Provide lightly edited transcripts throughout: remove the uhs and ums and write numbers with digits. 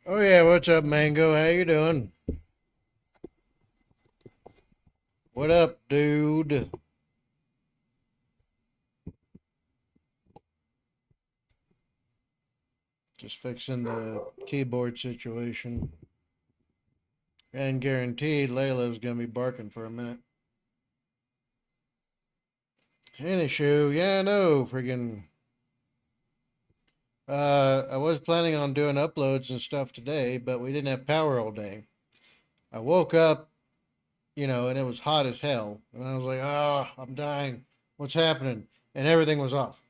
Oh yeah, what's up, Mango? How you doing? What up, dude? Just fixing the keyboard situation. And guaranteed Layla's gonna be barking for a minute. Anywho, yeah, no, friggin' I was planning on doing uploads and stuff today, but we didn't have power all day. I woke up, and it was hot as hell. And I was like, oh, I'm dying. What's happening? And everything was off.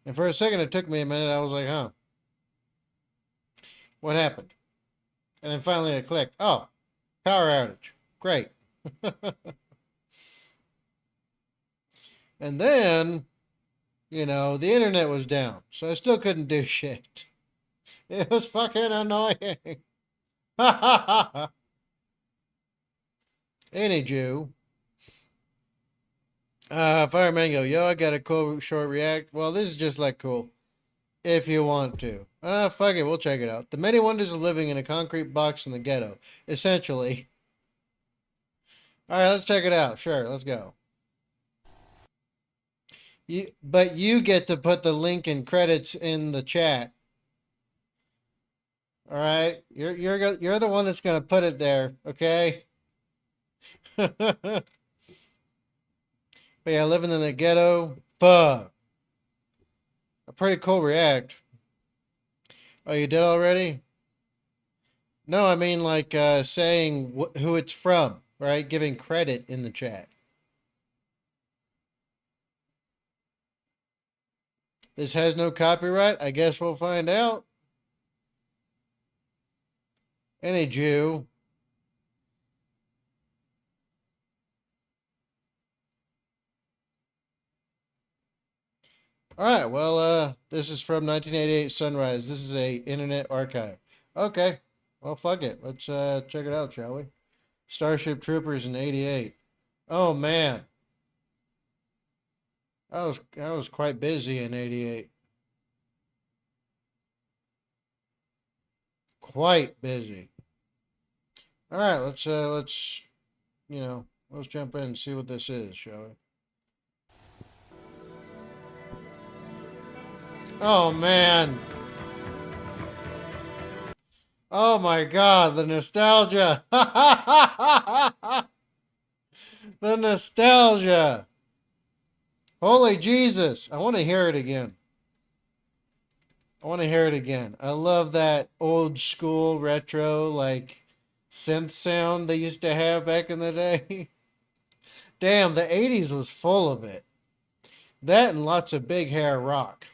And for a second, it took me a minute. I was like, huh, what happened? And then finally it clicked. Oh, power outage. Great. And then, the internet was down. So I still couldn't do shit. It was fucking annoying. Any Jew. Fire Mango, yo, I got a cool short react. Well, this is just like cool. If you want to. Fuck it, we'll check it out. The many wonders of living in a concrete box in the ghetto. Essentially. Alright, let's check it out. Sure, let's go. But you get to put the link and credits in the chat. All right, you're the one that's gonna put it there, okay? But yeah, living in the ghetto, fuck. A pretty cool react. Oh, you did already? No, I mean like saying who it's from, right? Giving credit in the chat. This has no copyright. I guess we'll find out. Any Jew. All right, well, this is from 1988 Sunrise. This is a internet archive. Okay, well, fuck it. Let's check it out, shall we? Starship Troopers in 88. Oh, man. I was quite busy in 88. Quite busy. All right, let's jump in and see what this is, shall we? Oh, man. Oh, my God. The nostalgia. The nostalgia. Holy Jesus. I want to hear it again. I love that old school retro, like, synth sound they used to have back in the day. Damn, the 80s was full of it. That and lots of big hair rock.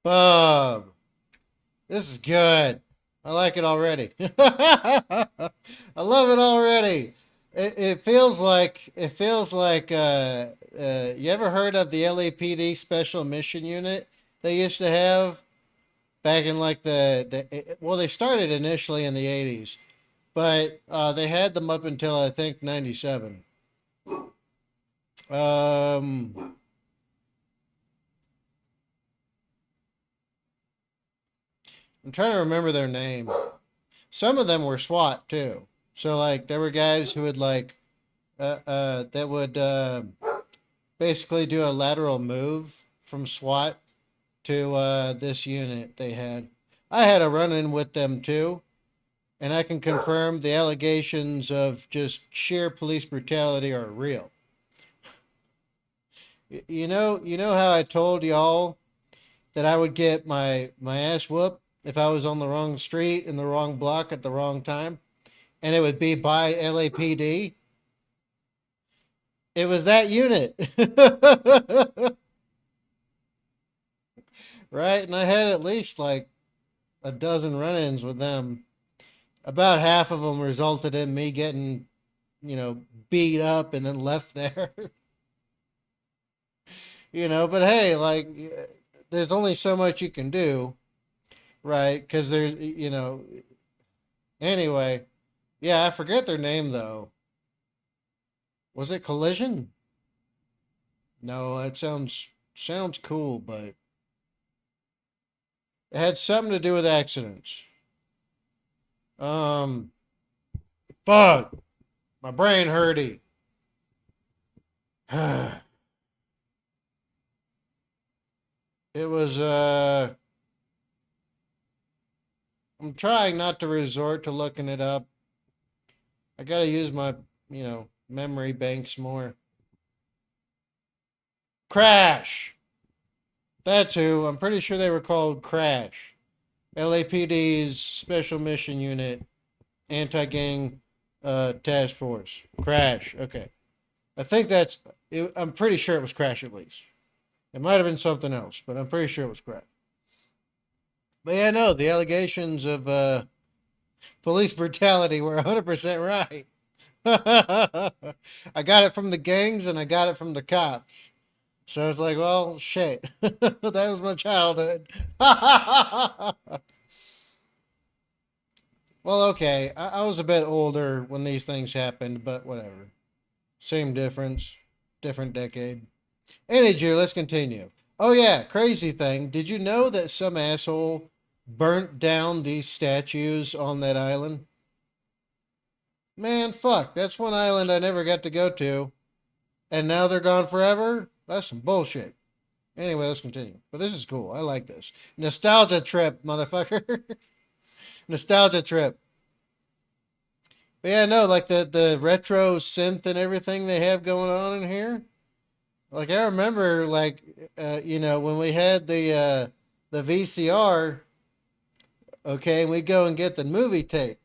Bob, this is good. I like it already. I love it already. It feels like you ever heard of the LAPD Special Mission Unit they used to have back in like well, they started initially in the 80s, but they had them up until I think 97. Um I'm trying to remember their name. Some of them were SWAT too. So like there were guys who would like that would basically do a lateral move from SWAT to this unit they had. I had a run-in with them too, and I can confirm the allegations of just sheer police brutality are real. You know how I told y'all that I would get my ass whooped if I was on the wrong street in the wrong block at the wrong time, and it would be by LAPD. It was that unit. Right? And I had at least like a dozen run-ins with them. About half of them resulted in me getting, beat up and then left there. But hey, like, there's only so much you can do, right? Because there's, anyway, yeah, I forget their name though. Was it Collision? No, that sounds cool, but it had something to do with accidents. Fuck, my brain hurty. It was I'm trying not to resort to looking it up. I gotta use my, memory banks more. Crash! That's who. I'm pretty sure they were called Crash. LAPD's Special Mission Unit, Anti-Gang Task Force. Crash. Okay. I think that's... I'm pretty sure it was Crash at least. It might have been something else, but I'm pretty sure it was Crash. But yeah, no, the allegations of police brutality were 100% right. I got it from the gangs and I got it from the cops. So it's like, well, shit. That was my childhood. Well, okay. I was a bit older when these things happened, but whatever. Same difference. Different decade. Anyway, let's continue. Oh, yeah. Crazy thing. Did you know that some asshole burnt down these statues on that island? Man, fuck. That's one island I never got to go to. And now they're gone forever? That's some bullshit. Anyway, let's continue. But this is cool. I like this. Nostalgia trip, motherfucker. Nostalgia trip. But yeah, no, like the retro synth and everything they have going on in here. Like, I remember, like, when we had the VCR, okay, and we'd go and get the movie tape.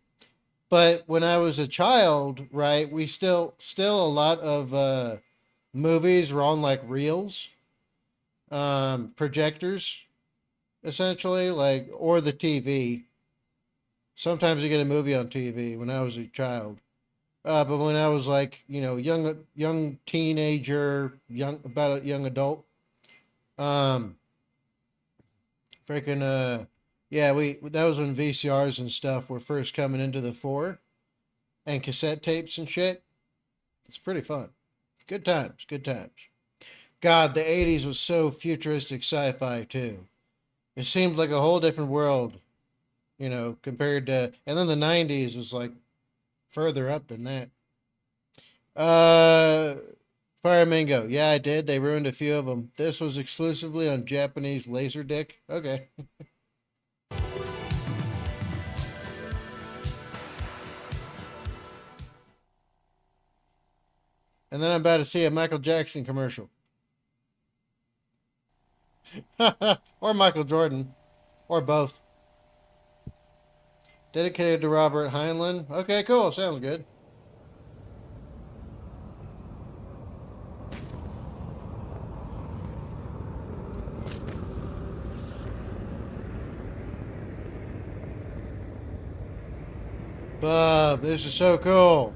But when I was a child, right, we still a lot of movies were on like reels, projectors, essentially, like, or the TV. Sometimes you get a movie on TV when I was a child. But when I was like, young teenager, about a young adult, freaking, yeah, that was when VCRs and stuff were first coming into the fore, and cassette tapes and shit. It's pretty fun. Good times, good times. God, the 80s was so futuristic sci-fi too. It seemed like a whole different world, compared to, and then the 90s was like further up than that. Fire Mingo. Yeah, I did. They ruined a few of them. This was exclusively on Japanese Laserdisc. Okay. And then I'm about to see a Michael Jackson commercial. Or Michael Jordan. Or both. Dedicated to Robert Heinlein. Okay, cool. Sounds good. Bob, this is so cool.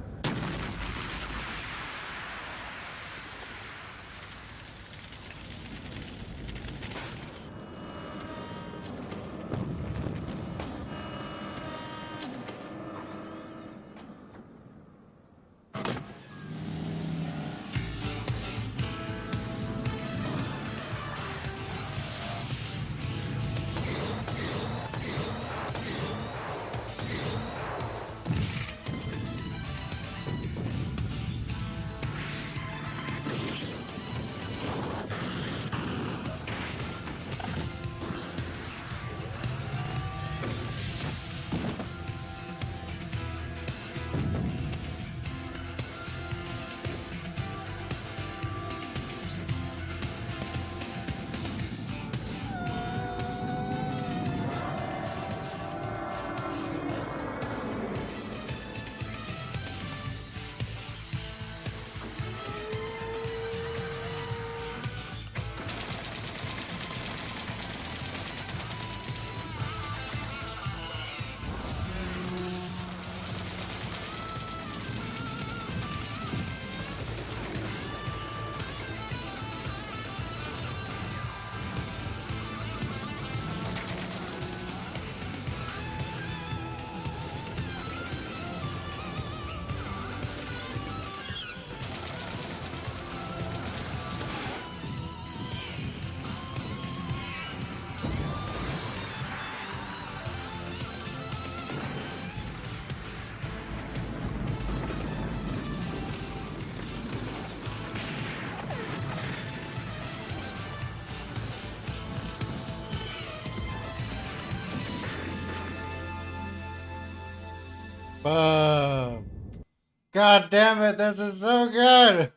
God damn it, this is so good.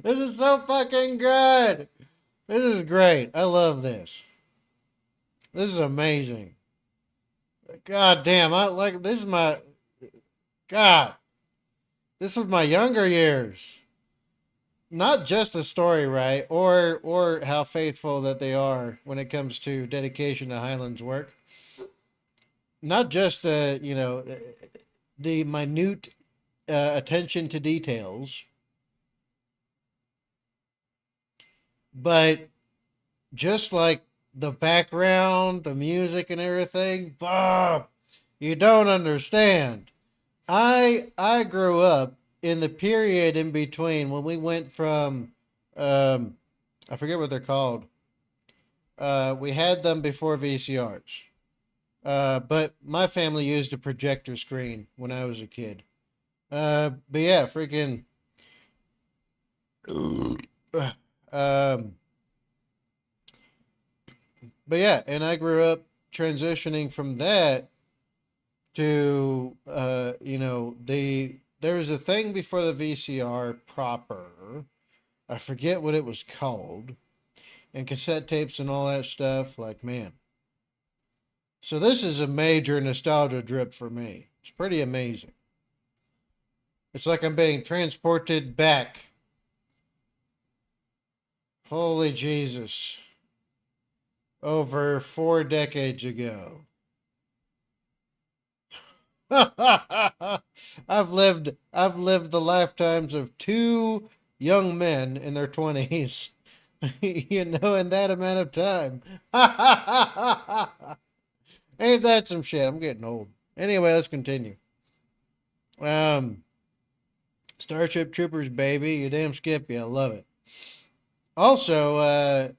This is so fucking good. This is great. I love this. This is amazing. God damn, I like this is my God. This was my younger years. Not just the story, right? Or how faithful that they are when it comes to dedication to Highland's work. Not just the, the minute attention to details, but just like the background, the music and everything. Bob, you don't understand. I grew up in the period in between when we went from I forget what they're called. We had them before VCRs. But my family used a projector screen when I was a kid. But yeah, freaking um but yeah, and I grew up transitioning from that to there was a thing before the VCR proper. I forget what it was called. And cassette tapes and all that stuff, like man. So this is a major nostalgia drip for me. It's pretty amazing. It's like I'm being transported back. Holy Jesus. Over 4 decades ago. I've lived the lifetimes of 2 young men in their 20s. In that amount of time. Ain't that some shit? I'm getting old. Anyway, let's continue. Starship Troopers, baby. You damn Skippy. I love it. Also,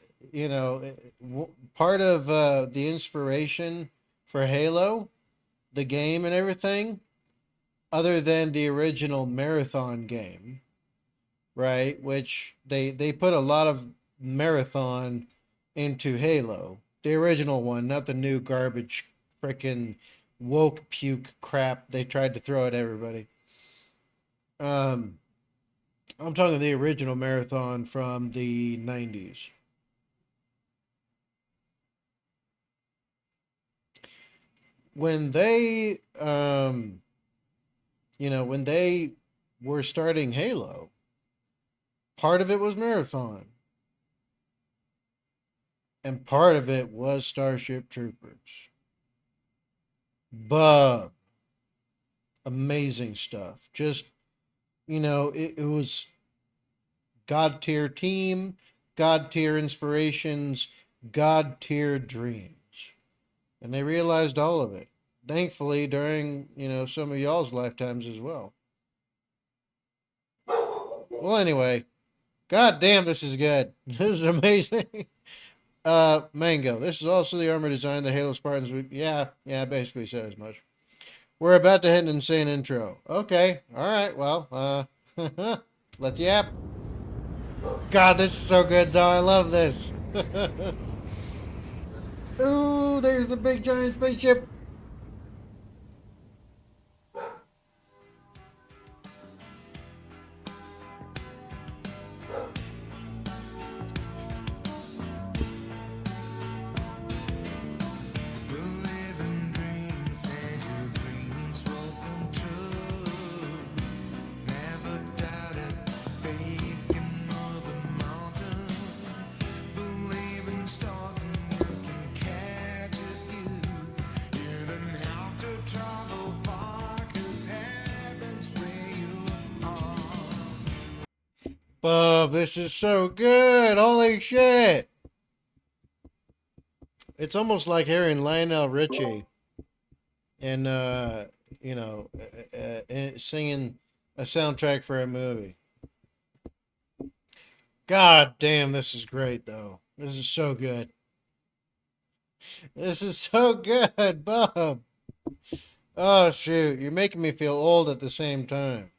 part of the inspiration for Halo, the game and everything, other than the original Marathon game, right? Which they put a lot of Marathon into Halo. The original one, not the new garbage frickin' woke puke crap they tried to throw at everybody. I'm talking the original Marathon from the 90s. When they, when they were starting Halo, part of it was Marathon. And part of it was Starship Troopers. But amazing stuff. Just, it was God tier team, God tier inspirations, God tier dreams. And they realized all of it. Thankfully, during, some of y'all's lifetimes as well. Well, anyway, God damn, this is good. This is amazing. Mango. This is also the armor design the Halo Spartans. Yeah, basically said as much. We're about to hit an insane intro. Okay, all right, well, let's yap. God, this is so good, though. I love this. Ooh, there's the big giant spaceship. Bub, this is so good. Holy shit. It's almost like hearing Lionel Richie and, singing a soundtrack for a movie. God damn, this is great, though. This is so good. This is so good, Bub. Oh, shoot. You're making me feel old at the same time.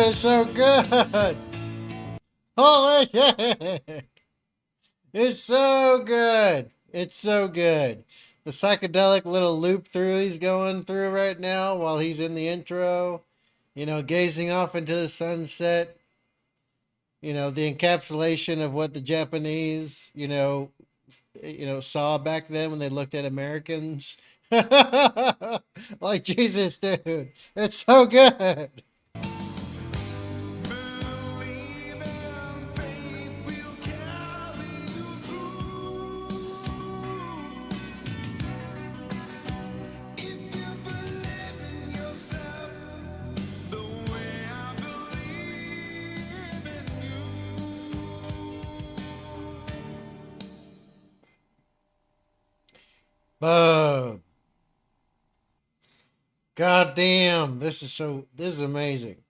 is so good. Holy shit. It's so good. It's so good. The psychedelic little loop through he's going through right now while he's in the intro, you know, gazing off into the sunset. You know, the encapsulation of what the Japanese, saw back then when they looked at Americans. Like, Jesus, dude. It's so good. Boom. God damn. This is amazing.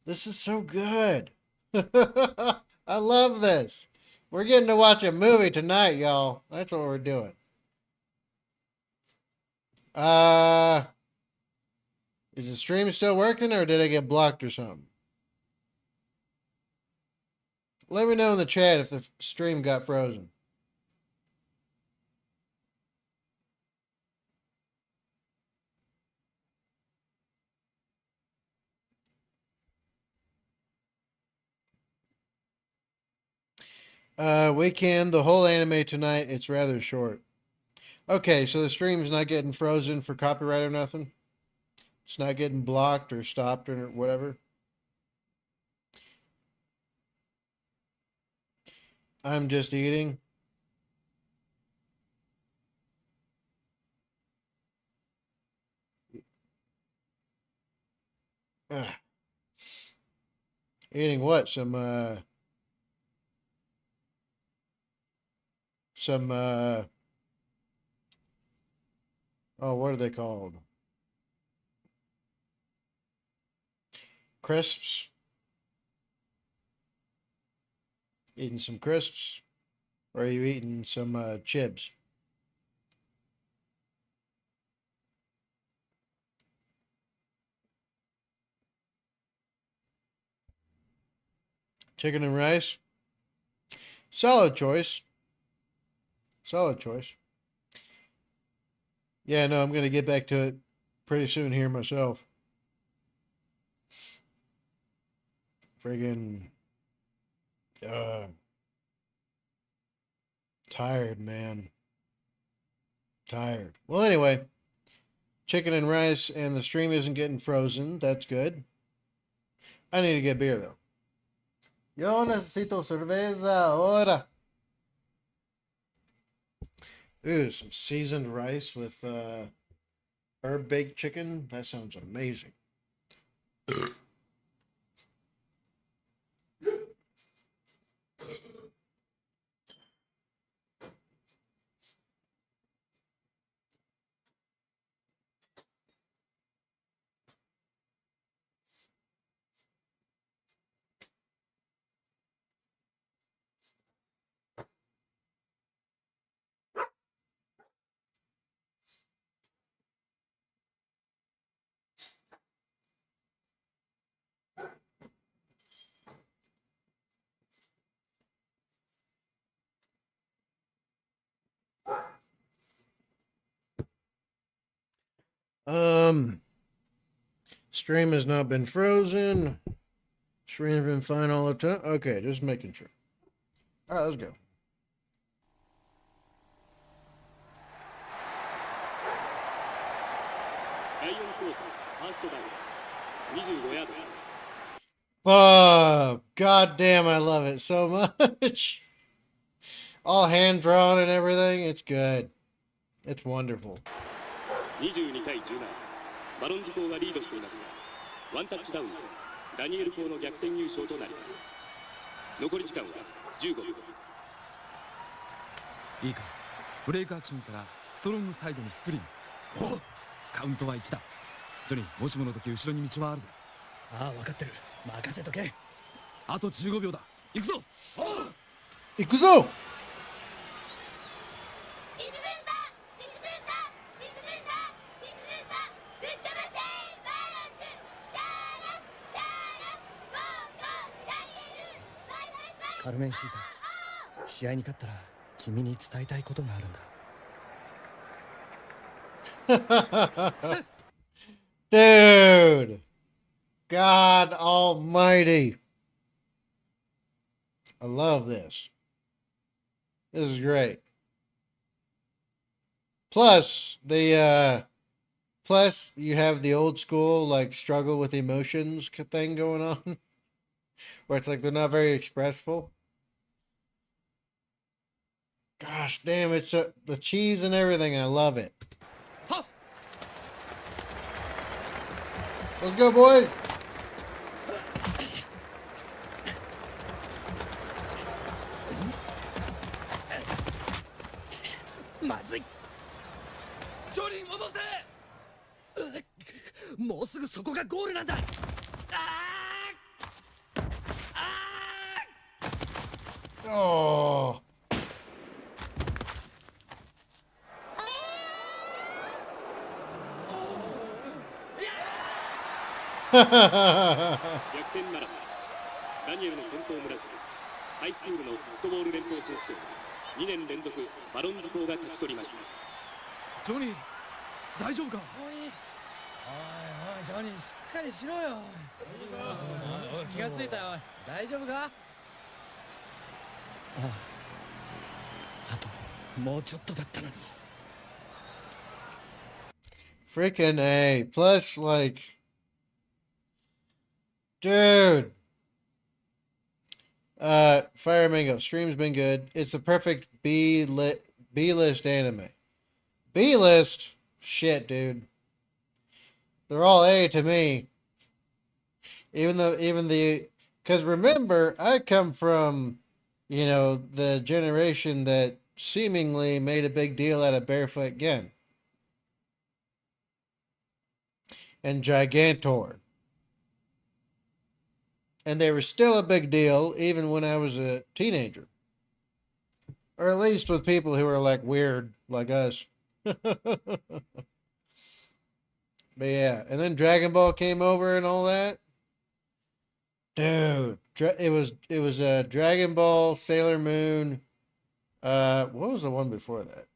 This is so good. I love this. We're getting to watch a movie tonight, y'all. That's what we're doing. Is the stream still working or did I get blocked or something? Let me know in the chat if the stream got frozen. We can. The whole anime tonight, it's rather short. Okay, so the stream's not getting frozen for copyright or nothing? It's not getting blocked or stopped or whatever? I'm just eating. Ugh. Eating what? Some what are they called? Crisps. Eating some crisps? Or are you eating some chips? Chicken and rice? Solid choice. Solid choice. Yeah, no, I'm going to get back to it pretty soon here myself. Friggin' tired, man. Tired. Well, anyway, chicken and rice, and the stream isn't getting frozen. That's good. I need to get beer, though. Yo necesito cerveza ahora. Ooh, some seasoned rice with herb baked chicken. That sounds amazing. Stream has not been frozen. Stream has been fine all the time. Okay, just making sure. All right, let's go. Oh, god damn, I love it so much. All hand drawn and everything. It's good. It's wonderful. 22対17バロンズ校がリードしていますがワンタッチダウンでダニエル校の逆転優勝となります残り時間は15秒いいかブレイクアクションからストロングサイドにスクリーンカウントは1だジョニーもしもの時後ろに道はあるぜああ分かってる任せとけあと15秒だ行くぞ行くぞカルメンシータ、試合に勝ったら君に伝えたいことがあるんだ。Dude, God Almighty. I love this. This is great. Plus, plus you have the old school like struggle with emotions thing going on, where it's like they're not very expressful. Gosh damn, it's the cheese and everything. I love it. Let's go, boys. Oh. 逆転ならばダニエルの健闘村地ハイスクールのフットボール連邦選手権2年連続バロンズ校が勝ち取りました。ジョニー、大丈夫か？おいおいジョニー、しっかりしろよ。おい気がついたよ。大丈夫か？あともうちょっとだったのに。 Freaking A. Plus, like, dude. Fire Mango stream's been good. It's the perfect B-list anime. B-list? Shit, dude. They're all A to me. Because remember, I come from, you know, the generation that seemingly made a big deal out of Barefoot Gen and Gigantor. And they were still a big deal even when I was a teenager. Or at least with people who were like weird like us. But yeah, and then Dragon Ball came over and all that. Dude, it was Dragon Ball, Sailor Moon. What was the one before that?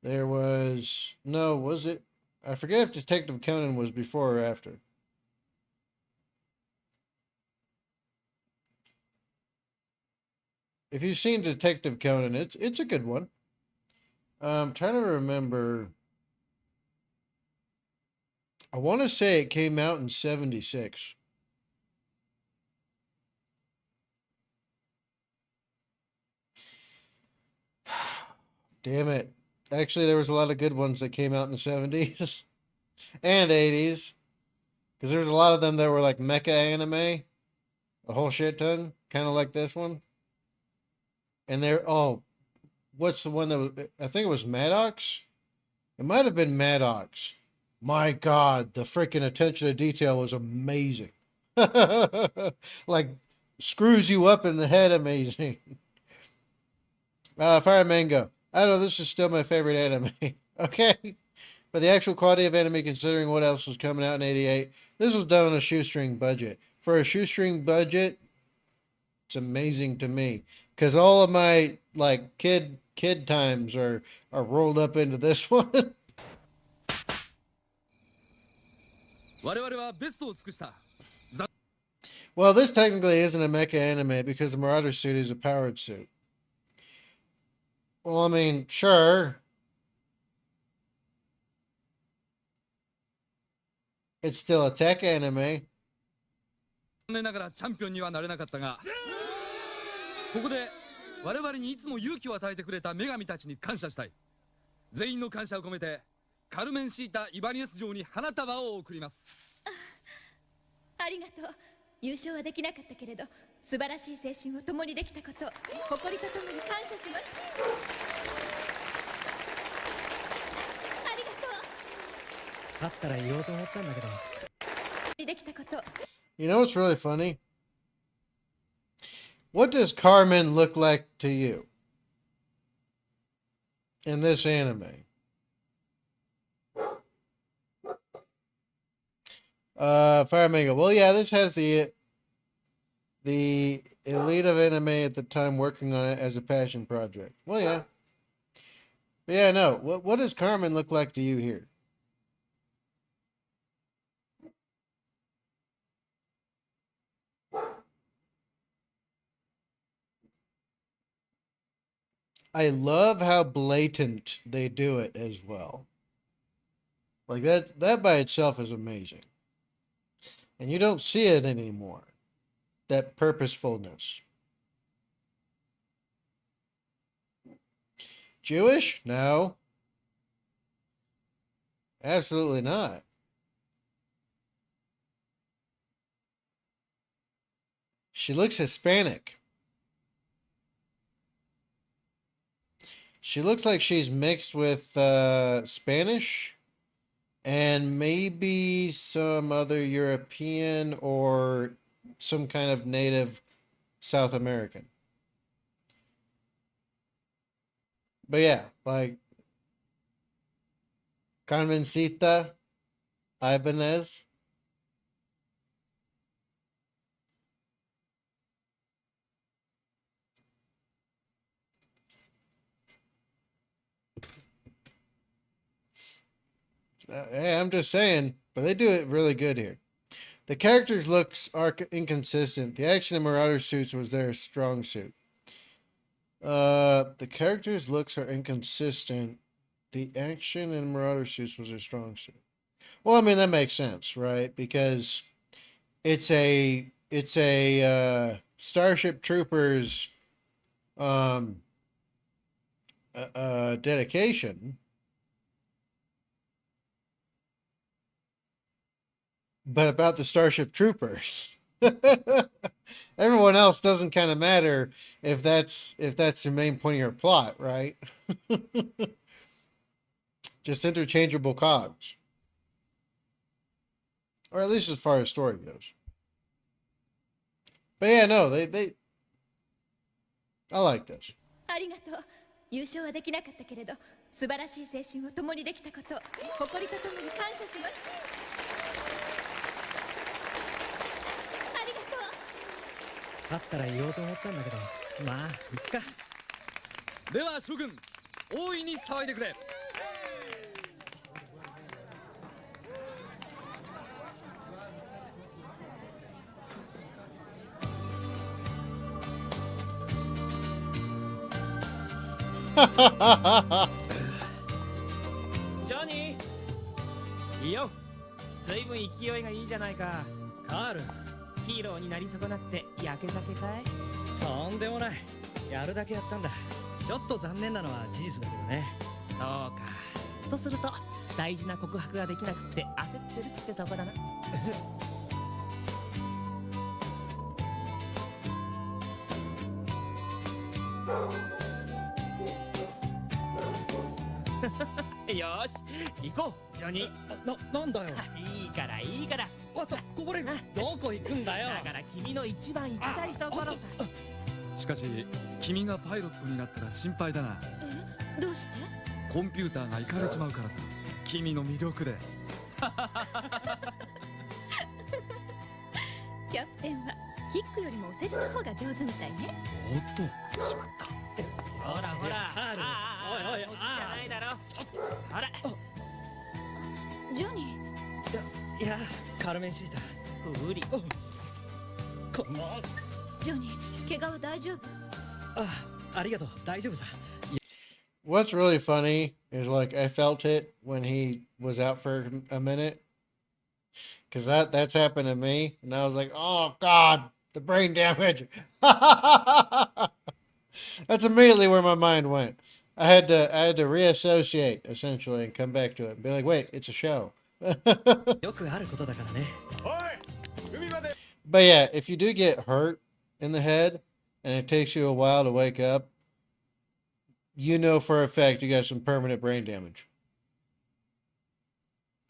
There was was it? I forget if Detective Conan was before or after. If you've seen Detective Conan, it's a good one. I'm trying to remember. I want to say it came out in 76. Damn it. Actually, there was a lot of good ones that came out in the 70s and 80s. Because there's a lot of them that were like mecha anime. A whole shit ton. Kind of like this one. And what's the one that was, I think it was Maddox? It might have been Maddox. My God, the freaking attention to detail was amazing. Like, screws you up in the head amazing. Fire Mango. I don't know, this is still my favorite anime. Okay? But the actual quality of anime, considering what else was coming out in 88, this was done on a shoestring budget. For a shoestring budget, it's amazing to me. Because all of my, like, kid times are rolled up into this one. Well, this technically isn't a mecha anime because the Marauder suit is a powered suit. Well, I mean, sure. It's still a tech anime. 残念ながらチャンピオンにはなれなかったが、ここで我々にいつも勇気を与えてくれた女神たちに感謝したい。全員の感謝を込めてカルメンシータ・イバニエス城に花束を贈ります。ありがとう。優勝はできなかったけれど、素晴らしい青春を共にできたこと、誇りとともに感謝します。ありがとう。勝ったら言おうと思ったんだけど。できたこと。You know what's really funny? What does Carmen look like to you in this anime? Fire Mango. Well, yeah, this has the the elite of anime at the time working on it as a passion project. Well, yeah. But yeah, no. What does Carmen look like to you here? I love how blatant they do it as well. Like that by itself is amazing. And you don't see it anymore. That purposefulness. Jewish? No. Absolutely not. She looks Hispanic. She looks like she's mixed with Spanish and maybe some other European or some kind of native South American. But yeah, like Carmencita Ibanez. Hey, I'm just saying, but they do it really good here. The characters' looks are inconsistent. The action in Marauder suits was their strong suit. The characters' looks are inconsistent. The action in Marauder suits was their strong suit. Well, I mean that makes sense, right? Because it's a Starship Troopers dedication. But about the Starship Troopers. Everyone else doesn't kind of matter if that's the main point of your plot, right? Just interchangeable cogs. Or at least as far as story goes. But yeah, no, they I like this. ありがとう。優勝はできなかったけれど、素晴らしい青春を共にできたこと、誇りとともに感謝します。ありがとう。勝ったら言おうと思ったんだけど、まあいっか。では諸君、大いに騒いでくれ。ジョニーいいよ。ずいぶん勢いがいいじゃないか。カール、ヒーローになり損なってやけ酒かい？とんでもない。やるだけやったんだ。ちょっと残念なのは事実だけどね。そうか。とすると大事な告白ができなくって焦ってるってとこだな。よし、行こう、ジョニー。なんだよ。いいからいいから。さ、こぼれる。どこ行くんだよ。だから君の一番行きたいところさ。しかし君がパイロットになったら心配だな。え、どうして？コンピューターがイかれちまうからさ。君の魅力で。キャプテンはキックよりもお世辞の方が上手みたいね。おっと、しまった。ほらほら、おいおい、じゃないだろ。ほら、ジョニいや、カルメンシータ。無理。こんな。ー、ジョニー、怪我は大丈夫？ありがとう、大丈夫さ。What's really funny is like I felt it when he was out for a minute. Cause that's happened to me. And I was like, oh God, the brain damage. That's immediately where my mind went. I had to reassociate essentially and come back to it and be like, wait, it's a show. But yeah, if you do get hurt in the head and it takes you a while to wake up, you know for a fact you got some permanent brain damage.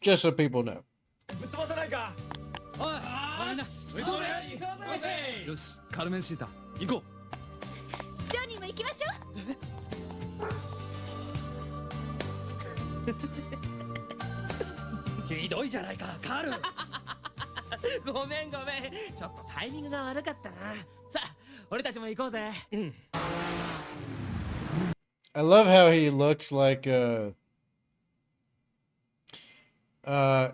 Just so people know. よし、カルメンシータ、行こう。ジョニーも行きましょう。ひどいじゃないか、カール。ごめんごめん。ちょっとタイミングが悪かったな。さあ、俺たちも行こうぜ。I love how he looks like I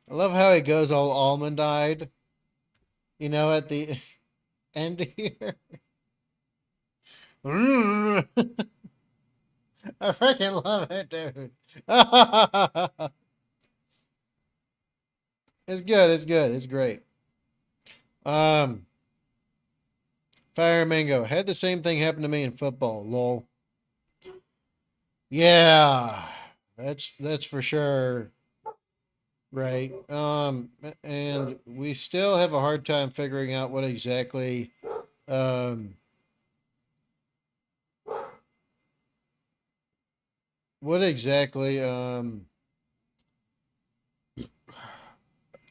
love how he goes all almond-eyed, you know, at the end here. I freaking love it, dude. It's good, it's good, it's great. Fire Mango. Had the same thing happen to me in football, lol. Yeah, that's for sure. Right. And we still have a hard time figuring out what exactly damn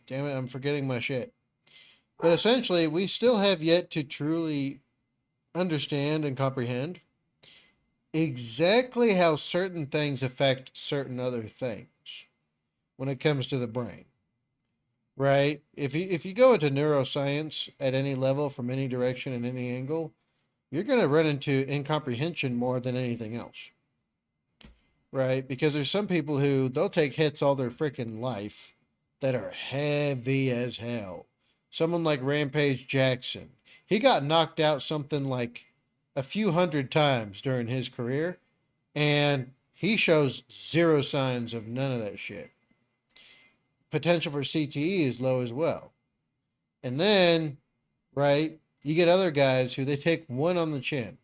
it, I'm forgetting my shit. But essentially, we still have yet to truly understand and comprehend exactly how certain things affect certain other things when it comes to the brain. Right? If you go into neuroscience at any level, from any direction and any angle, you're going to run into incomprehension more than anything else. Right? Because there's some people who they'll take hits all their freaking life that are heavy as hell. Someone like Rampage Jackson. He got knocked out something like a few hundred times during his career, and he shows zero signs of none of that shit. Potential for CTE is low as well. And then, right, you get other guys who they take one on the chin,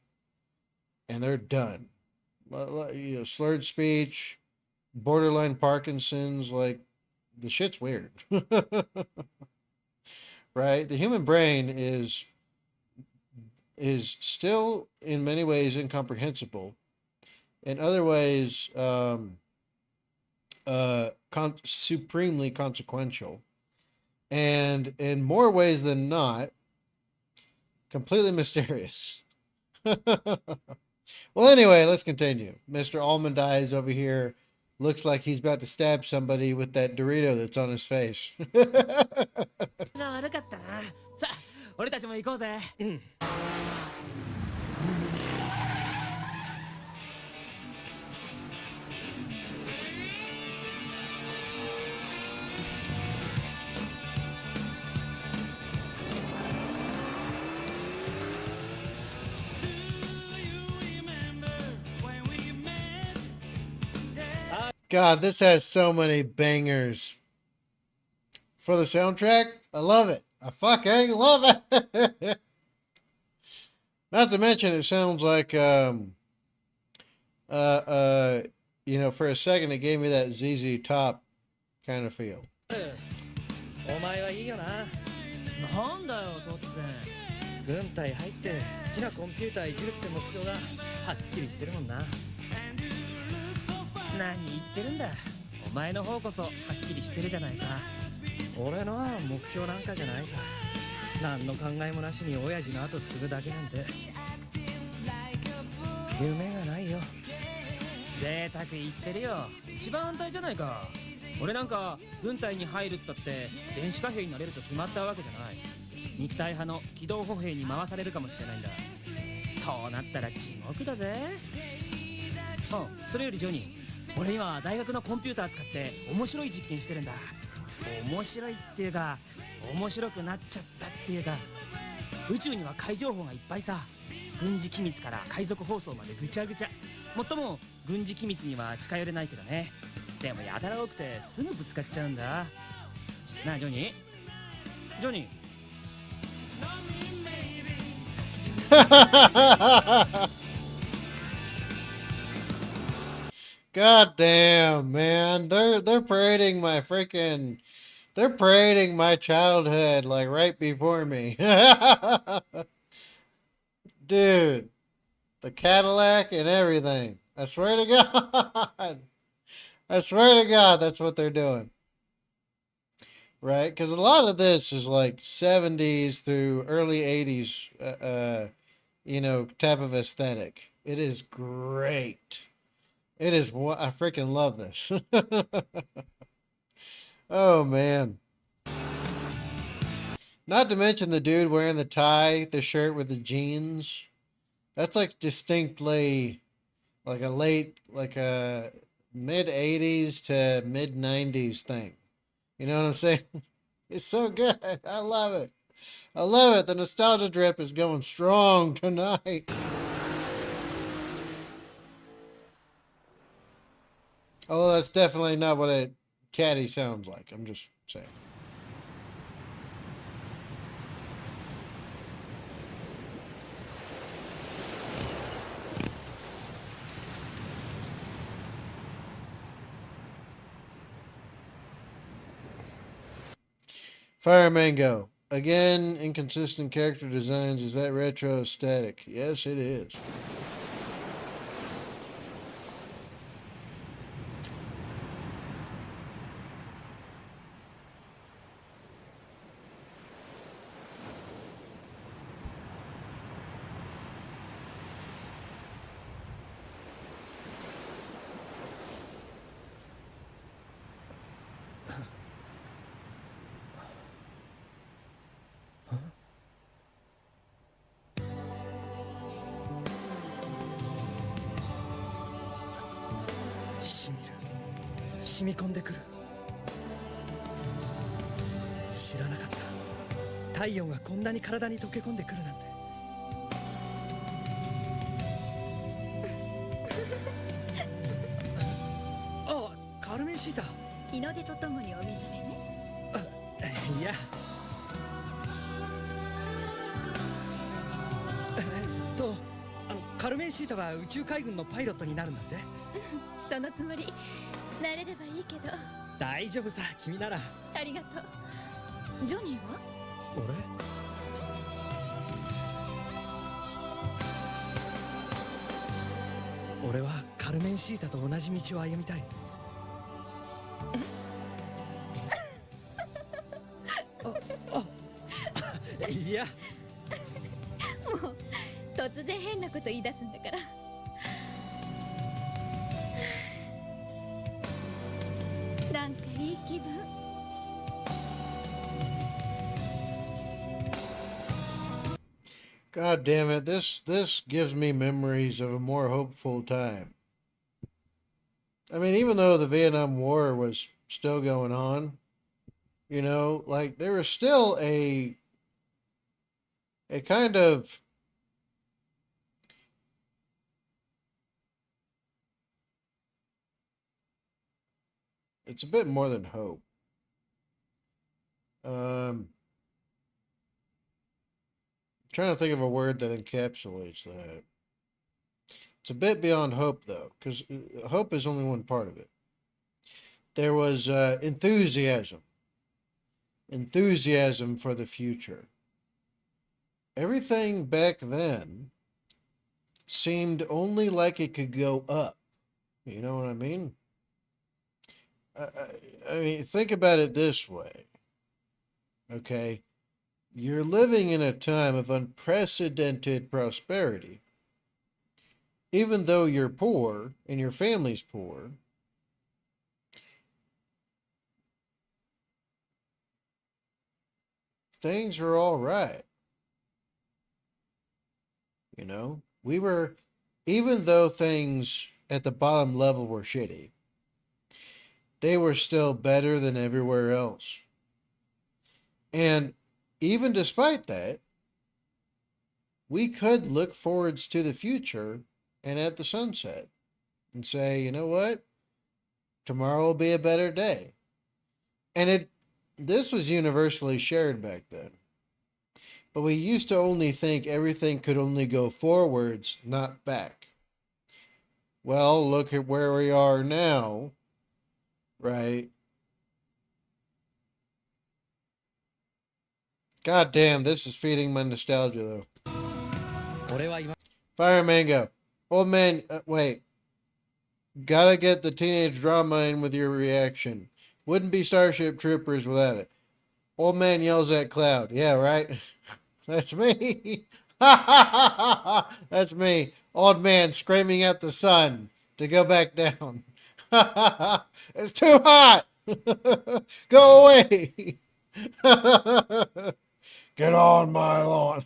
and they're done. You know, slurred speech, borderline Parkinson's, like, the shit's weird. Right? The human brain is still in many ways incomprehensible. In other ways, supremely consequential. And in more ways than not, completely mysterious. Well, anyway, let's continue. Mr. Almond Eyes over here looks like he's about to stab somebody with that Dorito that's on his face. が悪かったな。さあ、俺たちも行こうぜ。God, this has so many bangers. For the soundtrack, I love it. I fucking love it. Not to mention, it sounds like, you know, for a second, it gave me that ZZ Top kind of feel. お前はいいよな。なんだよ、突然。軍隊入って好きなコンピューターいじるって目標がはっきりしてるもんな。何言ってるんだ。お前の方こそはっきりしてるじゃないか。俺のは目標なんかじゃないさ。何の考えもなしに親父の後継ぐだけなんて夢がないよ。贅沢言ってるよ。一番反対じゃないか。俺なんか軍隊に入るったって電子貨幣になれると決まったわけじゃない。肉体派の機動歩兵に回されるかもしれないんだ。そうなったら地獄だぜ。あ、それよりジョニー、俺今大学のコンピューター使って面白い実験してるんだ。面白いっていうか面白くなっちゃったっていうか、宇宙には怪情報がいっぱいさ。軍事機密から海賊放送までぐちゃぐちゃ。もっとも軍事機密には近寄れないけどね。でもやたら多くてすぐぶつかっちゃうんだ。なあジョニー、ジョニー。God damn, man. They're parading my freaking they're parading my childhood like right before me. Dude, the Cadillac and everything. I swear to God. I swear to God, that's what they're doing. Right? Because a lot of this is like 70s through early 80s, you know, type of aesthetic. It is great. It is what I freaking love this. Oh, man. Not to mention the dude wearing the tie, the shirt with the jeans. That's like distinctly like a mid 80s to mid 90s thing. You know what I'm saying? It's so good. I love it. I love it. The nostalgia drip is going strong tonight. Although that's definitely not what a caddy sounds like. I'm just saying. Fire Mango. Again, inconsistent character designs. Is that retro aesthetic? Yes, it is.染み込んでくる。知らなかった。体温がこんなに体に溶け込んでくるなんて。あ、カルメンシータ。日の出とともにお目覚めね。いや。カルメンシータは宇宙海軍のパイロットになるんだって。そのつもり。なれればいいけど。大丈夫さ、君なら。ありがとう。ジョニーは？俺はカルメンシータと同じ道を歩みたい。いや。もう突然変なこと言い出すんだから。なんかいい気分。God damn it, this gives me memories of a more hopeful time. I mean, even though the Vietnam War was still going on, you know, like there was still a kind of it's a bit more than hope. Trying to think of a word that encapsulates that. It's a bit beyond hope, though, because hope is only one part of it. There was enthusiasm for the future. Everything back then seemed only like it could go up. You know what I mean? I mean, think about it this way. Okay? You're living in a time of unprecedented prosperity. Even though you're poor and your family's poor, things are all right. You know, we were, even though things at the bottom level were shitty, they were still better than everywhere else. And even despite that, we could look forwards to the future and at the sunset and say, you know what? Tomorrow will be a better day. And this was universally shared back then. But we used to only think everything could only go forwards, not back. Well, look at where we are now, right? God damn, this is feeding my nostalgia, though. Fire Mango. Old man, wait. Gotta get the teenage drama in with your reaction. Wouldn't be Starship Troopers without it. Old man yells at Cloud. Yeah, right? That's me. That's me. Old man screaming at the sun to go back down. It's too hot. Go away. Get on my lawn.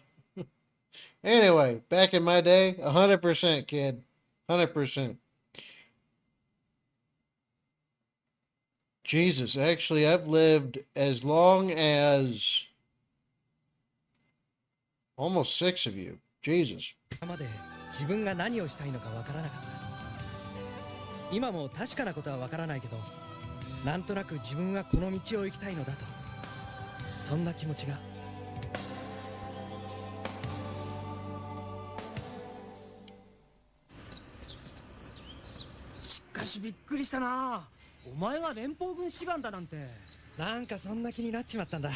Anyway, back in my day, 100%, kid. 100%. Jesus, actually, I've lived as long as almost 6 of you. Jesus. まで自分が何をしたいのかわからなかった。今も確かなことはわからないけど、なんとなく自分はこの道を行きたいのだと、そんな気持ちが。しかしびっくりしたな。お前が連邦軍志願だなんて。なんかそんな気になっちまったんだ。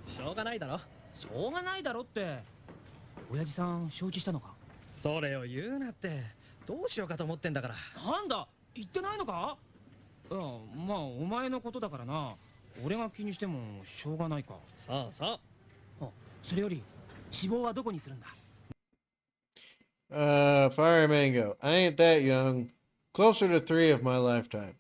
しょうがないだろ。しょうがないだろって。親父さん承知したのか。それを言うなって。どうしようかと思ってんだから。なんだ、言ってないのか。まあお前のことだからな。俺が気にしてもしょうがないか。そうそう。あ、それより死亡はどこにするんだ。Fire Mango. I ain't that young. Closer to 3 of my lifetimes.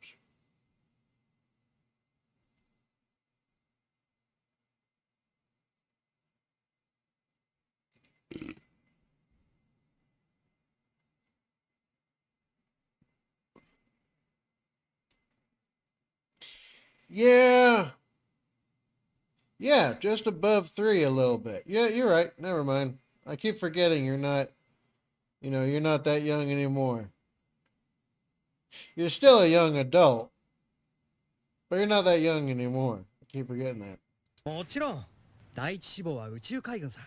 Yeah. Yeah, just above 3 a little bit. Yeah, you're right. Never mind. I keep forgetting you're not, you're not that young anymore. You're still a young adult, but you're not that young anymore. I keep forgetting that. もちろん第一志望は宇宙海軍さ。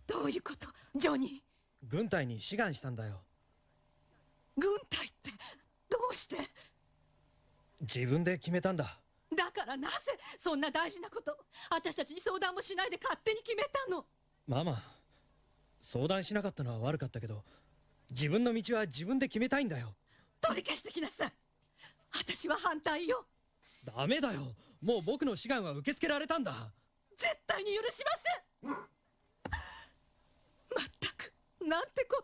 どういうこと、ジョニー。軍隊に志願したんだよ。軍隊ってどうして。自分で決めたんだ。だからなぜそんな大事なこと私たちに相談もしないで勝手に決めたの。ママ、相談しなかったのは悪かったけど、自分の道は自分で決めたいんだよ。取り消してきなさい。私は反対よ。ダメだよ。もう僕の志願は受け付けられたんだ。絶対に許しません。まったく、なんてこ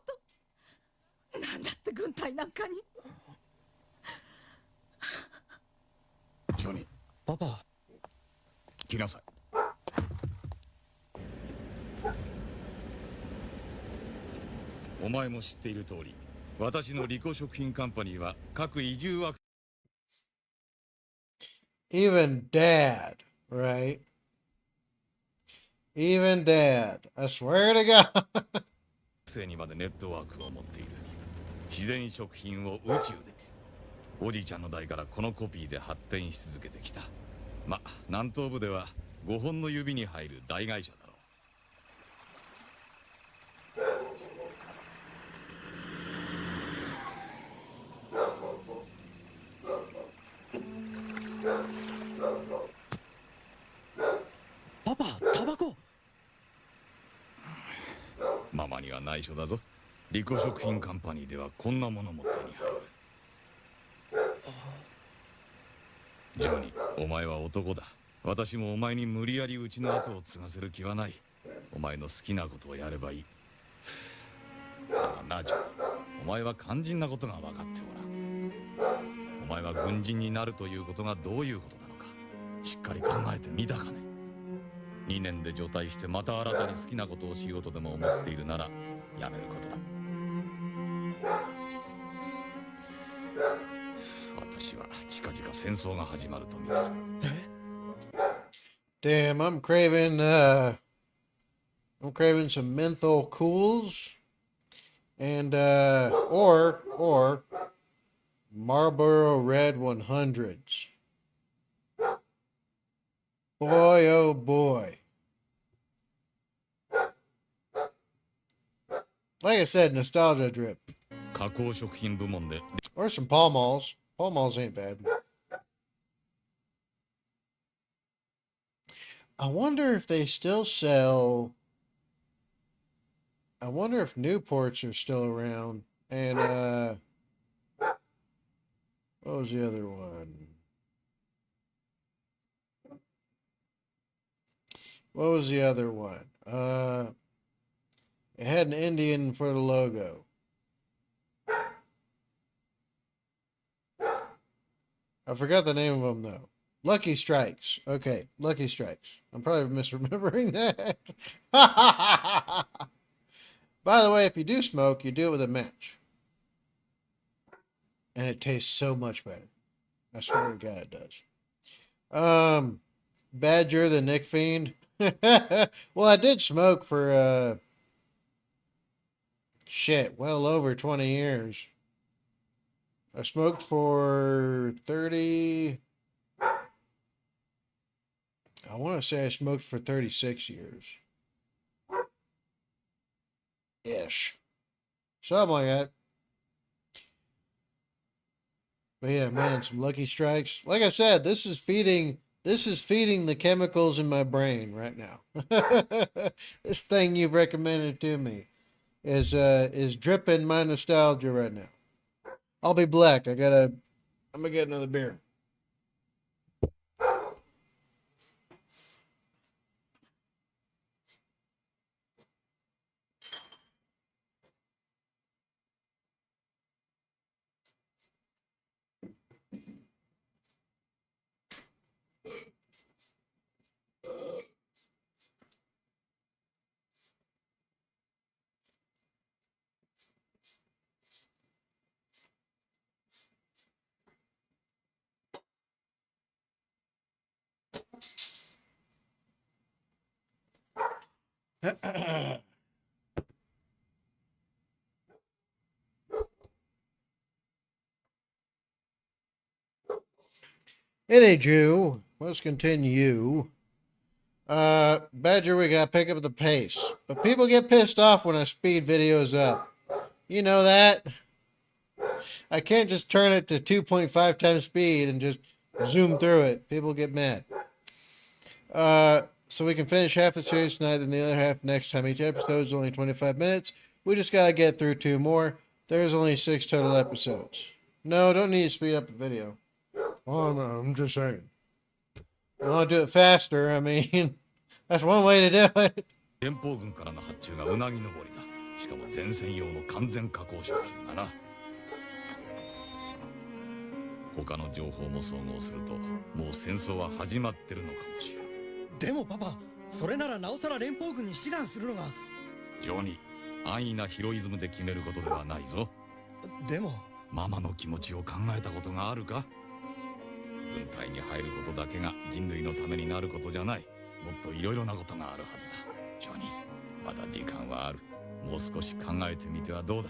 と。なんだって軍隊なんかに。ジョニー、パパ。来なさい。お前も知っている通り、私のリコ食品カンパニーは各移住惑 Even Dad, right? Even Dad. I swear to God. 星にまでネットワークを持っている。自然食品を宇宙で。おじいちゃんの代からこのコピーで発展し続けてきた。ま、南東部では5本の指に入る大会社だろう。パパ、タバコ。ママには内緒だぞ。リコ食品カンパニーではこんなものも手に入る。ジョニー、お前は男だ。私もお前に無理やりうちの後を継がせる気はない。お前の好きなことをやればいい。だがな、ジョニー、お前は肝心なことが分かっておらん。お前は軍人になるということがどういうことなのか、しっかり考えてみたかね。2年で除隊してまた新たに好きなことをしようとでも思っているならやめることだ。私は近々戦争が始まると見てる。Damn, I'm craving some menthol cools and or Marlboro Red 100s. Boy, oh boy. Like I said, nostalgia drip. 加工食品部門で Or some Pall Malls. Pall Malls ain't bad. I wonder if they still sell. I wonder if Newports are still around. And what was the other one? What was the other one? It had an Indian for the logo. I forgot the name of them though. Lucky Strikes. Okay, Lucky Strikes. I'm probably misremembering that. By the way, if you do smoke, you do it with a match. And it tastes so much better. I swear to God it does. Badger the Nick Fiend. Well, I did smoke for well over 20 years. I smoked for 30. I want to say I smoked for 36 years. Ish. Something like that. But yeah, man, some Lucky Strikes. Like I said, this is feeding the chemicals in my brain right now. This thing you've recommended to me is dripping my nostalgia right now. I'll be black. I'm gonna get another beer. Anywho, let's continue. Badger, we gotta pick up the pace. But people get pissed off when I speed videos up. You know that? I can't just turn it to 2.5 times speed and just zoom through it. People get mad. So we can finish half the series tonight and the other half next time. Each episode is only 25 minutes. We just gotta get through 2 more. There's only 6 total episodes. No, don't need to speed up the video. Oh, no, I'm just saying. I want to do it faster. I mean, that's one way to do it. 連邦軍からの発注がうなぎ登りだ。しかも前線用の完全加工食品だな。他の情報も総合すると、もう戦争は始まってるのかもしれん。でもパパ、それならなおさら連邦軍に志願するのが。ジョニー、安易なヒロイズムで決めることではないぞ。でもママの気持ちを考えたことがあるか？軍隊に入ることだけが人類のためになることじゃない。もっといろいろなことがあるはずだ。ジョニー、まだ時間はある。もう少し考えてみてはどうだ？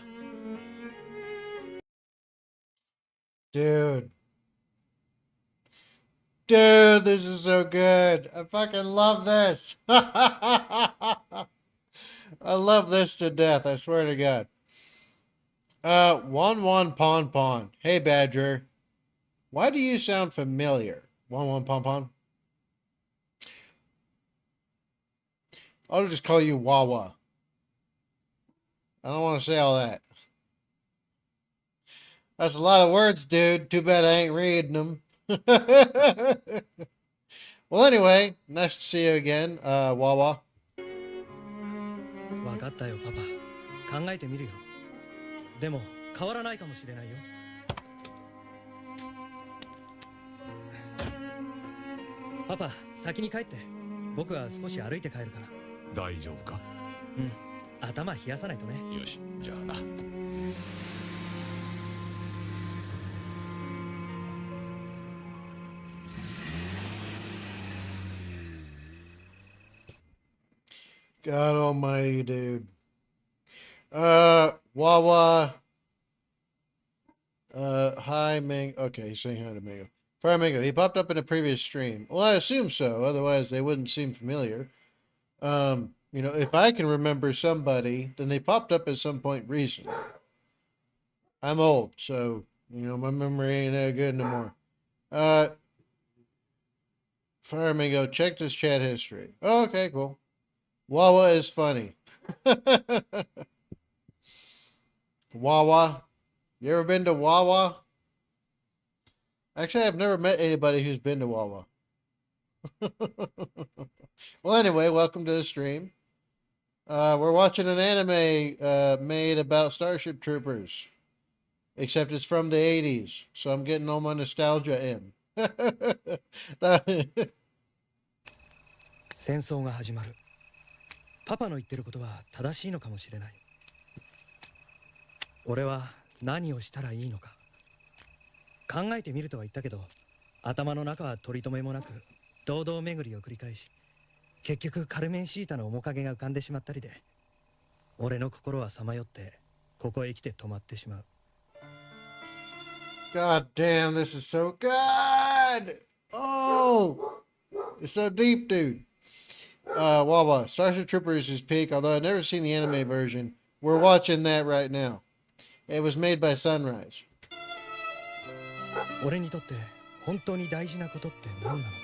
Dude, this is so good. I fucking love this. I love this to death. I swear to God. One Pon Pon. Hey, Badger. Why do you sound familiar? One Pon Pon. I'll just call you Wawa. I don't want to say all that. That's a lot of words, dude. Too bad I ain't reading them. Well, anyway, nice to see you again, Wawa. 分かったよパパ。考えてみるよ。でも変わらないかもしれないよ。パパ、先に帰って。僕は少し歩いて帰るから。大丈夫か？うん。頭冷やさないとね。よし、じゃあな。God almighty, dude. Wawa. Hi, Ming. Okay, he's saying hi to Mingo. Fire Mingo. He popped up in a previous stream. Well, I assume so. Otherwise, they wouldn't seem familiar. You know, if I can remember somebody, then they popped up at some point recently. I'm old, so, you know, my memory ain't that good no more. Fire Mingo, check this chat history. Oh, okay, cool. Wawa is funny. Wawa. You ever been to Wawa? Actually, I've never met anybody who's been to Wawa. Well, anyway, welcome to the stream. We're watching an anime made about Starship Troopers. except it's from the 80s, so I'm getting all my nostalgia in. That- 戦争が始まる。パパの言ってることは正しいのかもしれない。俺は何をしたらいいのか考えてみるとは言ったけど、頭の中は取り留めもなく堂々巡りを繰り返し、結局カルメンシータの面影が浮かんでしまったりで、俺の心はさまよってここへ来て止まってしまう。 God damn, this is so good. Oh, it's so deep, dude. Wawa, Starship Troopers is peak, although I've never seen the anime version. We're watching that right now. It was made by Sunrise. 俺にとって本当に大事なことって何なのか。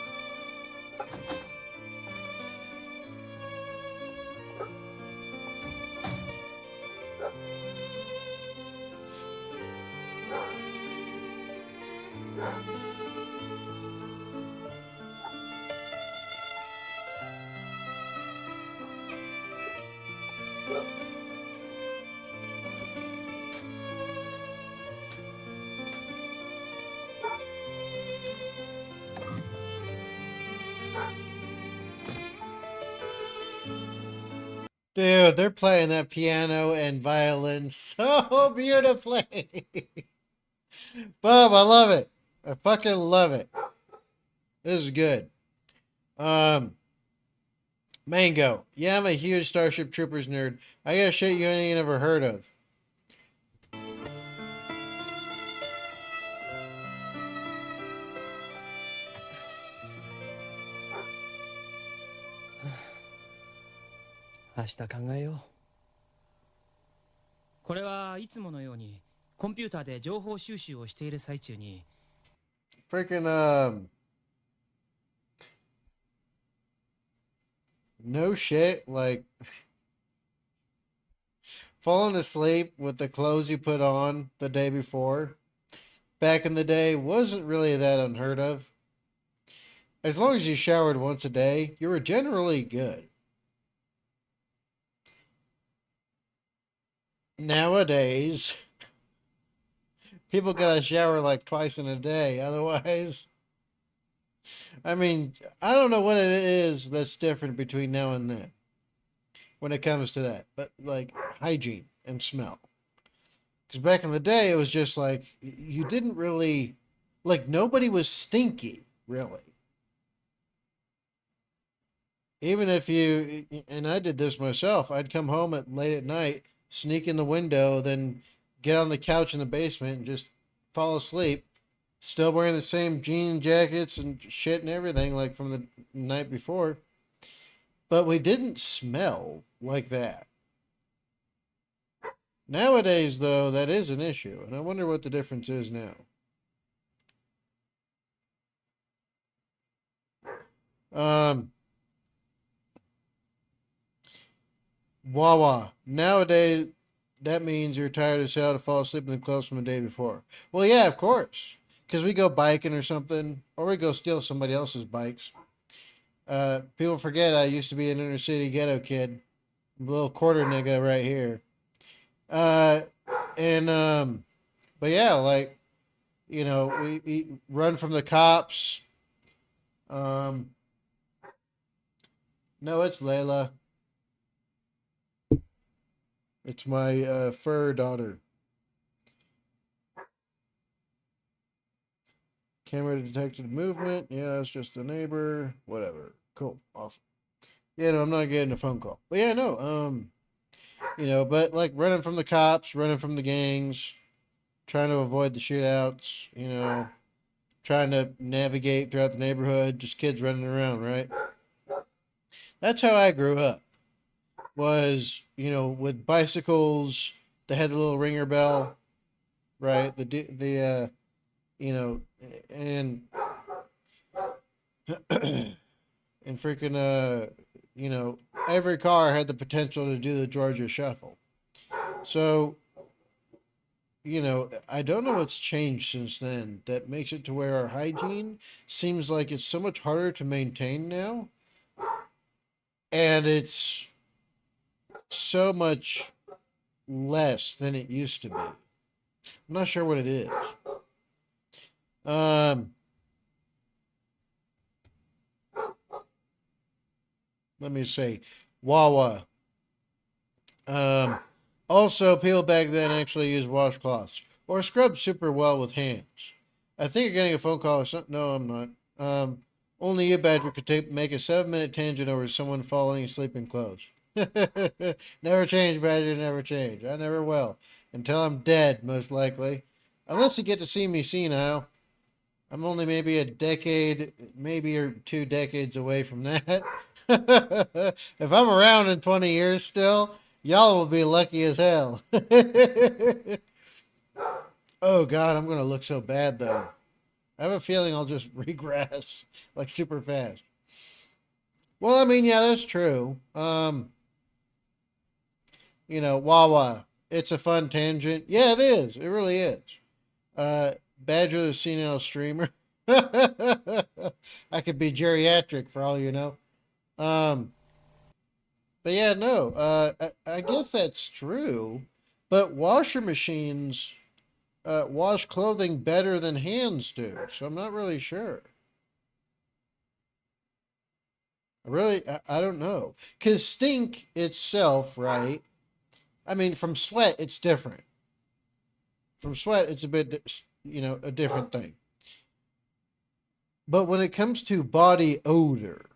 Dude, they're playing that piano and violin so beautifully. Bob, I love it. I fucking love it. This is good. Mango. Yeah, I'm a huge Starship Troopers nerd. I got shit you ain't never heard of.明日考えよう。これはいつものようにコンピューターで情報収集をしている最中に Freaking, no shit, like, falling asleep with the clothes you put on the day before, back in the day, wasn't really that unheard of. As long as you showered once a day, you were generally good. Nowadays, people gotta shower like twice in a day. Otherwise, I mean, I don't know what it is that's different between now and then when it comes to that, but like hygiene and smell. Because back in the day, it was just like you didn't really, like, nobody was stinky, really. Even if you, and I did this myself, I'd come home at late at night, sneak in the window, then get on the couch in the basement and just fall asleep, still wearing the same jean jackets and shit and everything like from the night before. But we didn't smell like that. Nowadays, though, that is an issue, and I wonder what the difference is now. Wawa. Nowadays, that means you're tired as hell to fall asleep in the clothes from the day before. Well, yeah, of course. Because we go biking or something, or we go steal somebody else's bikes. People forget I used to be an inner city ghetto kid. Little quarter nigga right here. But yeah, like, you know, we run from the cops. No, it's Layla. It's my fur daughter. Camera detected movement. Yeah, it's just the neighbor. Whatever. Cool. Awesome. Yeah, no, I'm not getting a phone call. But yeah, no. You know, but like running from the cops, running from the gangs, trying to avoid the shootouts, you know, trying to navigate throughout the neighborhood, just kids running around, right? That's how I grew up. Was, you know, with bicycles that had the little ringer bell, right? You know, and and freaking you know, every car had the potential to do the Georgia Shuffle. So, you know, I don't know what's changed since then that makes it to where our hygiene seems like it's so much harder to maintain now. And it's so much less than it used to be. I'm not sure what it is. Let me see. Wawa. Also, people back then actually used washcloths or scrubbed super well with hands. I think you're getting a phone call or something. No, I'm not. Only you, Badger, could make a 7-minute tangent over someone falling asleep in clothes. Never change, Badger, never change. I never will. Until I'm dead, most likely. Unless you get to see me senile. I'm only maybe a decade, maybe or 2 decades away from that. If I'm around in 20 years still, y'all will be lucky as hell. Oh, God, I'm going to look so bad, though. I have a feeling I'll just regress, like, super fast. Well, I mean, yeah, that's true. You know, Wawa, it's a fun tangent. Yeah, it is. It really is. Badger the senile streamer. I could be geriatric for all you know. But yeah, no. I guess that's true. But washer machines wash clothing better than hands do, so I'm not really sure. I don't know. Because stink itself, right? I mean, from sweat, it's different. From sweat, it's a bit, you know, a different thing. But when it comes to body odor,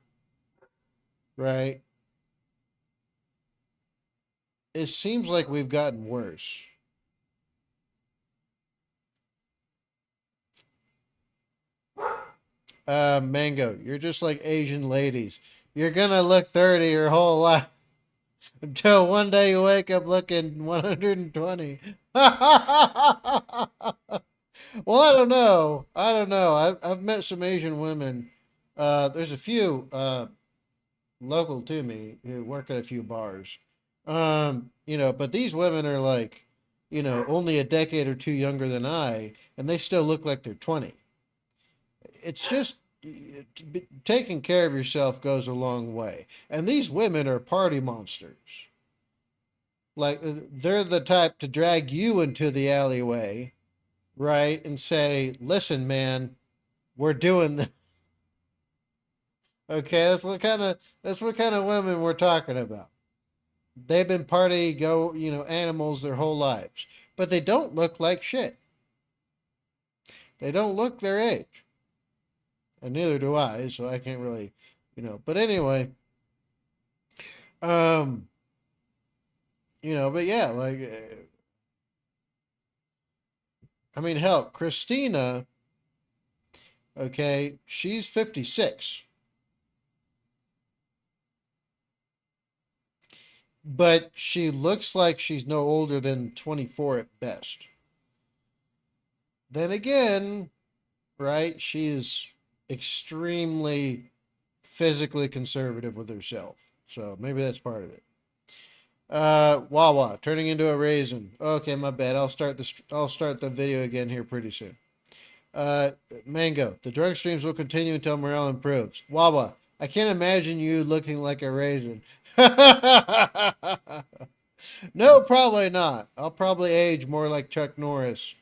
right? It seems like we've gotten worse. Mango, you're just like Asian ladies. You're gonna look 30 your whole life until one day you wake up looking 120. Well, I don't know. I've met some Asian women. There's a few local to me who work at a few bars. You know, but these women are like, you know, only a decade or 2 younger than I, and they still look like they're 20. It's just taking care of yourself goes a long way. And these women are party monsters. Like, they're the type to drag you into the alleyway, right, and say, listen, man, we're doing this. Okay, that's what kind of women we're talking about. They've been animals their whole lives. But they don't look like shit. They don't look their age. And neither do I, so I can't really, you know. But anyway, you know, but yeah, like, I mean, hell, Christina, okay, she's 56. But she looks like she's no older than 24 at best. Then again, right, she is extremely physically conservative with herself. So maybe that's part of it. Wawa turning into a raisin. Okay, my bad. I'll start the video again here pretty soon. Mango, the drunk streams will continue until morale improves. Wawa, I can't imagine you looking like a raisin. No, probably not. I'll probably age more like Chuck Norris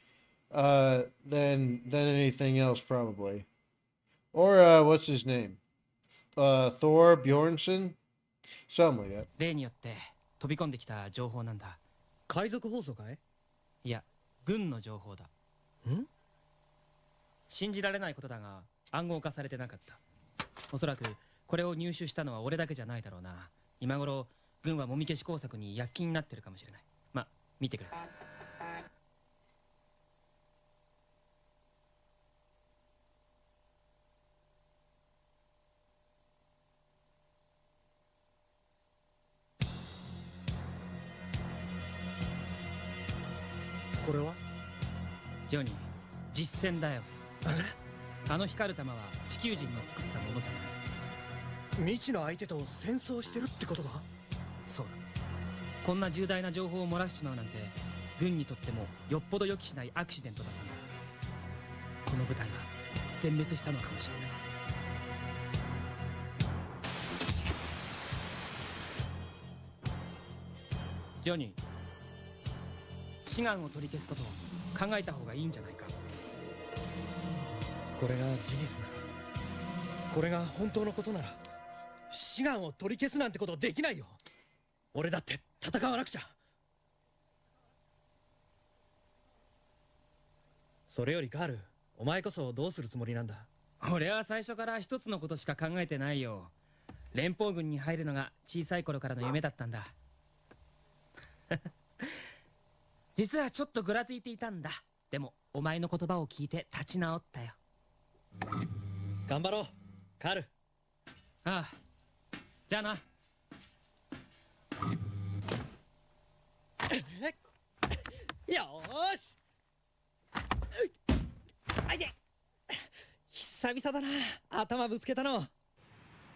than anything else, probably. Or what's his name? Thor Bjornsson? Something like that. 例によって飛び込んできた情報なんだ。海賊放送かい？いや、軍の情報だ。ん？信じられないことだが暗号化されてなかった。おそらくこれを入手したのは俺だけじゃないだろうな。今頃軍はもみ消し工作に躍起になってるかもしれない。ま、見てくれ。これは？ジョニー、実戦だよ。あの光る玉は地球人の作ったものじゃない。未知の相手と戦争してるってことか？そうだ。こんな重大な情報を漏らしちまうなんて軍にとってもよっぽど予期しないアクシデントだったんだ。この部隊は全滅したのかもしれない。ジョニー、志願を取り消すことを考えた方がいいんじゃないか。これが事実なら、これが本当のことなら、志願を取り消すなんてことできないよ。俺だって戦わなくちゃ。それよりカール、お前こそどうするつもりなんだ？俺は最初から一つのことしか考えてないよ。連邦軍に入るのが小さい頃からの夢だったんだ。実はちょっとぐらついていたんだ。でもお前の言葉を聞いて立ち直ったよ。頑張ろうカール。ああ、じゃあな。よーし。あいて。久々だな、頭ぶつけたの。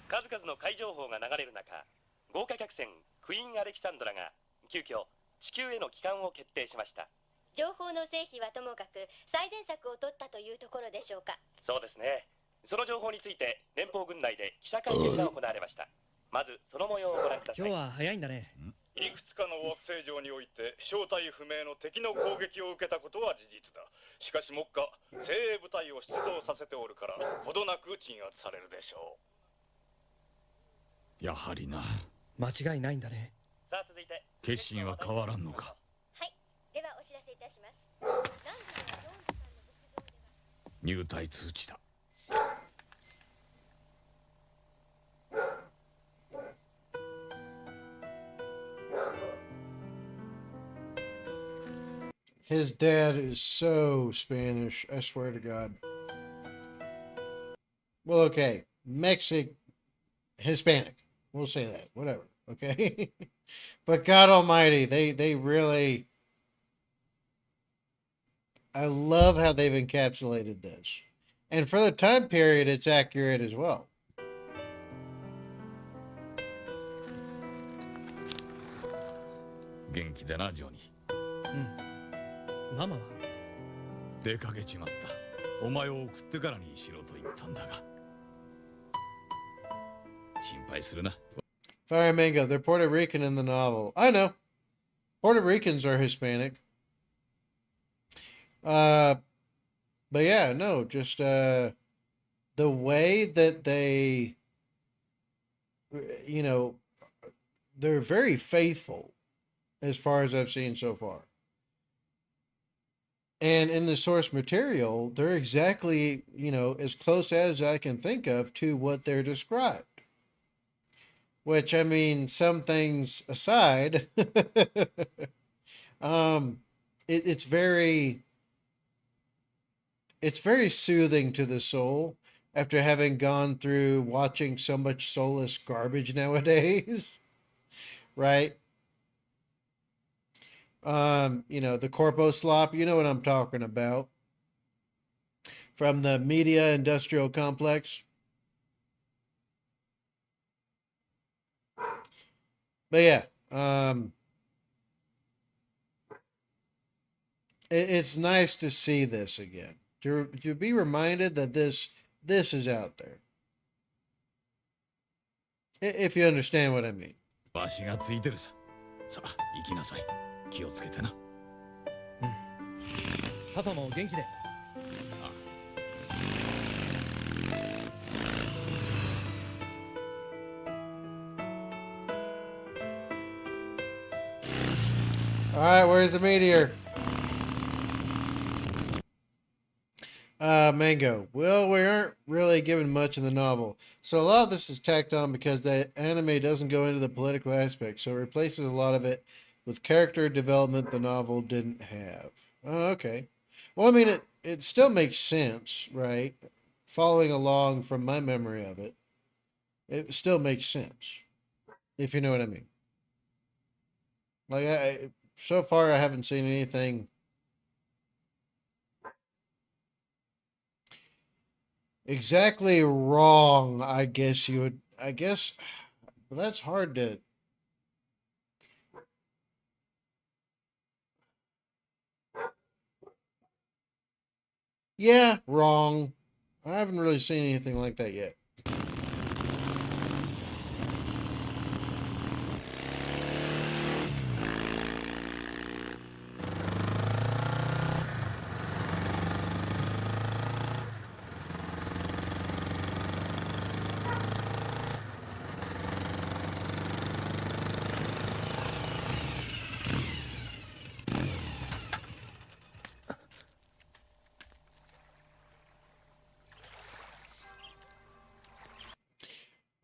数々の怪情報が流れる中、豪華客船クイーンアレキサンドラが急遽地球への帰還を決定しました。情報の成否はともかく最善策を取ったというところでしょうか。そうですね。その情報について連邦軍内で記者会見が行われました。まずその模様をご覧ください。今日は早いんだね。いくつかの惑星上において正体不明の敵の攻撃を受けたことは事実だ。しかし目下精鋭部隊を出動させておるからほどなく鎮圧されるでしょやはりな。間違いないんだね。さあ続いて決心は変わらんのか。はい、ではお知らせいたします。南部のジョーンズさんの牧場では入隊通知だ。His dad is so Spanish, I swear to God. Well, okay, Hispanic. We'll say that, whatever, okay? But God Almighty, they really... I love how they've encapsulated this. And for the time period, it's accurate as well. 元気でな、ジョニー。ママは出かけちまった。お前を送ってからにしろと言ったんだが。心配するな。Fire Mango, they're Puerto Rican in the novel. I know. Puerto Ricans are Hispanic. But yeah, no, just the way that they, you know, they're very faithful as far as I've seen so far. And in the source material, they're exactly, you know, as close as I can think of to what they're described. Which, I mean, some things aside, it's very soothing to the soul after having gone through watching so much soulless garbage nowadays, right? You know, the corpo slop, you know what I'm talking about. From the media industrial complex. But yeah, it's nice to see this again. To be reminded that this is out there. If you understand what I mean. わしがついてるさ。さあ、行きなさい。気をつけてな。パパも元気で。All right, where's the meteor? Mango. Well, we aren't really given much in the novel. So a lot of this is tacked on because the anime doesn't go into the political aspect. So it replaces a lot of it with character development the novel didn't have. Oh, okay. Well, I mean, it still makes sense, right? Following along from my memory of it, it still makes sense. If you know what I mean. Like, so far, I haven't seen anything exactly wrong, I guess you would. I guess well, that's hard to. Yeah, wrong. I haven't really seen anything like that yet.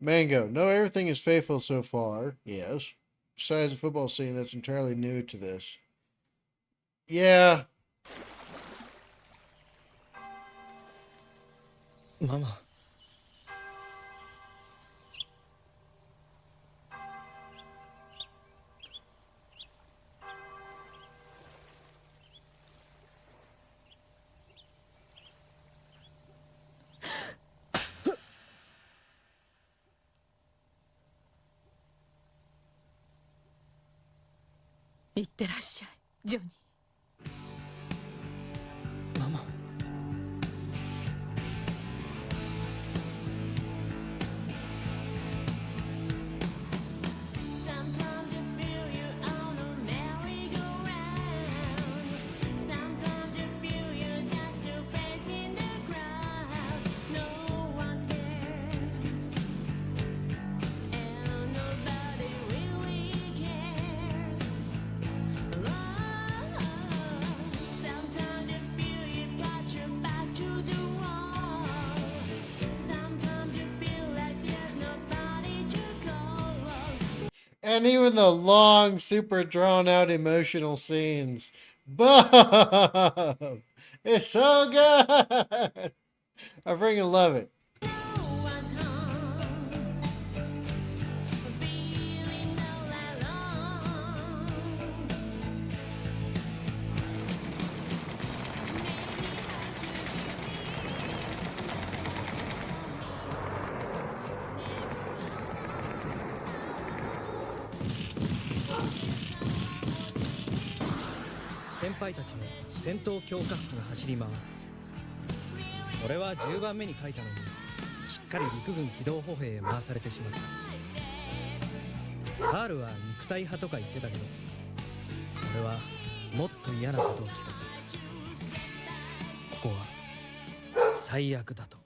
Mango. No, everything is faithful so far. Yes. Besides the football scene that's entirely new to this. Yeah. Mama.いってらっしゃい、ジョニー。ママ。And even the long, super drawn out emotional scenes. Boom! It's so good! I freaking love it. "先輩たちの戦闘強化服が走り回る。俺は10番目に書いたのにしっかり陸軍機動歩兵へ回されてしまった。カールは肉体派とか言ってたけど、俺はもっと嫌なことを聞かされた。ここは最悪だと。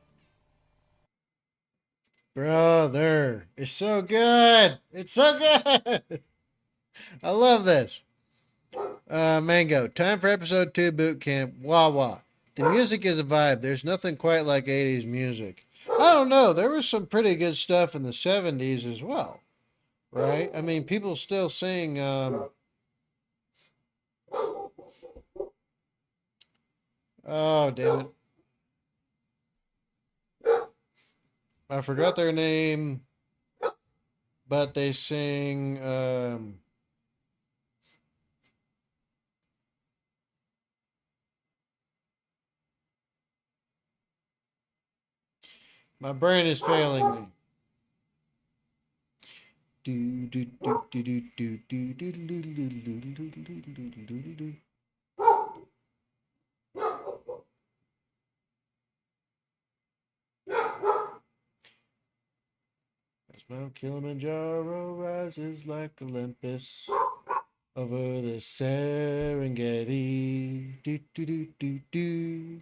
Brother, it's so good. It's so good. I love this. Mango, time for episode 2 boot camp. Wah wah. The music is a vibe. There's nothing quite like 80s music. I don't know. There was some pretty good stuff in the 70s as well. Right? I mean, people still sing, oh, damn it. I forgot their name, but they sing, my brain is failing me. As Mount Kilimanjaro rises like Olympus over the Serengeti. Do do do do do.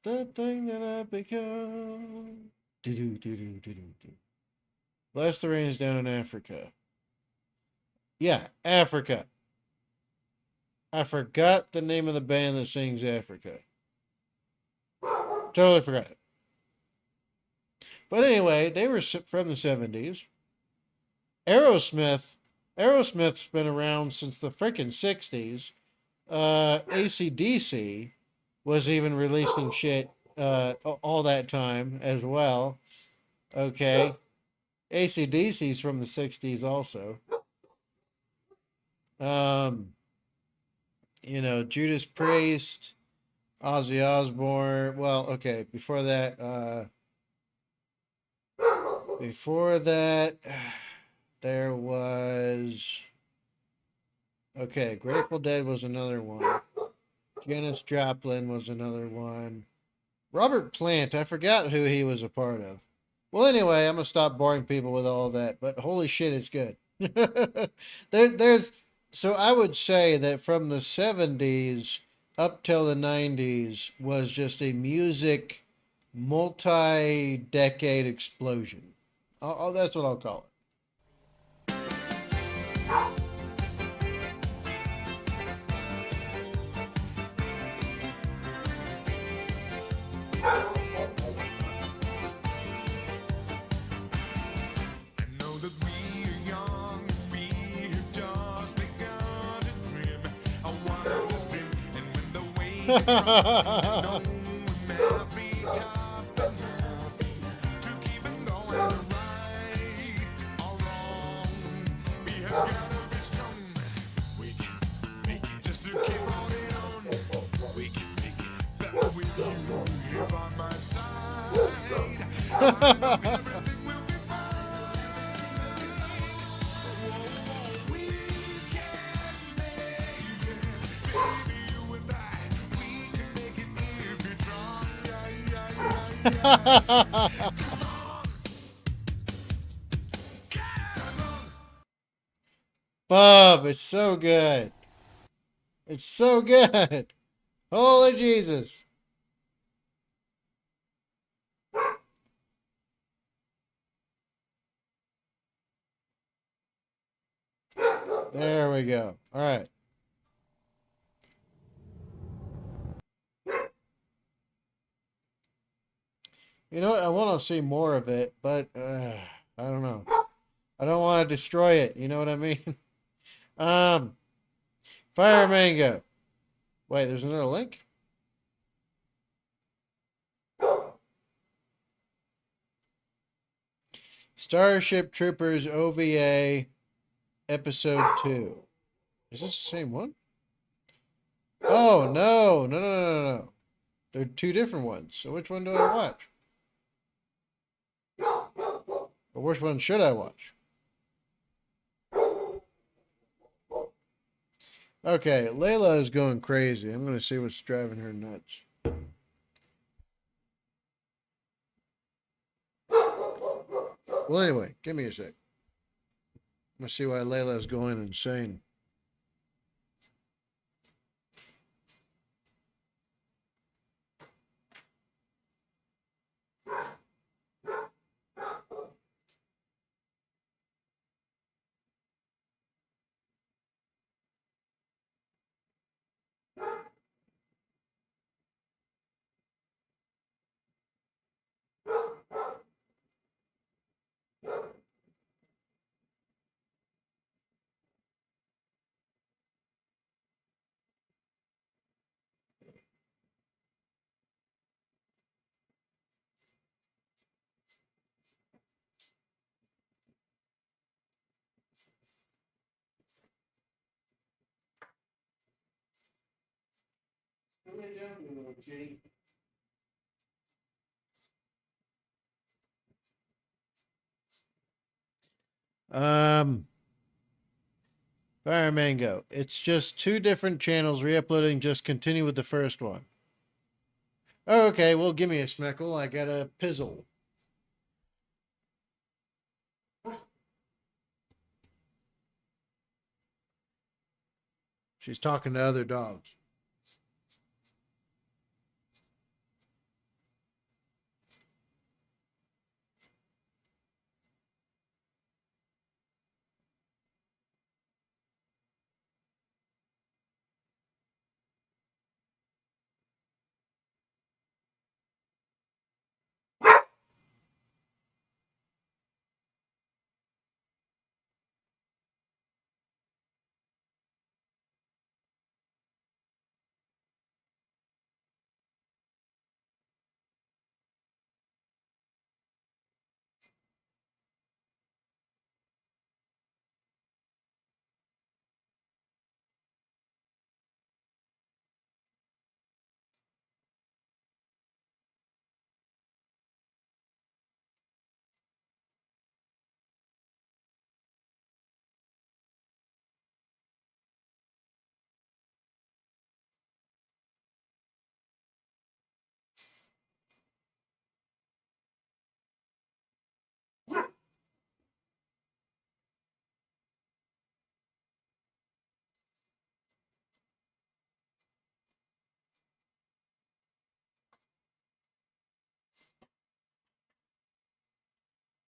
The thing that I've become. Do do do do do do. Bless the rains down in Africa. Yeah, Africa. I forgot the name of the band that sings Africa. Totally forgot it. But anyway, they were from the 70s. Aerosmith's been around since the freaking 60s. AC/DC was even releasing shit all that time as well. Okay. AC/DC's from the 60s also. You know, Judas Priest, Ozzy Osbourne. Well, okay, before that, there was, okay, Grateful Dead was another one. Janis Joplin was another one. Robert Plant, I forgot who he was a part of. Well, anyway, I'm going to stop boring people with all that, but holy shit, it's good. So I would say that from the 70s up till the 90s was just a music multi-decade explosion. That's what I'll call it. Bob, it's so good. It's so good. Holy Jesus. There we go. All right. You know what? I want to see more of it, but I don't know. I don't want to destroy it. You know what I mean? Fire Mango. Wait, there's another link? Starship Troopers OVA Episode 2. Is this the same one? Oh, no. No, no, no, no, no. They're two different ones. So which one do I watch? Or which one should I watch? Okay, Layla is going crazy. I'm going to see what's driving her nuts. Well, anyway, give me a sec. I'm going to see why Layla is going insane. Fire Mango. It's just two different channels re-uploading. Just continue with the first one. Oh, okay, well, give me a smeckle. I got a pizzle. She's talking to other dogs.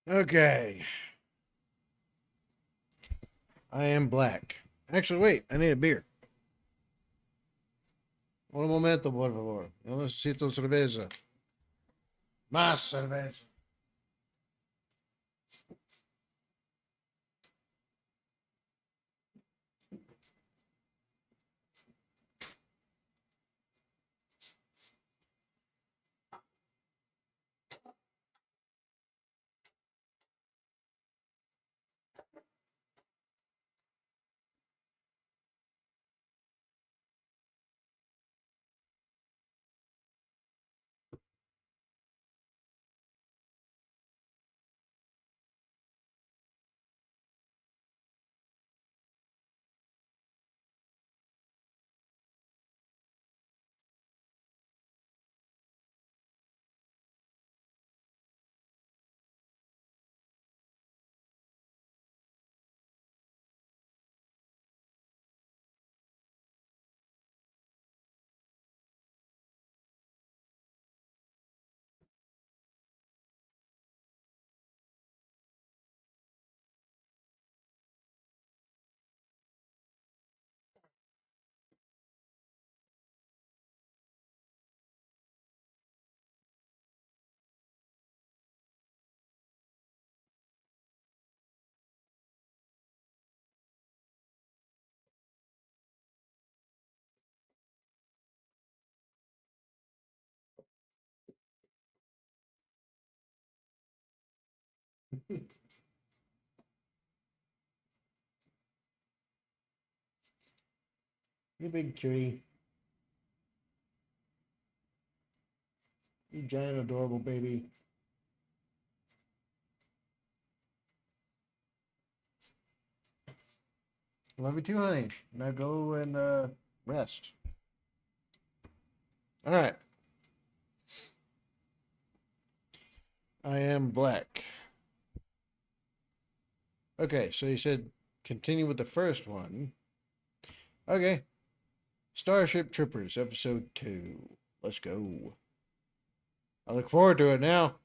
Okay. I am black. Actually, wait. I need a beer. Un momento, por favor. Yo necesito cerveza. Más cerveza. You big cutie. You giant adorable baby. Love you too, honey. Now go and rest. All right. I am black. Okay, so you said continue with the first one. Okay. Starship Troopers, episode 2. Let's go. I look forward to it now.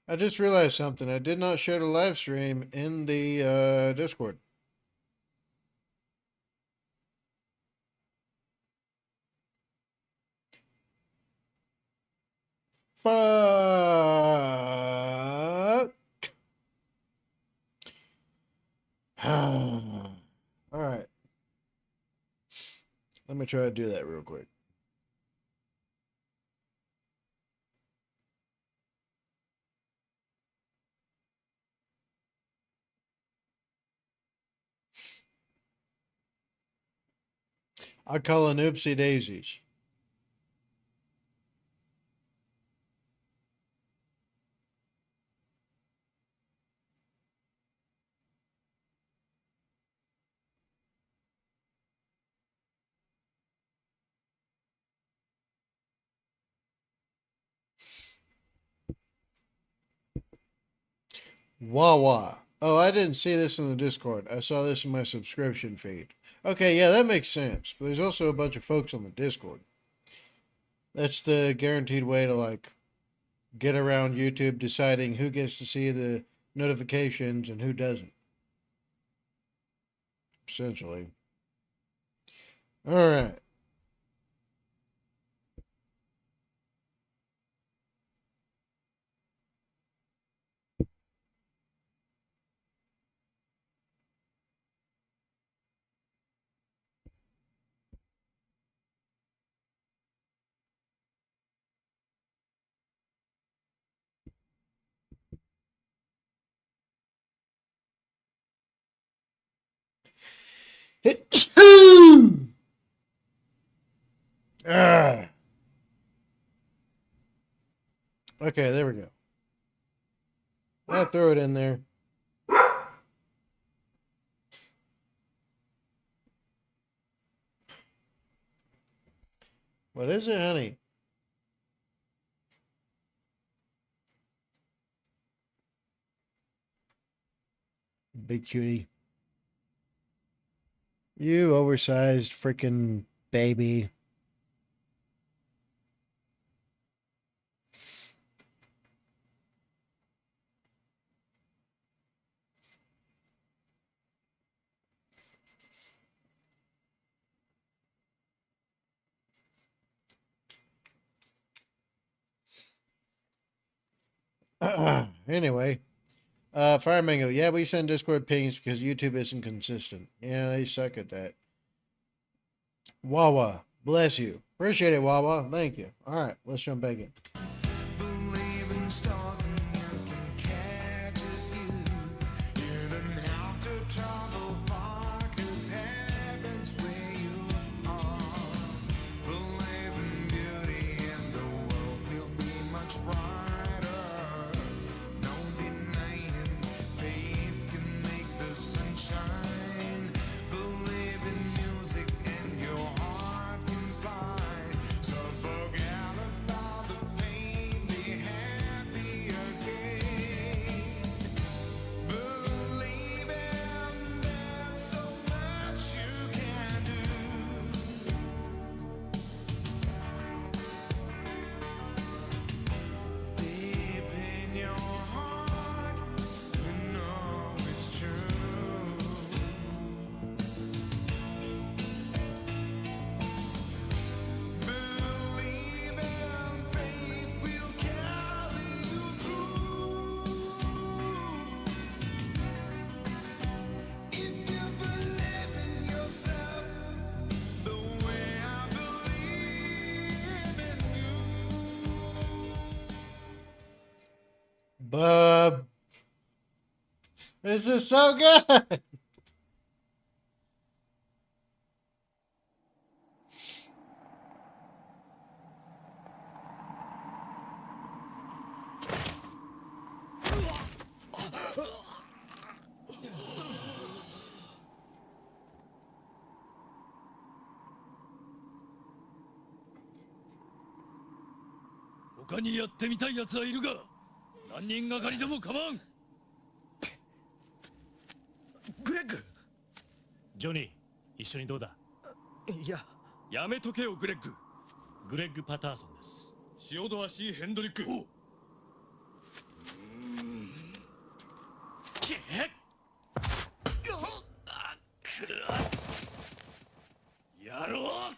I just realized something. I did not share the live stream in the Discord. Fuck. All right. Let me try to do that real quick. I call it oopsie daisies. Wawa. Oh, I didn't see this in the Discord. I saw this in my subscription feed. Okay, yeah, that makes sense. But there's also a bunch of folks on the Discord. That's the guaranteed way to, like, get around YouTube deciding who gets to see the notifications and who doesn't. Essentially. All right. Ah. Okay, there we go. I'll throw it in there. What is it, honey? Big cutie. You oversized freaking baby. Anyway, Fire Mango. Yeah, we send Discord pings because YouTube isn't consistent. Yeah, they suck at that. Wawa, bless you. Appreciate it, Wawa. Thank you. All right, let's jump back in. Bub. This is so good.「他にやってみたいやつはいるが、何人がかりでも構わん。グレッグ、ジョニー、一緒にどうだ？いや、やめとけよグレッグ。グレッグ・パターソンです。塩ドアシー・ヘンドリック。けっやろう。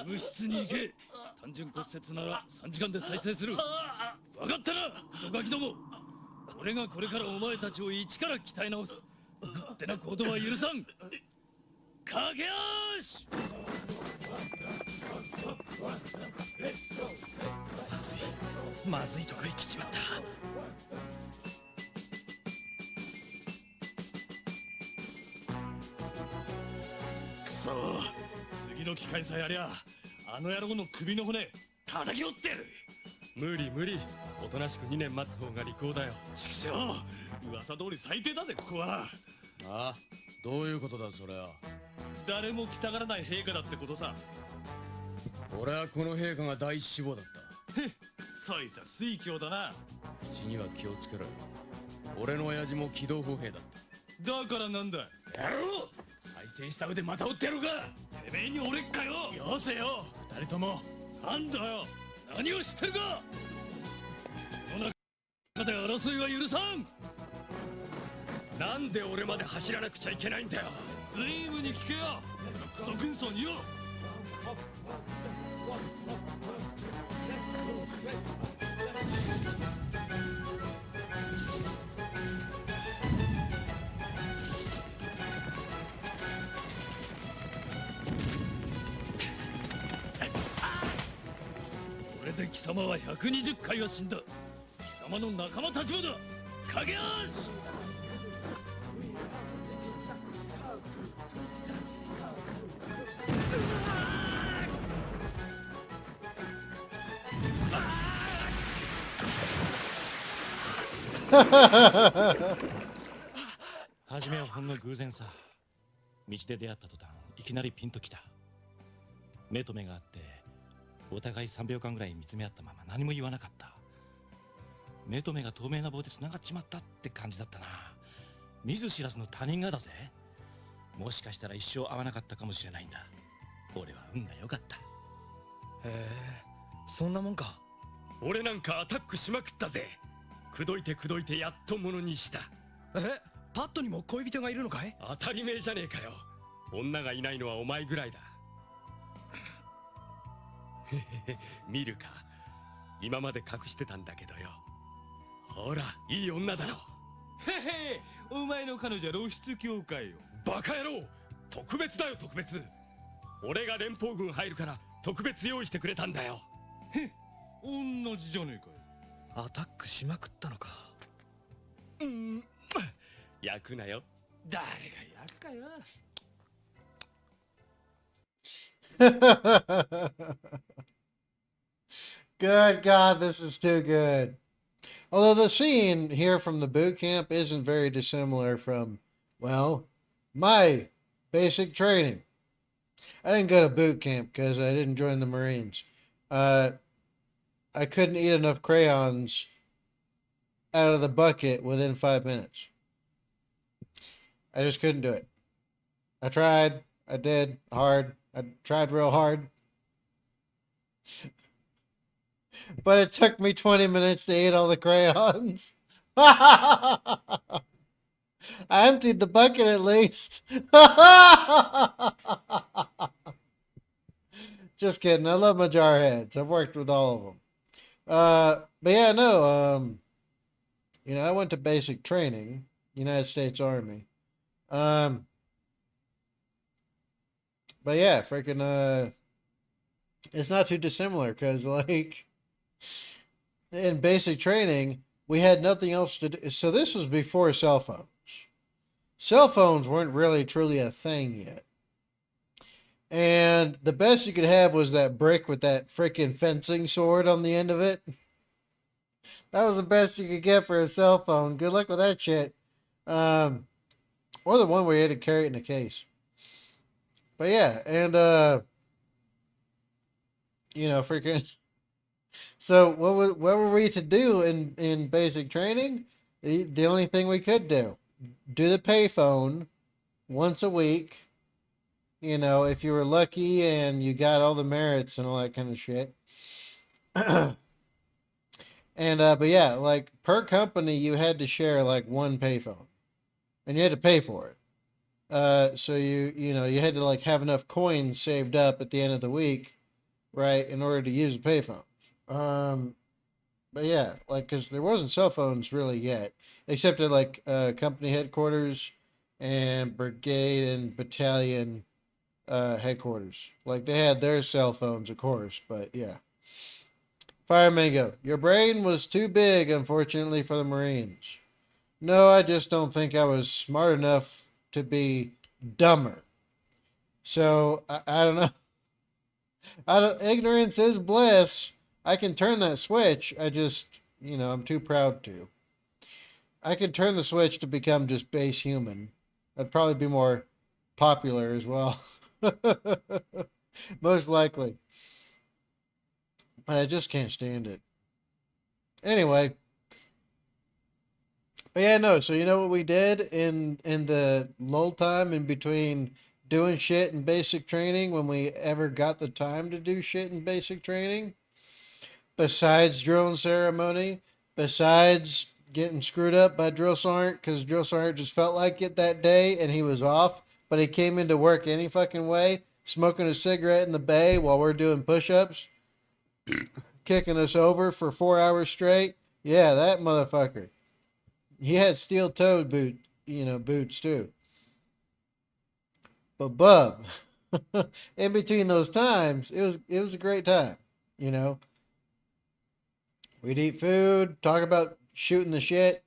部室に行け。単純骨折なら3時間で再生する。分かったな、クソガキども。俺がこれからお前たちを一から鍛え直す。ってな行動は許さん。駆け足。まずいとこへ来ちまった。くそ、次の機会さえありゃあの野郎の首の骨叩き折ってやる。無理無理、おとなしく2年待つ方が利口だよ。畜生、噂通り最低だぜここは。ああ、どういうことだそれは。誰も来たがらない陛下だってことさ。俺はこの陛下が第一志望だった。へっ、そいつは水郷だな。口には気をつけろよ。俺の親父も機動歩兵だった。だからなんだ。やろう。再生した腕また折ってやるか。てめえに俺っかよ。よせよ、二人とも。なんだよ、何を知ってるか。この中で争いは許さん。なんで俺まで走らなくちゃいけないんだよ。随分に聞けよ、クソ軍曹によ。これで貴様は120回は死んだ。貴様の仲間たちもだ。駆け足。初めはほんの偶然さ。道で出会った途端いきなりピンときた。目と目があってお互い3秒間ぐらい見つめ合ったまま何も言わなかった。目と目が透明な棒で繋がっちまったって感じだったな。見ず知らずの他人がだぜ。もしかしたら一生会わなかったかもしれないんだ。俺は運が良かった。へえ、そんなもんか。俺なんかアタックしまくったぜ。口説いて口説いてやっとものにした。え、パッドにも恋人がいるのかい？当たり前じゃねえかよ。女がいないのはお前ぐらいだ。へへへ、見るか。今まで隠してたんだけどよ。ほら、いい女だろ。へへ、お前の彼女は露出狂かよ。バカ野郎、特別だよ特別。俺が連邦軍入るから特別用意してくれたんだよ。へっ、同じじゃねえかよ。アタックしまくったのか。焼くなよ。誰が焼くかよ。Good God, this is too good. Although the scene here from the boot camp isn't very dissimilar from, well, my basic training. I didn't go to boot camp because I didn't join the Marines. I couldn't eat enough crayons out of the bucket within 5 minutes. I just couldn't do it. I tried. I did hard. I tried real hard. But it took me 20 minutes to eat all the crayons. I emptied the bucket at least. Just kidding. I love my jarheads. I've worked with all of them. But yeah, no, I went to basic training, United States Army. but yeah, freaking it's not too dissimilar because like in basic training we had nothing else to do. So this was before cell phones. Cell phones weren't really truly a thing yet. And the best you could have was that brick with that freaking fencing sword on the end of it. That was the best you could get for a cell phone. Good luck with that shit. Or the one where you had to carry it in a case. But yeah, and freaking. So what were we to do in basic training? The only thing we could do the payphone once a week. If you were lucky and you got all the merits and all that kind of shit. And but yeah, like per company you had to share like one payphone, and you had to pay for it. So you had to like have enough coins saved up at the end of the week, right, in order to use a payphone. But yeah, like because there wasn't cell phones really yet, except at like company headquarters and brigade and battalion headquarters. Like they had their cell phones, of course, but yeah. Fire Mango, your brain was too big, unfortunately, for the Marines. No, I just don't think I was smart enough to be dumber. So, I don't know. Ignorance is bliss. I can turn that switch. I just, I'm too proud to. I could turn the switch to become just base human. That'd probably be more popular as well. Most likely. But I just can't stand it. Anyway. But yeah, no. So you know what we did in the lull time in between doing shit in basic training when we ever got the time to do shit in basic training? Besides drone ceremony, besides getting screwed up by drill sergeant because drill sergeant just felt like it that day and he was off, but he came into work any fucking way, smoking a cigarette in the bay while we're doing push-ups. Kicking us over for 4 hours straight. Yeah, that motherfucker. He had steel-toed boots too. But Bub, in between those times, it was a great time. We'd eat food, talk about shooting the shit,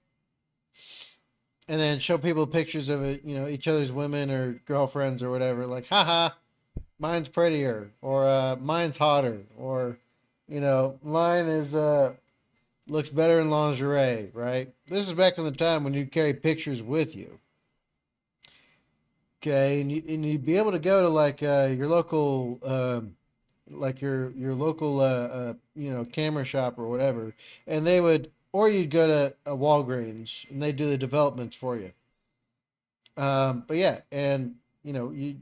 and then show people pictures of it, each other's women or girlfriends or whatever. Like, haha, mine's prettier, or mine's hotter, or mine is looks better in lingerie, right? This is back in the time when you'd carry pictures with you. Okay, and you'd be able to go to like your local your local camera shop or whatever, and they would, or you'd go to a Walgreens and they do the developments for you. But yeah, and you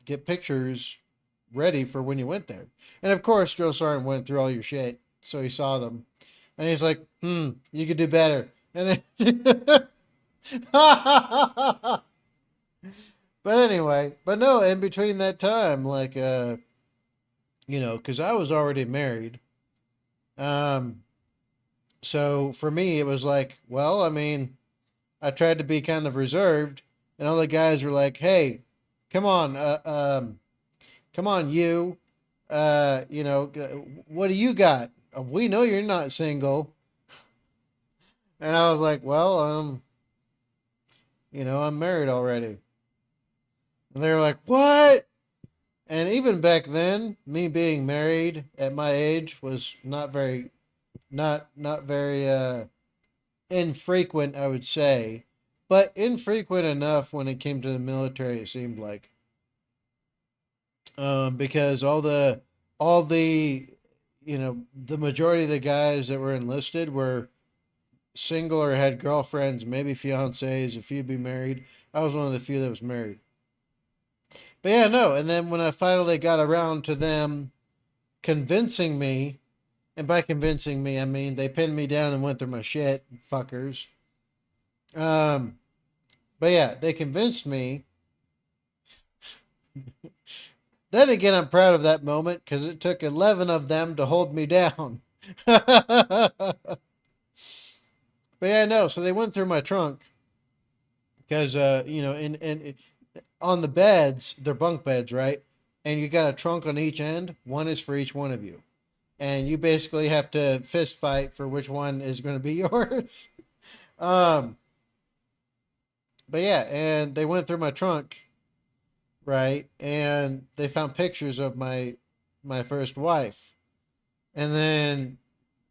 get pictures ready for when you went there. And of course, Drill Sergeant went through all your shit, so he saw them. And he's like, you could do better. And then but anyway, but no, in between that time, like, because I was already married. So for me, it was like, well, I mean, I tried to be kind of reserved, and all the guys were like, hey, come on, you, what do you got? We know you're not single. And I was like, well, I'm married already. And they were like, what? And even back then, me being married at my age was not very infrequent, I would say. But infrequent enough when it came to the military, it seemed like. Because all the the majority of the guys that were enlisted were single or had girlfriends, maybe fiancés, a few be married. I was one of the few that was married. But yeah, no. And then when I finally got around to them convincing me, and by convincing me, I mean they pinned me down and went through my shit, fuckers. But yeah, they convinced me. Then again, I'm proud of that moment because it took 11 of them to hold me down. But yeah, no. So they went through my trunk because, and on the beds, they're bunk beds, right? and you got a trunk on each end. One is for each one of you. And you basically have to fist fight for which one is going to be yours. But yeah, and they went through my trunk, right? And they found pictures of my first wife. And then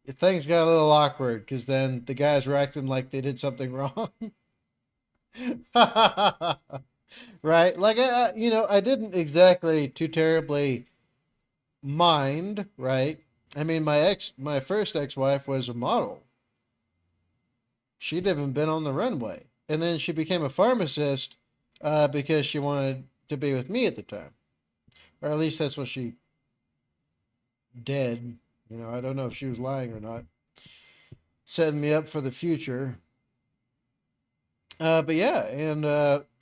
things got a little awkward because then the guys were acting like they did something wrong. Right? Like, I didn't exactly too terribly mind, right? I mean, my first ex-wife was a model. She'd even been on the runway. And then she became a pharmacist because she wanted to be with me at the time. Or at least that's what she did. I don't know if she was lying or not. Setting me up for the future. But yeah, and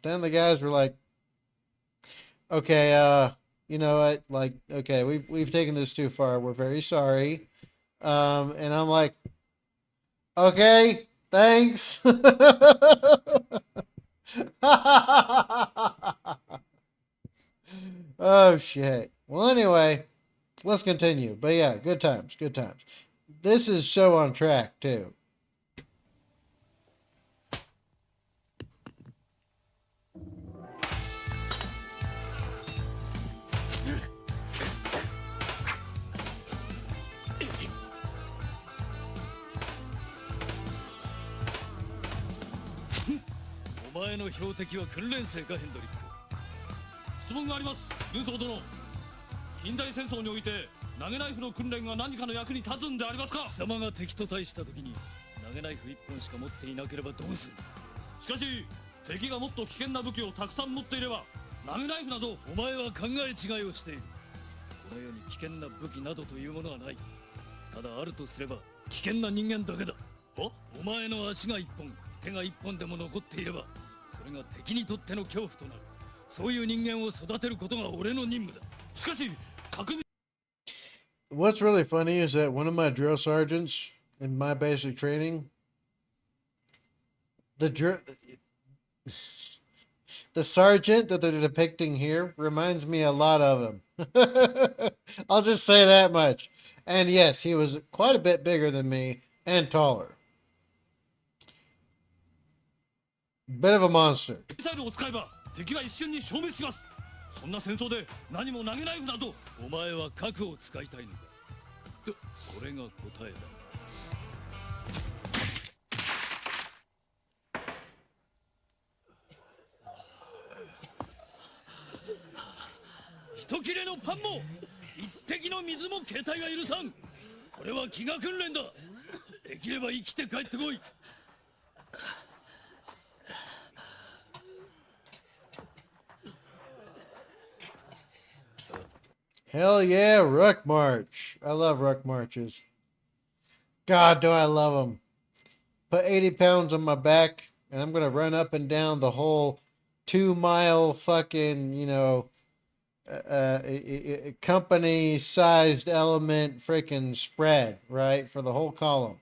then the guys were like, okay, you know what? Like, okay, we've taken this too far. We're very sorry. And I'm like, okay, thanks. Oh shit. Well, anyway, let's continue. But yeah, good times, good times. This is so on track too. What's really funny is that one of my drill sergeants in my basic training, the sergeant that they're depicting here reminds me a lot of him. I'll just say that much. And yes, he was quite a bit bigger than me and taller. Bit of a monster. Hell yeah, ruck march. I love ruck marches. God, do I love them. Put 80 pounds on my back, and I'm going to run up and down the whole 2-mile fucking, company-sized element freaking spread, right? For the whole column.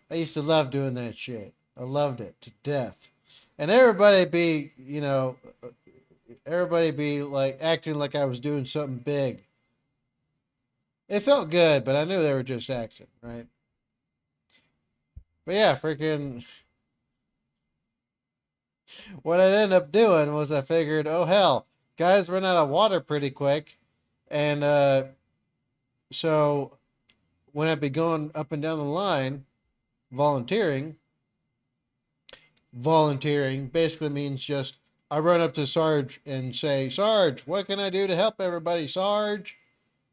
I used to love doing that shit. I loved it to death. And everybody be like acting like I was doing something big. It felt good, but I knew they were just acting, right? But yeah, freaking what I ended up doing was I figured, oh hell, guys run out of water pretty quick. And so when I'd be going up and down the line, volunteering basically means just I run up to Sarge and say, Sarge, what can I do to help everybody, Sarge?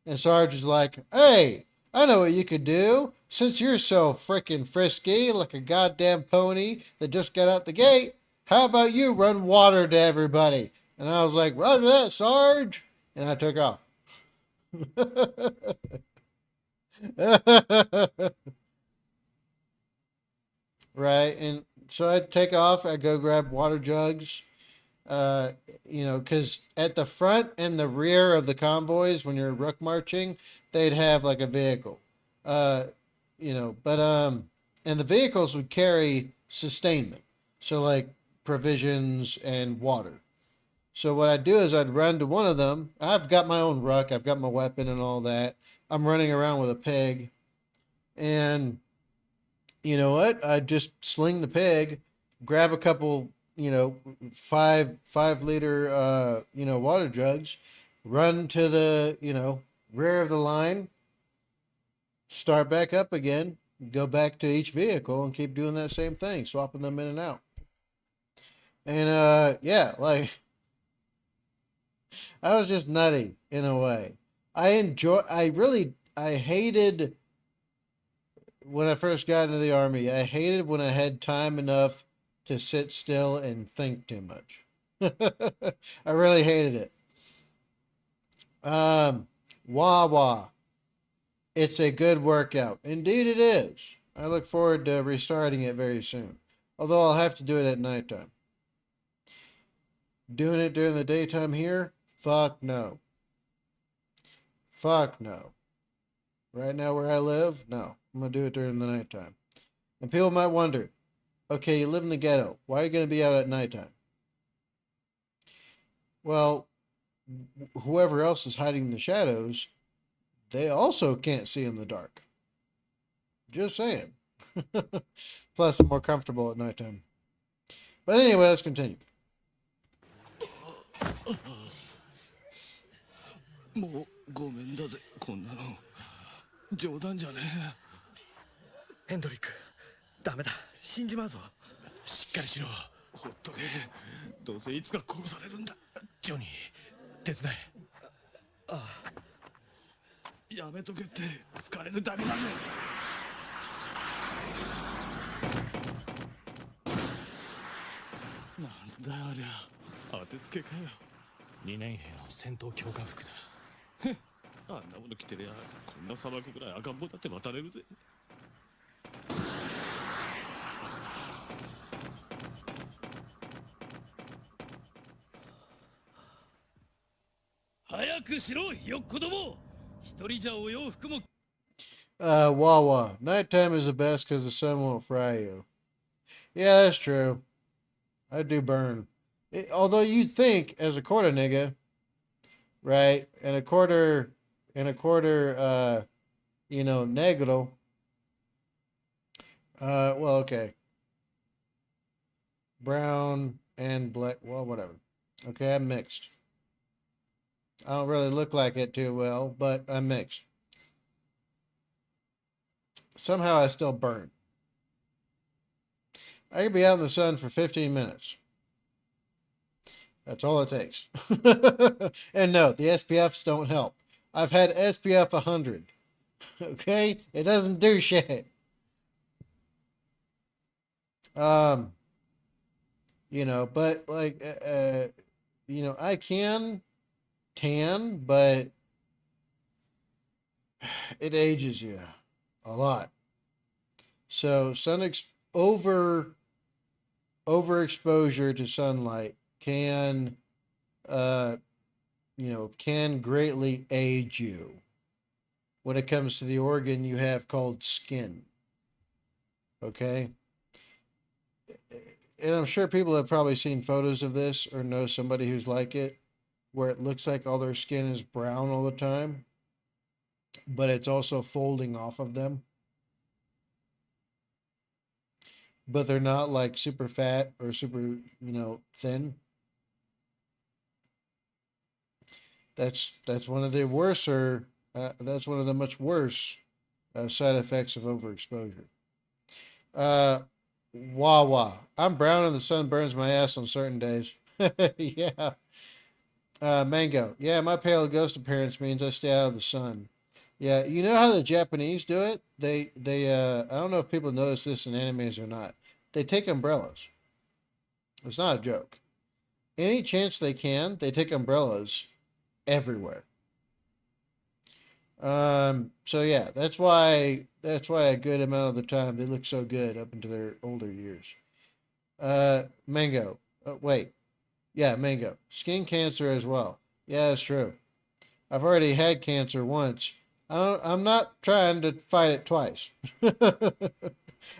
And Sarge is like, hey, I know what you could do. Since you're so freaking frisky like a goddamn pony that just got out the gate, how about you run water to everybody? And I was like, roger that, Sarge. And I took off. Right. And so I'd take off. I'd go grab water jugs. Because at the front and the rear of the convoys, when you're ruck marching, they'd have like a vehicle. And the vehicles would carry sustainment. So like provisions and water. So what I'd do is I'd run to one of them. I've got my own ruck. I've got my weapon and all that. I'm running around with a pig. And you know what? I'd just sling the pig, grab a couple, 5 liter, water jugs, run to the, rear of the line, start back up again, go back to each vehicle and keep doing that same thing, swapping them in and out. And, yeah, like, I was just nutty in a way. I hated when I first got into the army. I hated when I had time enough to sit still and think too much. I really hated it. Wawa. It's a good workout. Indeed it is. I look forward to restarting it very soon. Although I'll have to do it at nighttime. Doing it during the daytime here? Fuck no. Fuck no. Right now where I live? No. I'm going to do it during the nighttime. And people might wonder, okay, you live in the ghetto. Why are you going to be out at nighttime? Well, whoever else is hiding in the shadows, they also can't see in the dark. Just saying. Plus, I'm more comfortable at nighttime. But anyway, let's continue. もうごめんだぜ、こんなの冗談じゃねえ。ヘンドリック、ダメだ、死んじまうぞ。しっかりしろ。ほっとけ。どうせいつか殺されるんだ。ジョニー、手伝え。ああ、やめとけって、疲れるだけだぜ。なんだありゃ、当てつけかよ。2年兵の戦闘強化服だ。あんなもの着てりゃこんな砂漠ぐらい赤ん坊だって渡れるぜ。早くしろ、ひよっこども。一人じゃお洋服も。Wawa. Nighttime is the best because the sun won't fry you. Yeah, that's true. I do burn. Although you'd think, as a quarter nigga, right, and a quarter, negro. Well, okay. Brown and black. Well, whatever. Okay, I'm mixed. I don't really look like it too well, but I'm mixed. Somehow I still burn. I could be out in the sun for 15 minutes. That's all it takes. And no, the SPFs don't help. I've had SPF 100. Okay? It doesn't do shit. But like, I can tan, but it ages you a lot. So overexposure to sunlight can greatly age you when it comes to the organ you have called skin. Okay? And I'm sure people have probably seen photos of this or know somebody who's like it, where it looks like all their skin is brown all the time, but it's also folding off of them. But they're not like super fat or super, thin. That's one of the worser. That's one of the much worse side effects of overexposure. Wawa. I'm brown and the sun burns my ass on certain days. Yeah. Mango. Yeah, my pale ghost appearance means I stay out of the sun. Yeah, you know how the Japanese do it? They I don't know if people notice this in animes or not. They take umbrellas. It's not a joke. Any chance they can, they take umbrellas everywhere. So yeah, that's why a good amount of the time they look so good up into their older years. Mango. Wait. Yeah, mango. Skin cancer as well. Yeah, that's true. I've already had cancer once. I'm not trying to fight it twice.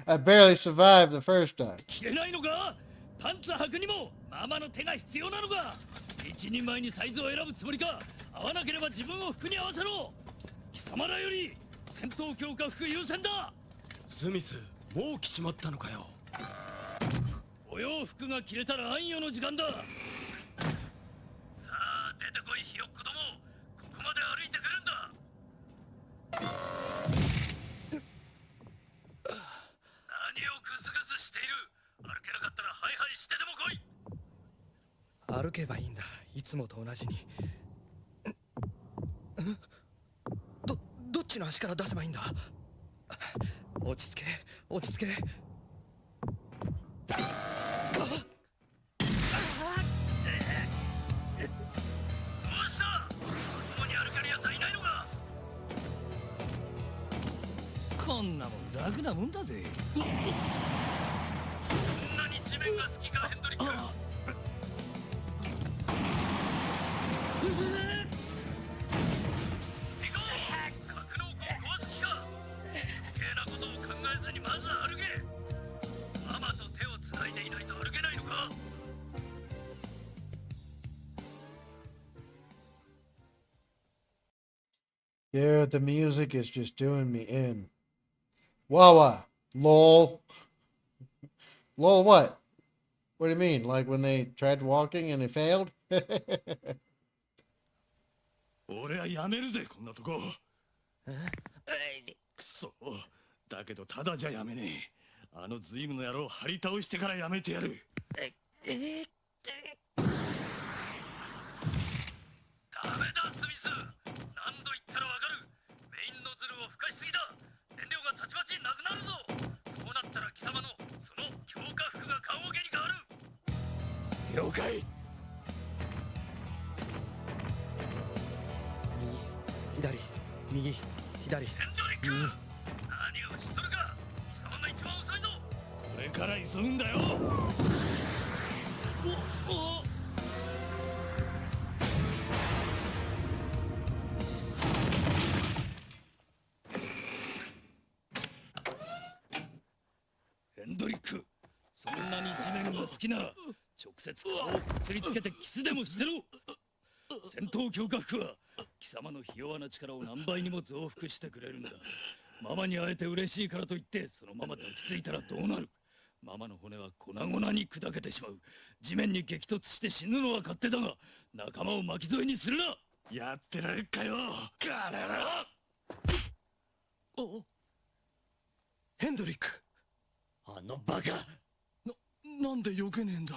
I barely survived the first time. 消えないのか？パンツ履くにもママの手が必要なのか？一一人前にサイズを選ぶつもりか。合わなければ自分を服に合わせろ。貴様らより戦闘強化服優先だ。スミス、もう来ちまったのかよ。お洋服が着れたら暗夜の時間だ。さあ出てこい、ひよっこども。ここまで歩いてくるんだ。何をグズグズしている。歩けなかったらハイハイしてでも来い。歩けばいいんだ、いつもと同じに。どっちの足から出せばいいんだ。落ち着け、落ち着け。どうした。まともに歩けるやつはいないのか。こんなもん楽なもんだぜ。そんなに地面が好きか、ヘンドリック。Dude, the music is just doing me in. Wawa. Lol. Lol what? What do you mean? Like when they tried walking and it failed? 俺はやめるぜ、こんなとこ。くそ。だけどただじゃやめねえ。あのズイムの野郎張り倒してからやめてやる。ダメだ、スミス。何度言ったらわかる。メインノズルをふかしすぎだ。燃料がたちまちなくなるぞ。そうなったら貴様のその強化服が棺桶に変わる。了解。右、左。ヘンドリック、何をしとるか。貴様が一番遅いぞ。これから急ぐんだよ。ヘンドリック、そんなに地面が好きなら直接顔をこすりつけてキスでもしてろ。戦闘強化服は貴様のひ弱な力を何倍にも増幅してくれるんだ。ママに会えて嬉しいからといってそのまま抱きついたらどうなる。ママの骨は粉々に砕けてしまう。地面に激突して死ぬのは勝手だが仲間を巻き添えにするな。やってられっかよ、ガレラ。お、ヘンドリック。あのバカ。なんで避けねえんだ。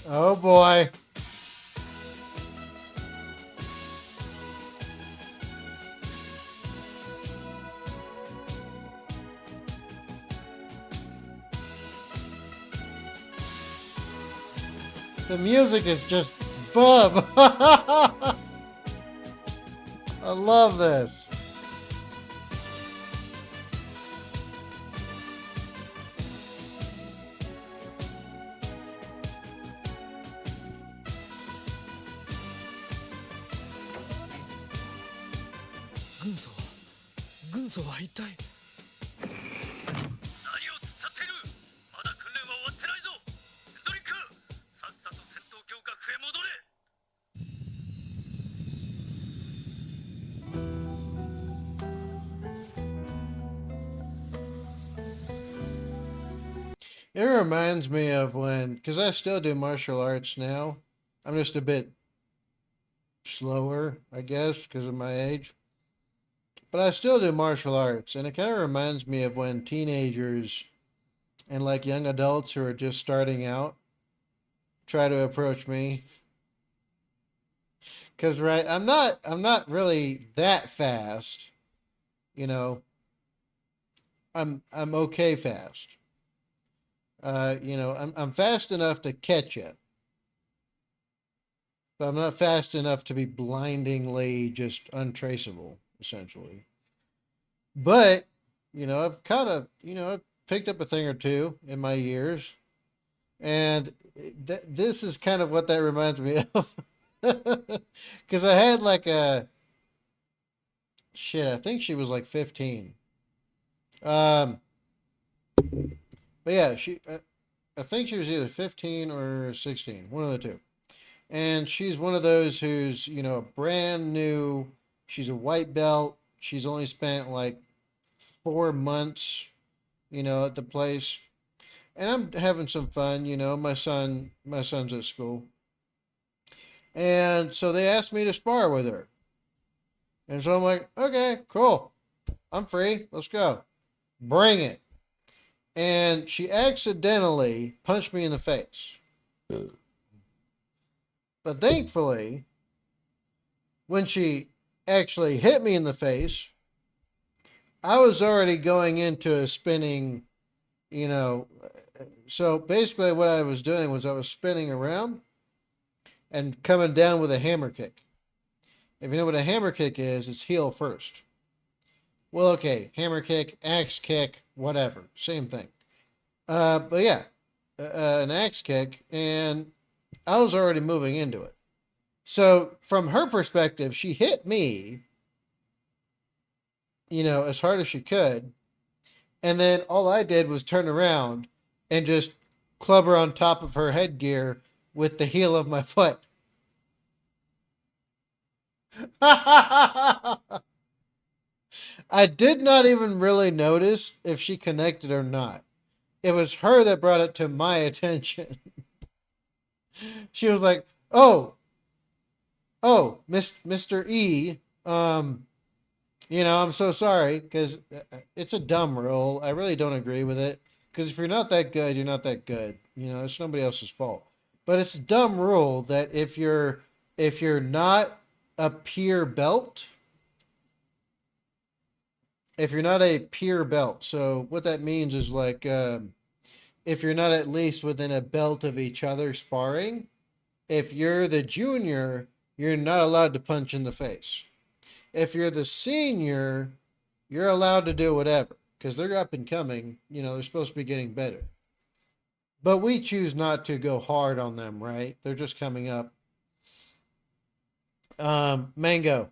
Oh boy. The music is just bub. I love this.軍曹は一体。何を突っ立っている。まだ訓練は終わってないぞ。ヘンドリック、さっさと戦闘強化服へ戻れ。It reminds me of when, because I still do martial arts now. I'm just a bit slower, I guess, because of my age. But I still do martial arts, and it kind of reminds me of when teenagers and like young adults who are just starting out try to approach me. Because right, I'm not really that fast, you know. I'm okay fast. You know, I'm fast enough to catch you. But I'm not fast enough to be blindingly just untraceable, essentially. But, you know, I've kind of, you know, I've picked up a thing or two in my years. And this is kind of what that reminds me of. Because I had like a... Shit, I think she was like 15. But yeah, I think she was either 15 or 16, one of the two. And she's one of those who's, you know, brand new. She's a white belt. She's only spent like 4 months, you know, at the place. And I'm having some fun, you know, my son's at school. And so they asked me to spar with her. And so I'm like, okay, cool. I'm free. Let's go. Bring it. And she accidentally punched me in the face. But thankfully, when she actually hit me in the face, I was already going into a spinning, you know. So basically what I was doing was I was spinning around and coming down with a hammer kick. If you know what a hammer kick is, it's heel first. Well, okay, hammer kick, axe kick, whatever, same thing. But yeah, an axe kick, and I was already moving into it. So from her perspective, she hit me, you know, as hard as she could, and then all I did was turn around and just club her on top of her headgear with the heel of my foot. I did not even really notice if she connected or not. It was her that brought it to my attention. She was like, oh, Mr. E, you know, I'm so sorry, because it's a dumb rule. I really don't agree with it, because if you're not that good, you're not that good. You know, it's nobody else's fault. But it's a dumb rule that if you're not a peer belt, if you're not a peer belt, so what that means is like, if you're not at least within a belt of each other sparring, if you're the junior, you're not allowed to punch in the face. If you're the senior, you're allowed to do whatever, because they're up and coming, you know, they're supposed to be getting better. But we choose not to go hard on them, right? They're just coming up. Mango.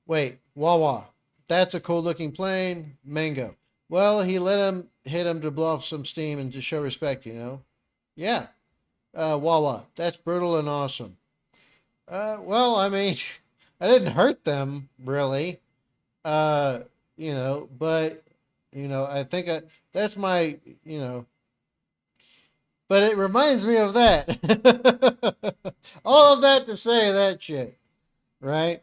Wait, Wawa. That's a cool looking plane. Mango. Well, he let him hit him to blow off some steam and to show respect, you know? Yeah. Wawa. That's brutal and awesome. Well, I mean, I didn't hurt them, really. You know, but, you know, I think that's my, you know, but it reminds me of that. All of that to say that shit, right?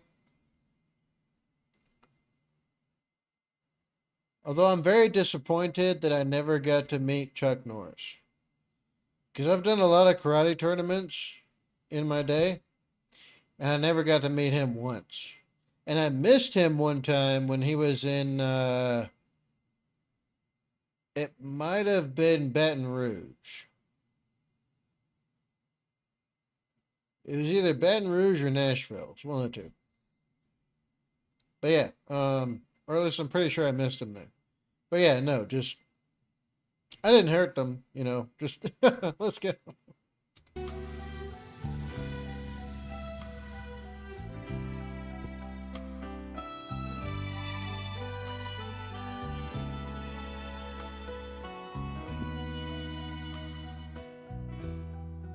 Although I'm very disappointed that I never got to meet Chuck Norris. Because I've done a lot of karate tournaments in my day, and I never got to meet him once. And I missed him one time when he was in, it might have been Baton Rouge. It was either Baton Rouge or Nashville. It's one of the two. But yeah, or at least I'm pretty sure I missed him there. But yeah, no, just, I didn't hurt them, you know, just, let's go.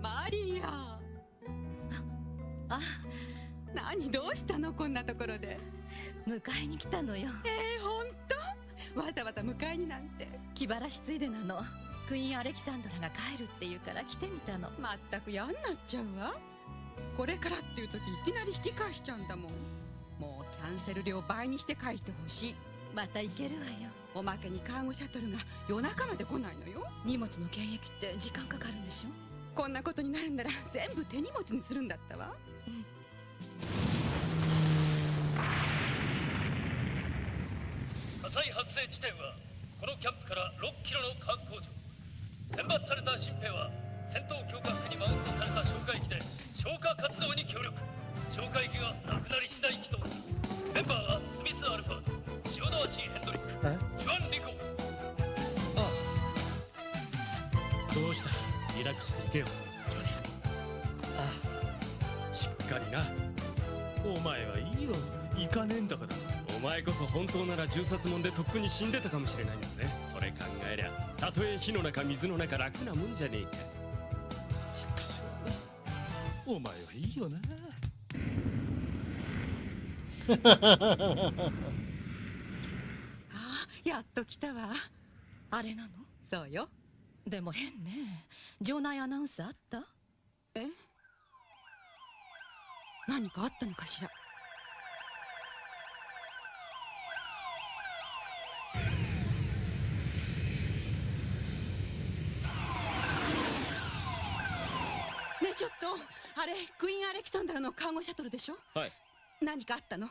Maria. 何どうしたのこんなところで。迎えに来たのよ。本当？わざわざ迎えになんて。気晴らしついでなの。クイーンアレキサンドラが帰るっていうから来てみたの。まったく嫌になっちゃうわ。これからっていう時いきなり引き返しちゃうんだもん。もうキャンセル料倍にして返してほしい。また行けるわよ。おまけにカーゴシャトルが夜中まで来ないのよ。荷物の検疫って時間かかるんでしょ。こんなことになるんなら全部手荷物にするんだったわ。火災発生地点はこのキャンプから6キロの化学工場。選抜された新兵は戦闘強化服にマウントされた消火器で消火活動に協力。消火器がなくなり次第起動する。メンバーはスミス・アルファード、塩の足ヘンドリック、ジュアン・リコ。ああ、どうした？リラックスしていけよ、ジョニー。ああ、しっかりな。お前はいいよ、行かねえんだから。お前こそ本当なら銃殺もんでとっくに死んでたかもしれないんだぜ。それ考えりゃたとえ火の中水の中楽なもんじゃねえか。ちくしょう、お前はいいよな。あ、やっと来たわ。あれなの？そうよ。でも変ね。場内アナウンスあった？え？何かあったのかしら。ねえちょっと、あれクイーンアレキサンダラのカーゴシャトルでしょ。はい。何かあったの？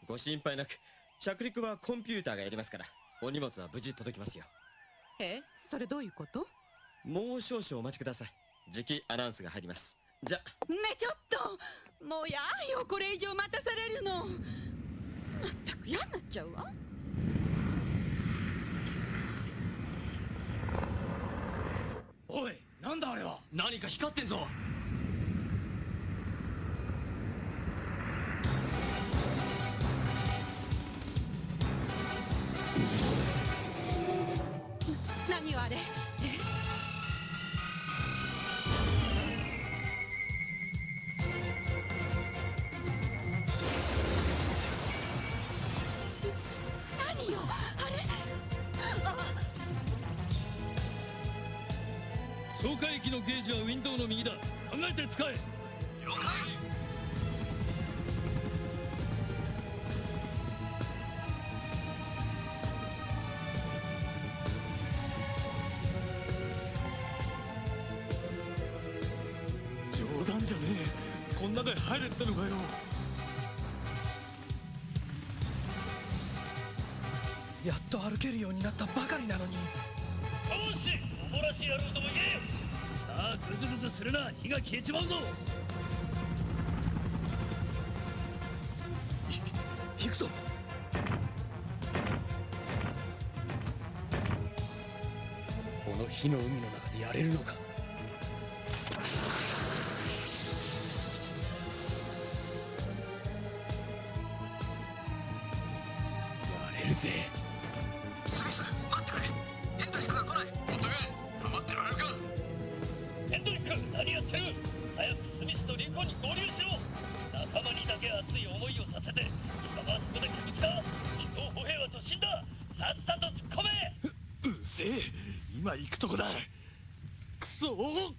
ご心配なく、着陸はコンピューターがやりますから、お荷物は無事届きますよ。え、それどういうこと？もう少々お待ちください。次期アナウンスが入ります。じゃ。ねえちょっと、もうやよ、これ以上待たされるの。まったく嫌になっちゃうわ。おい、なんだあれは。何か光ってんぞ。何よあれ。何よあれ。消火液のゲージはウィンドウの右だ。考えて使え。了解。冗談じゃねえ。こんなで入れってのかよ。やっと歩けるようになったばかりなのに。よし、おもらし野郎とも言え。さあ、グズグズするな。火が消えちまうぞ。行くぞ。この火の海の中でやれるのか。やれるぜ。スミス、待ってくれ。ヘンドリックが来ない。ほっとけ。黙ってられるか。ヘンドリック、何やってる。早くスミスとリンコンに合流しろ。仲間にだけ熱い思いをさせて、貴様はそこで気づきた。人歩兵はと死んだ。さっさと突っ込め。うるせえ、今行くとこだ。くそー。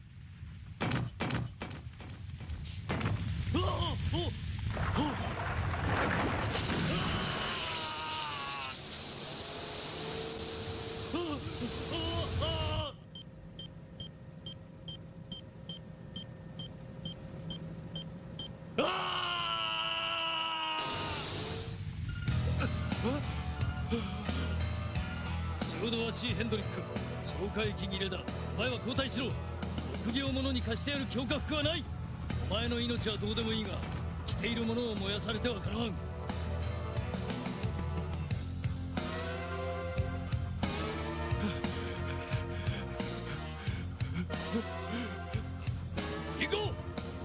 潮度は C ヘンドリック。消火液切れだ。お前は交代しろ。臆病者に貸してやる強化服はない。お前の命はどうでもいいが、着ているものを燃やされてはかなわん。行こ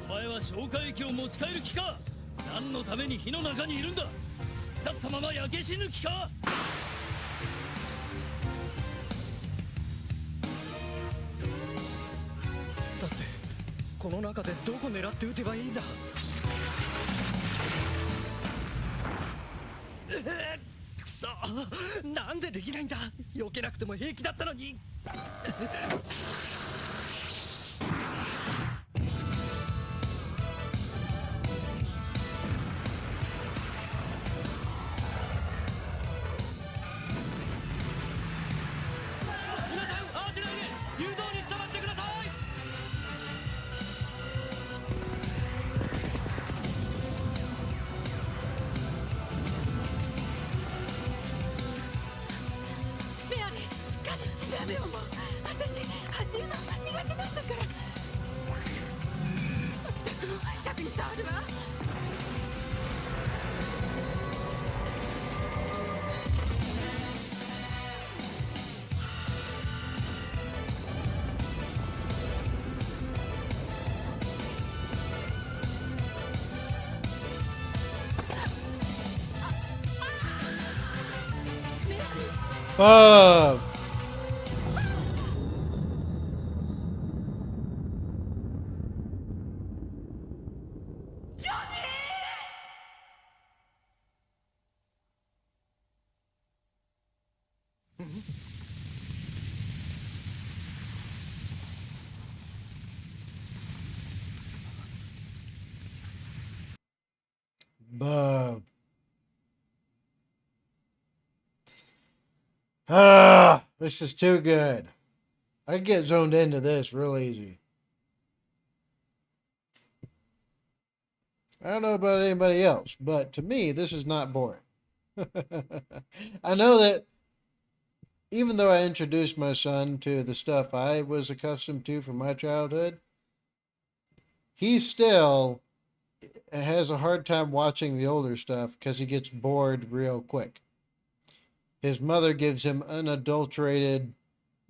う。お前は消火液を持ち帰る気か。何のために火の中にいるんだ。突っ立ったまま焼け死ぬ気か。だってこの中でどこ狙って撃てばいいんだ。くそ、なんでできないんだ。避けなくても平気だったのに。皆さん、慌てないで誘導に従ってください。メアリー、しっかり。ダメよ、もう私走るの苦手だったから。まったくもうシャクに触るわ。Uh, Buh. This is too good. I can get zoned into this real easy. I don't know about anybody else, but to me, this is not boring. I know that even though I introduced my son to the stuff I was accustomed to from my childhood, he still has a hard time watching the older stuff because he gets bored real quick. His mother gives him unadulterated,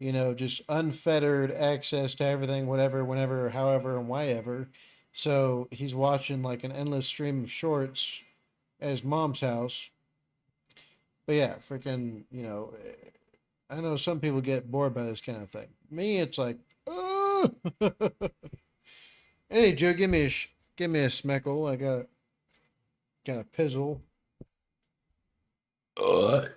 just unfettered access to everything, whatever, whenever, however, and why ever. So he's watching like an endless stream of shorts at his mom's house. But yeah, freaking, I know some people get bored by this kind of thing. Me, it's like, oh. Hey, Joe, give me a smeckle. I got a pizzle. Ugh.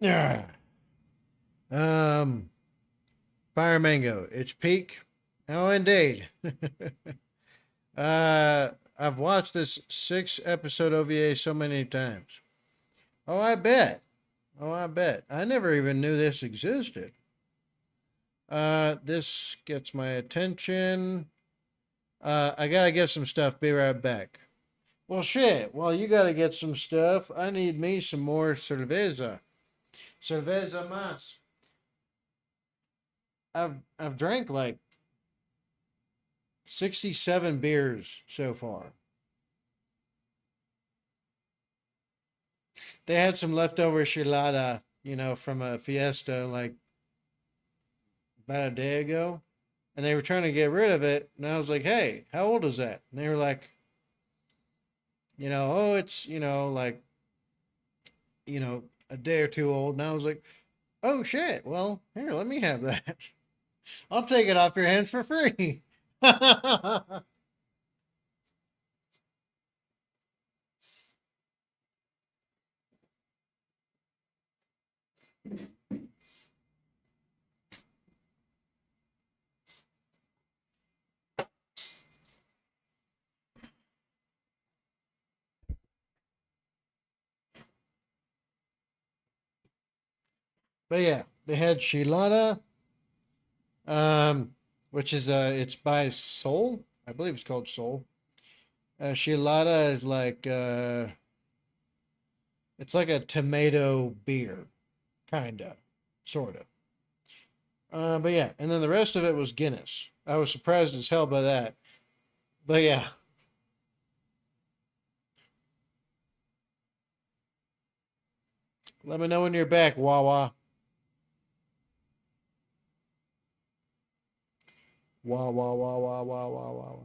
Yeah. Fire Mango. It's peak. Oh, indeed. I've watched this 6-episode OVA so many times. Oh, I bet. Oh, I bet. I never even knew this existed. This gets my attention. I gotta get some stuff. Be right back. Well, shit. Well, you gotta get some stuff. I need me some more cerveza. Cerveza más. I've drank like 67 beers so far. They had some leftover chilada, from a fiesta like about a day ago, and they were trying to get rid of it. And I was like, "Hey, how old is that?" And they were like, "Oh, it's like a day or two old." And I was like, "Oh shit! Well, here, let me have that. I'll take it off your hands for free." But yeah, they had chilada, which is it's by Soul. I believe it's called Soul. Chilada is like it's like a tomato beer, kinda, sorta. But yeah, and then the rest of it was Guinness. I was surprised as hell by that. But yeah. Let me know when you're back, Wawa. Wah, wah, wah, wah, wah, wah, wah.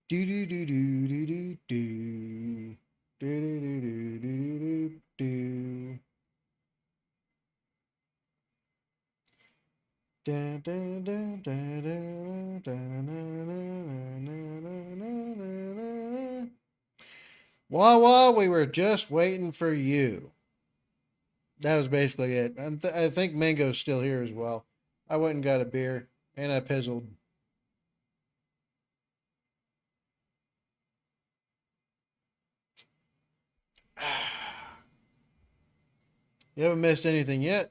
Do do do do do do do do do do do do do. Da, da, da, da, da, da, da. Wawa, we were just waiting for you. That was basically it. I think Mango's still here as well. I went and got a beer, and I pizzled. You haven't missed anything yet?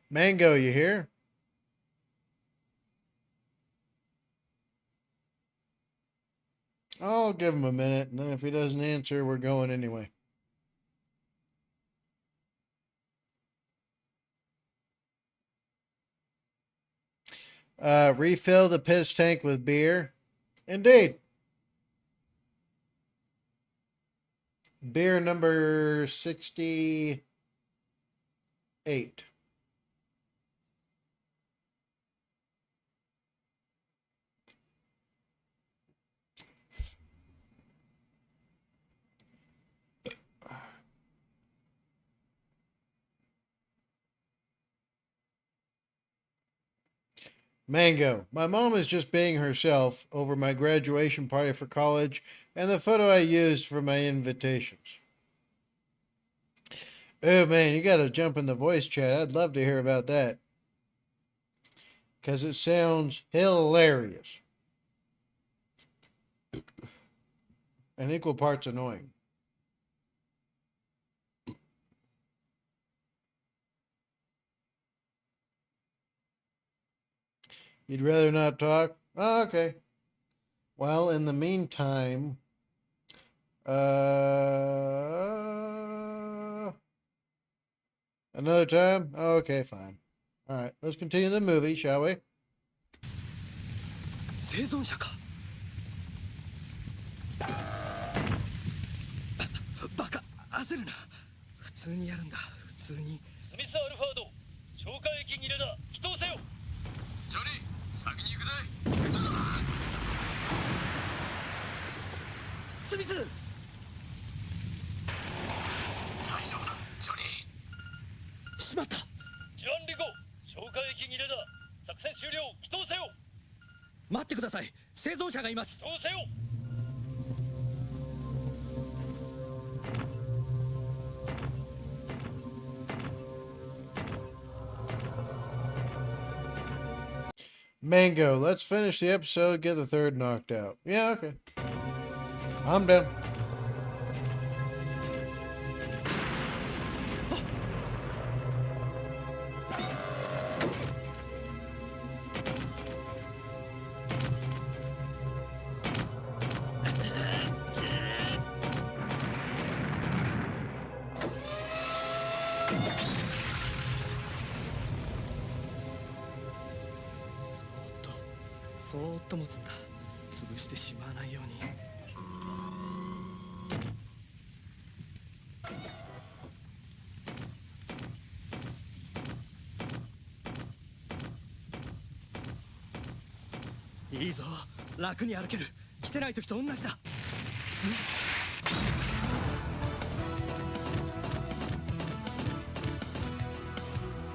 Mango, you here? I'll give him a minute, and then if he doesn't answer, we're going anyway. Refill the piss tank with beer. Indeed. Beer number 68. Mango. My mom is just being herself over my graduation party for college and the photo I used for my invitations. Oh man, you gotta jump in the voice chat. I'd love to hear about that. Because it sounds hilarious. And equal parts annoying. You'd rather not talk? Oh, okay. Well, in the meantime, another time? Oh, okay, fine. All right, let's continue the movie, shall we? 生存者かバカ焦るな普通にやるんだ普通にスミス・アルファード消火液に入れだ起動せよジョニー先に行くぜスミス大丈夫だジョニーしまったジャンリゴ消火液に入れだ作戦終了起動せよ待ってください生存者がいますどうせよMango, let's finish the episode, get the third knocked out. Yeah, okay. I'm done.「そーっと持つんだ潰してしまわないように」いいぞ楽に歩ける来てない時と同じだ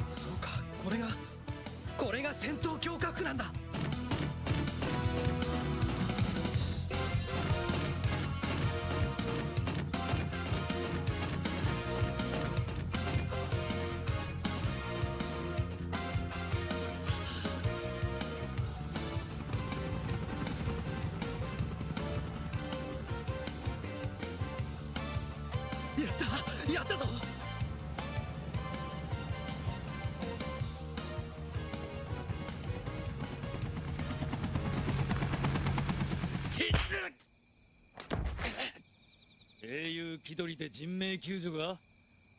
そうかが戦闘強化服なんだ。やったぞ。英雄気取りで人命救助が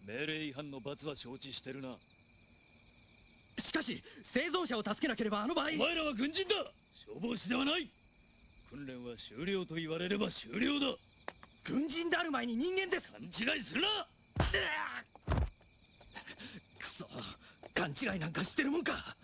命令違反の罰は承知してるな。しかし生存者を助けなければあの場合。お前らは軍人だ、消防士ではない。訓練は終了と言われれば終了だ。軍人である前に人間です。勘違いするな。くそ、勘違いなんかしてるもんか。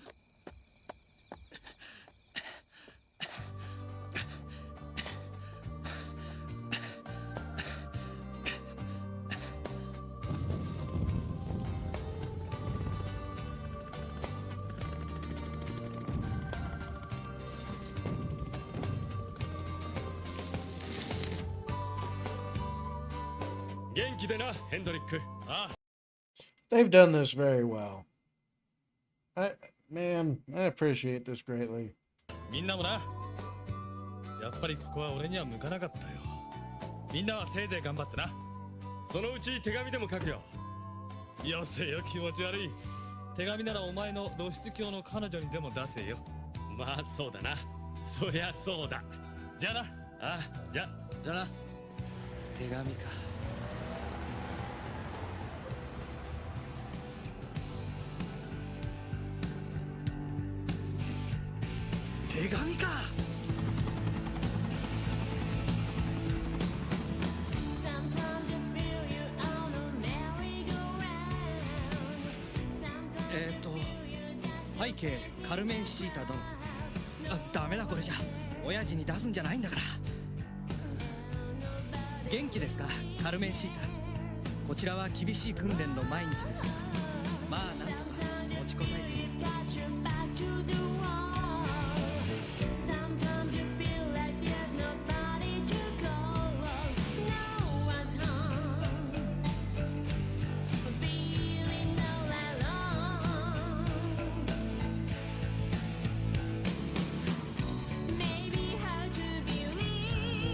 元気でな、ヘンドリック。ああ。 They've done this very well. Man, I appreciate this greatly. みんなもな。やっぱりここは俺には向かなかったよ。みんなはせいぜい頑張ってな。そのうち手紙でも書くよ。よせよ、気持ち悪い。手紙ならお前の露出狂の彼女にでも出せよ。まあそうだな。そりゃそうだ。じゃあな。ああ、じゃあな。手紙か。手紙か。背景カルメンシータ殿。ダメだこれじゃ。親父に出すんじゃないんだから。元気ですかカルメンシータ。こちらは厳しい訓練の毎日ですが、まあなんとか持ちこたえています。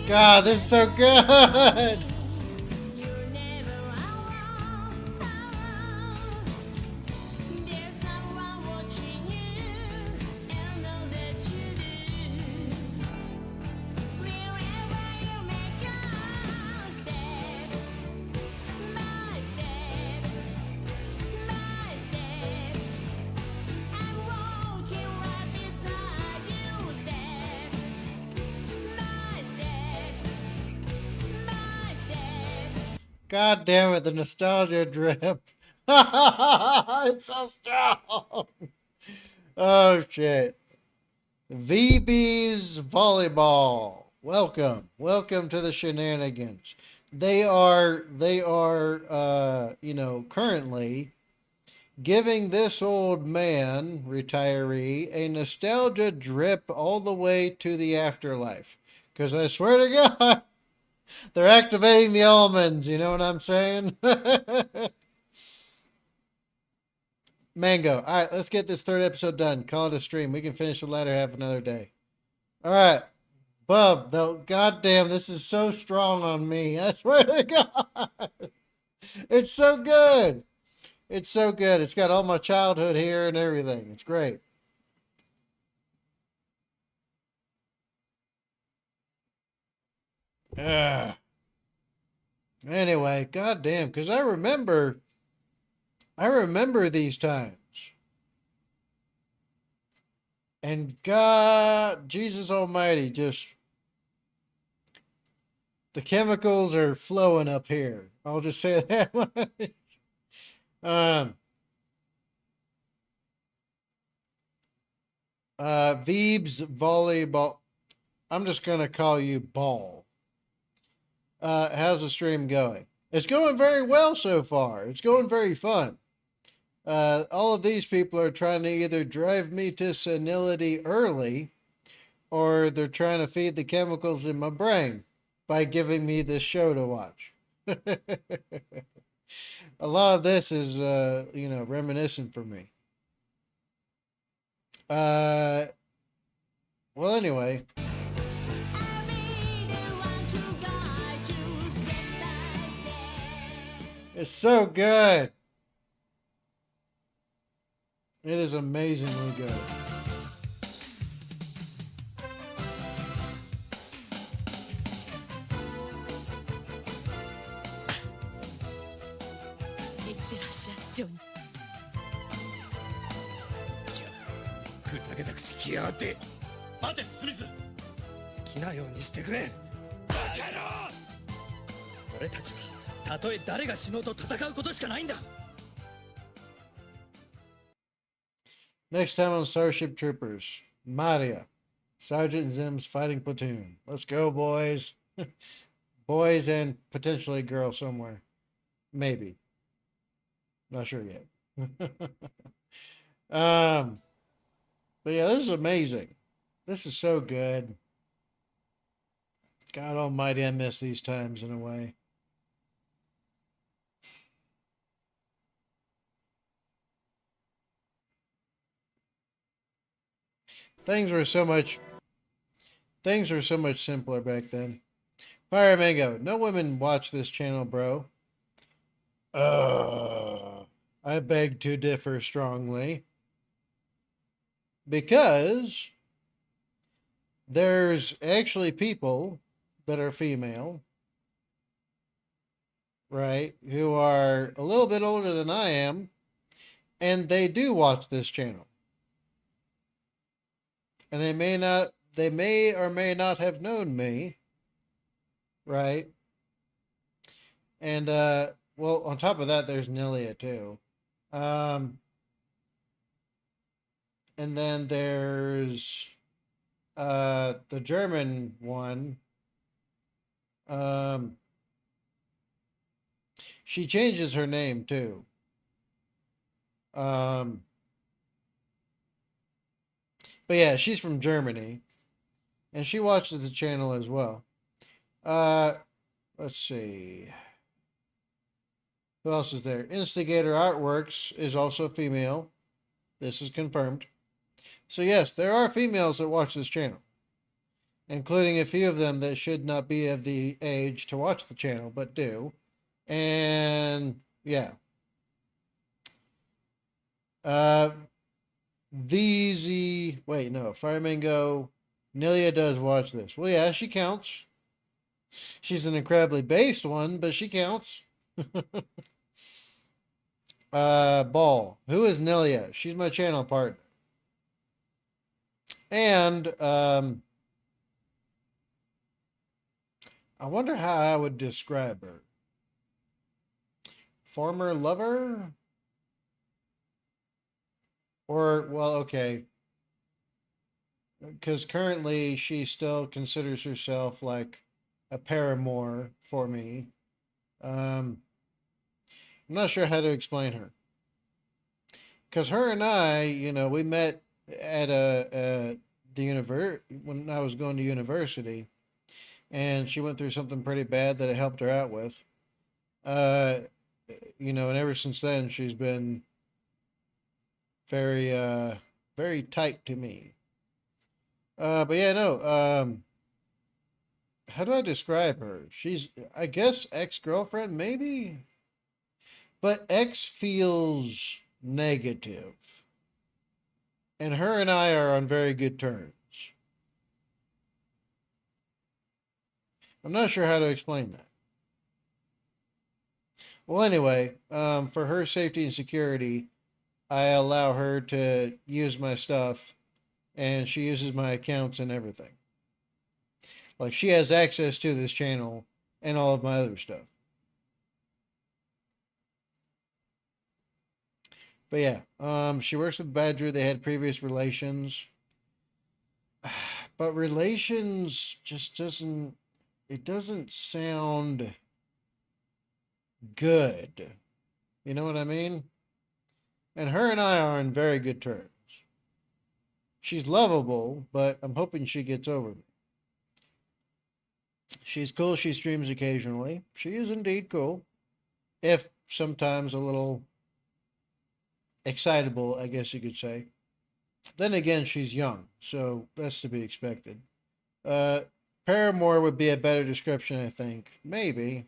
God, this is so good. God damn it, the nostalgia drip. It's so strong. Oh shit. VB's volleyball. Welcome. Welcome to the shenanigans. They are you know, currently giving this old man, retiree, a nostalgia drip all the way to the afterlife. Because I swear to God, they're activating the almonds, you know what I'm saying? Mango. All right, let's get this third episode done. Call it a stream. We can finish the latter half another day. All right. Bub, though, goddamn, this is so strong on me. I swear to God. It's so good. It's so good. It's got all my childhood here and everything. It's great. Anyway, goddamn, because I remember these times. And God, Jesus Almighty, just the chemicals are flowing up here. I'll just say that much. Veeb's volleyball. I'm just gonna call you Ball. How's the stream going? It's going very well so far. It's going very fun. All of these people are trying to either drive me to senility early, or they're trying to feed the chemicals in my brain by giving me this show to watch. A lot of this is, reminiscent for me. Well, anyway. It's so good. It is amazingly good.いや、ふざけた口きやがって。待て、スミス。好きなようにしてくれ。バカ野郎。俺たちはたとえ誰が死のうと戦うことしかないんだ。Next time on Starship Troopers, Maria, Sergeant Zim's fighting platoon. Let's go, boys. Boys and potentially a girl somewhere. Maybe. Not sure yet. But yeah, this is amazing. This is so good. God almighty, I miss these times in a way. Things were so much simpler back then. Fire Mango. No women watch this channel, bro. I beg to differ strongly. Because there's actually people that are female, right, who are a little bit older than I am, and they do watch this channel. And they may or may not have known me, right? And, well, on top of that, there's Nelia, too. And then there's the German one. She changes her name, too. But yeah, she's from Germany. And she watches the channel as well. Let's see. Who else is there? Instigator Artworks is also female. This is confirmed. So yes, there are females that watch this channel. Including a few of them that should not be of the age to watch the channel, but do. And yeah. Wait, no, Firemango. Nelia does watch this. Well, yeah, she counts. She's an incredibly based one, but she counts. Ball. Who is Nelia? She's my channel partner. And, I wonder how I would describe her. Former lover? Or, well, okay. Because currently she still considers herself like a paramour for me. I'm not sure how to explain her. Because her and I, we met at when I was going to university. And she went through something pretty bad that I helped her out with. And ever since then, she's been very, very tight to me. But yeah, no, how do I describe her? She's, I guess, ex-girlfriend, maybe? But ex feels negative. And her and I are on very good terms. I'm not sure how to explain that. Well, anyway, for her safety and security, I allow her to use my stuff, and she uses my accounts and everything. Like, she has access to this channel and all of my other stuff. But yeah, she works with Badger. They had previous relations. But relations just doesn't sound good. You know what I mean? And her and I are on very good terms. She's lovable, but I'm hoping she gets over me. She's cool. She streams occasionally. She is indeed cool. If sometimes a little excitable, I guess you could say. Then again, she's young, so that's to be expected. Paramore would be a better description, I think. Maybe.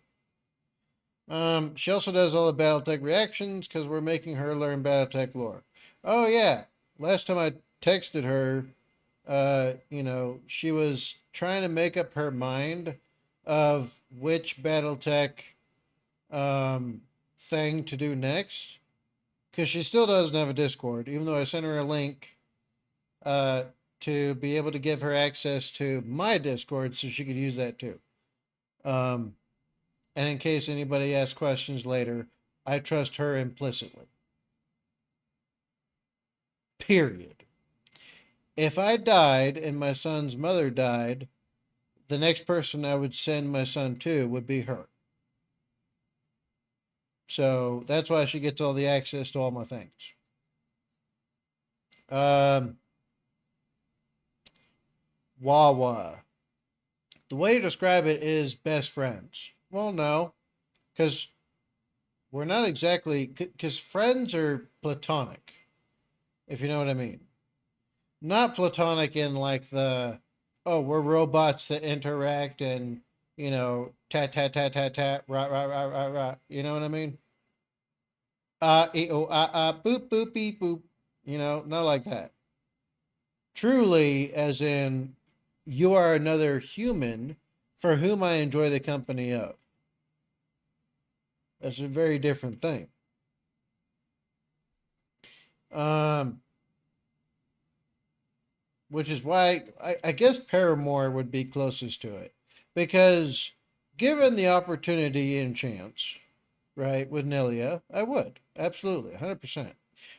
She also does all the Battletech reactions because we're making her learn Battletech lore. Oh, yeah. Last time I texted her, you know, she was trying to make up her mind of which Battletech thing to do next. Because she still doesn't have a Discord, even though I sent her a link to be able to give her access to my Discord so she could use that too. And in case anybody asks questions later, I trust her implicitly. Period. If I died and my son's mother died, the next person I would send my son to would be her. So that's why she gets all the access to all my things. Wawa. The way to describe it is best friends. Well, no, because we're not exactly, because friends are platonic, if you know what I mean. Not platonic in like the, oh, we're robots that interact and, you know, tat, tat, tat, tat, tat, rah, rah, rah, rah, rah. You know what I mean? Boop, boop, beep, boop. You know, not like that. Truly, as in, you are another human for whom I enjoy the company of. That's a very different thing. Which is why I guess Paramore would be closest to it. Because given the opportunity and chance, right, with Nelia, I would. Absolutely, 100%.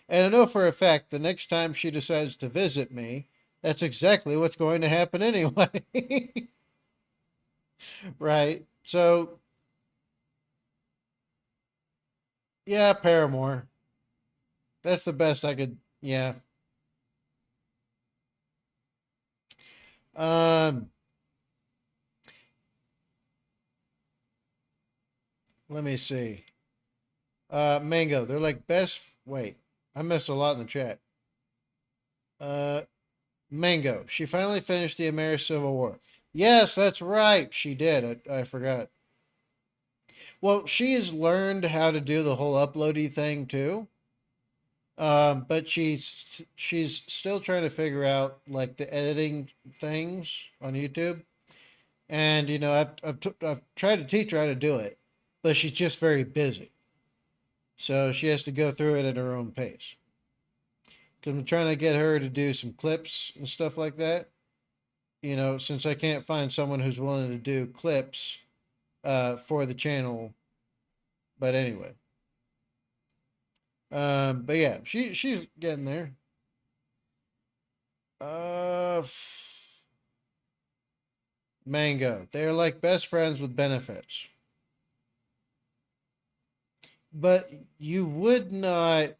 And I know for a fact the next time she decides to visit me, that's exactly what's going to happen anyway. Right? So, yeah, Paramore. That's the best I could, yeah. Let me see. Mango, they're like best. Wait, I missed a lot in the chat. Mango, she finally finished the American Civil War. Yes, that's right. She did. I forgot. Well, she has learned how to do the whole uploady thing too. But she's still trying to figure out like the editing things on YouTube. And you know, I've tried to teach her how to do it, but she's just very busy. So she has to go through it at her own pace. Because I'm trying to get her to do some clips and stuff like that. You know, since I can't find someone who's willing to do clips for the channel. But anyway. But yeah, she's getting there. Mango. They're like best friends with benefits. But you would not,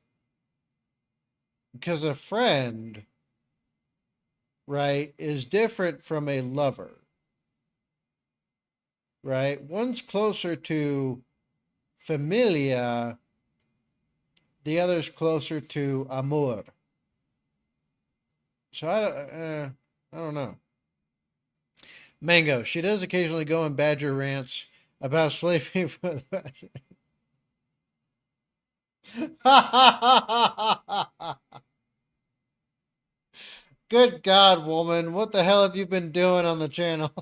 because a friend, right, is different from a lover. Right? One's closer to familia, the other's closer to amor. So I don't know. Mango, she does occasionally go on Badger rants about slavery for the fashion. Good God, woman. What the hell have you been doing on the channel?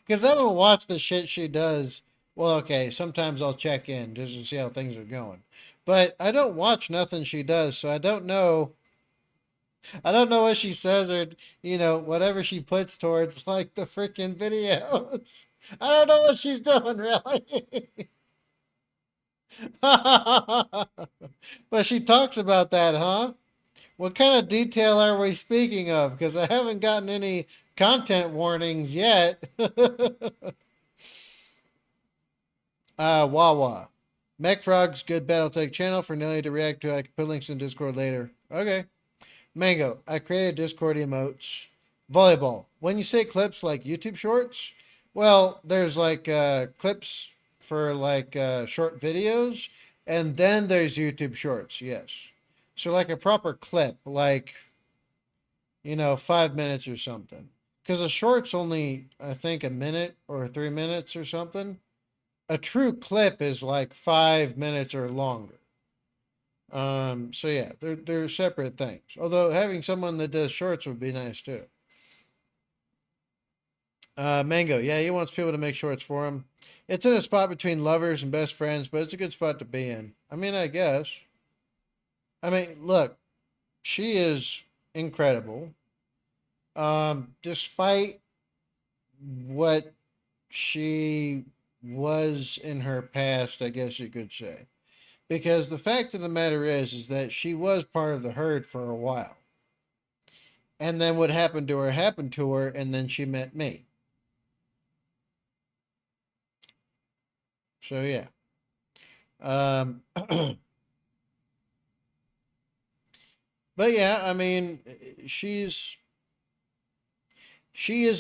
Because I don't watch the shit she does. Well, okay, sometimes I'll check in just to see how things are going. But I don't watch nothing she does, so I don't know. I don't know what she says or, you know, whatever she puts towards, like, the freaking videos. I don't know what she's doing, really. But she talks about that, huh? What kind of detail are we speaking of? Because I haven't gotten any content warnings yet. Wawa. MechFrog's good Battletech channel for Nelly to react to. I can put links in Discord later. Okay. Mango, I created Discord emotes. Volleyball. When you say clips like YouTube shorts, well, there's like clips for like short videos, and then there's YouTube shorts, yes. So like a proper clip, like, 5 minutes or something. Because a short's only, I think, a minute or 3 minutes or something. A true clip is like 5 minutes or longer. So yeah, they're separate things. Although having someone that does shorts would be nice too. Mango, yeah, he wants people to make shorts for him. It's in a spot between lovers and best friends, but it's a good spot to be in. I mean, I guess. I mean, look, she is incredible. Despite what she was in her past, I guess you could say. Because the fact of the matter is that she was part of the herd for a while. And then what happened to her, and then she met me. So yeah. But yeah, I mean, she is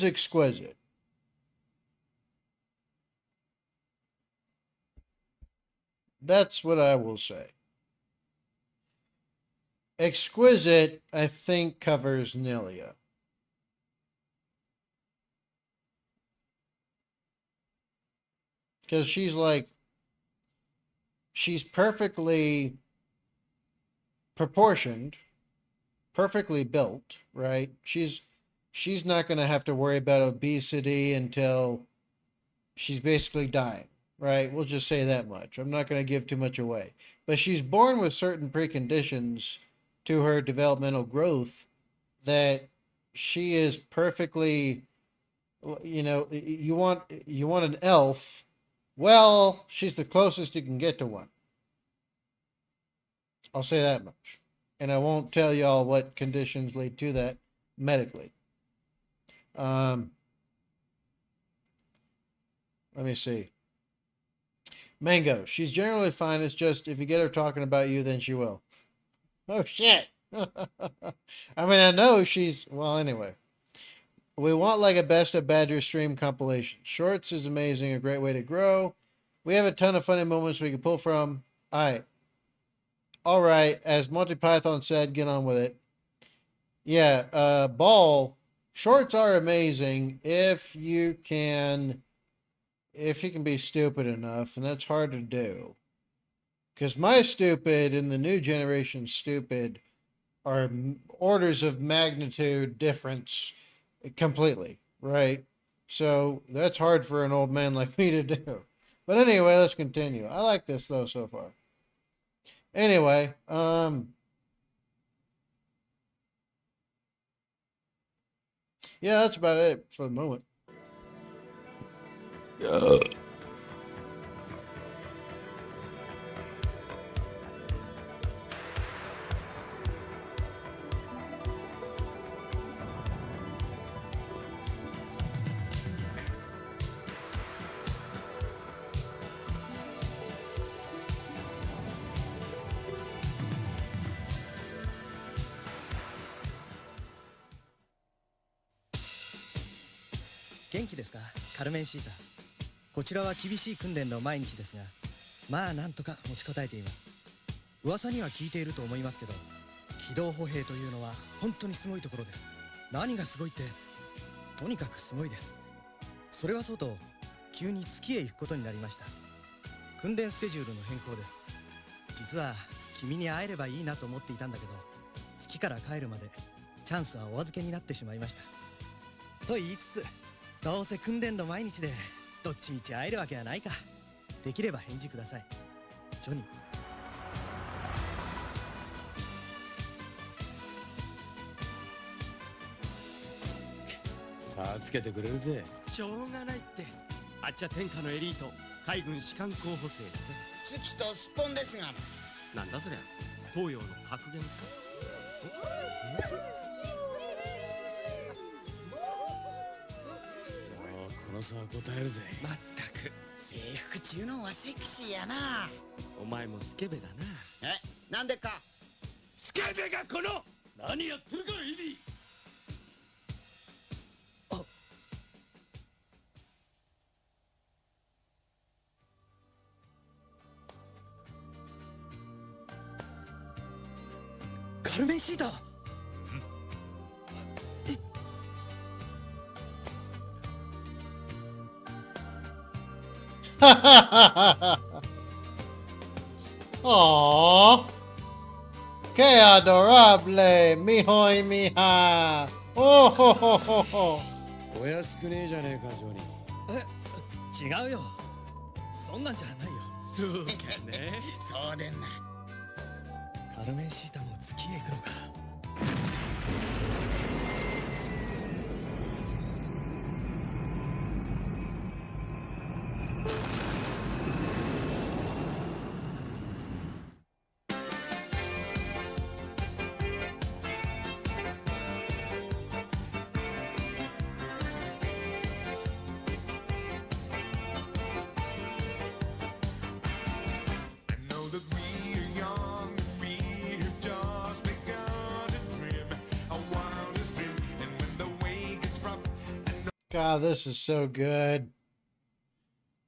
exquisite. That's what I will say. Exquisite, I think, covers Nelia. Because she's perfectly proportioned, perfectly built, right? She's not going to have to worry about obesity until she's basically dying, right? We'll just say that much. I'm not going to give too much away. But she's born with certain preconditions to her developmental growth that she is perfectly, you want an elf. Well, she's the closest you can get to one. I'll say that much. And I won't tell y'all what conditions lead to that medically. Let me see. Mango, she's generally fine. It's just if you get her talking about you, then she will. Oh, shit. I mean, I know she's... Well, anyway. We want like a best of Badger stream compilation. Shorts is amazing. A great way to grow. We have a ton of funny moments we can pull from. All right. As Monty Python said, get on with it. Yeah. Ball. Shorts are amazing if you can be stupid enough, and that's hard to do. Because my stupid and the new generation stupid are orders of magnitude difference completely, right? So that's hard for an old man like me to do. But anyway, let's continue. I like this though so far. Anyway, yeah, that's about it for the moment.元気ですか、カルメンシータ。こちらは厳しい訓練の毎日ですが、まあなんとか持ちこたえています。噂には聞いていると思いますけど、機動歩兵というのは本当にすごいところです。何がすごいって、とにかくすごいです。それはそうと、急に月へ行くことになりました。訓練スケジュールの変更です。実は君に会えればいいなと思っていたんだけど、月から帰るまでチャンスはお預けになってしまいました。と言いつつ、どうせ訓練の毎日でどっちみち会えるわけはないか。できれば返事ください、ジョニー。さあつけてくれるぜ。しょうがないって。あっちは天下のエリート、海軍士官候補生だぜ。月とスッポンですがな。なんだそりゃ、東洋の格言か。さあこの差は答えるぜ。まったく制服中のはセクシーやな。お前もスケベだな。え、なんでか。スケベがこの。何やってるかイビー。カルメンシータ。Aww. Que adorable, mijo y mija. Oh, ho, ho, ho, ho. お安くねえじゃねえか、ジョニー。違うよ。そんなんじゃないよ。そうかね。そうでんな。カルメンシータも月へ行くのか。God, this is so good.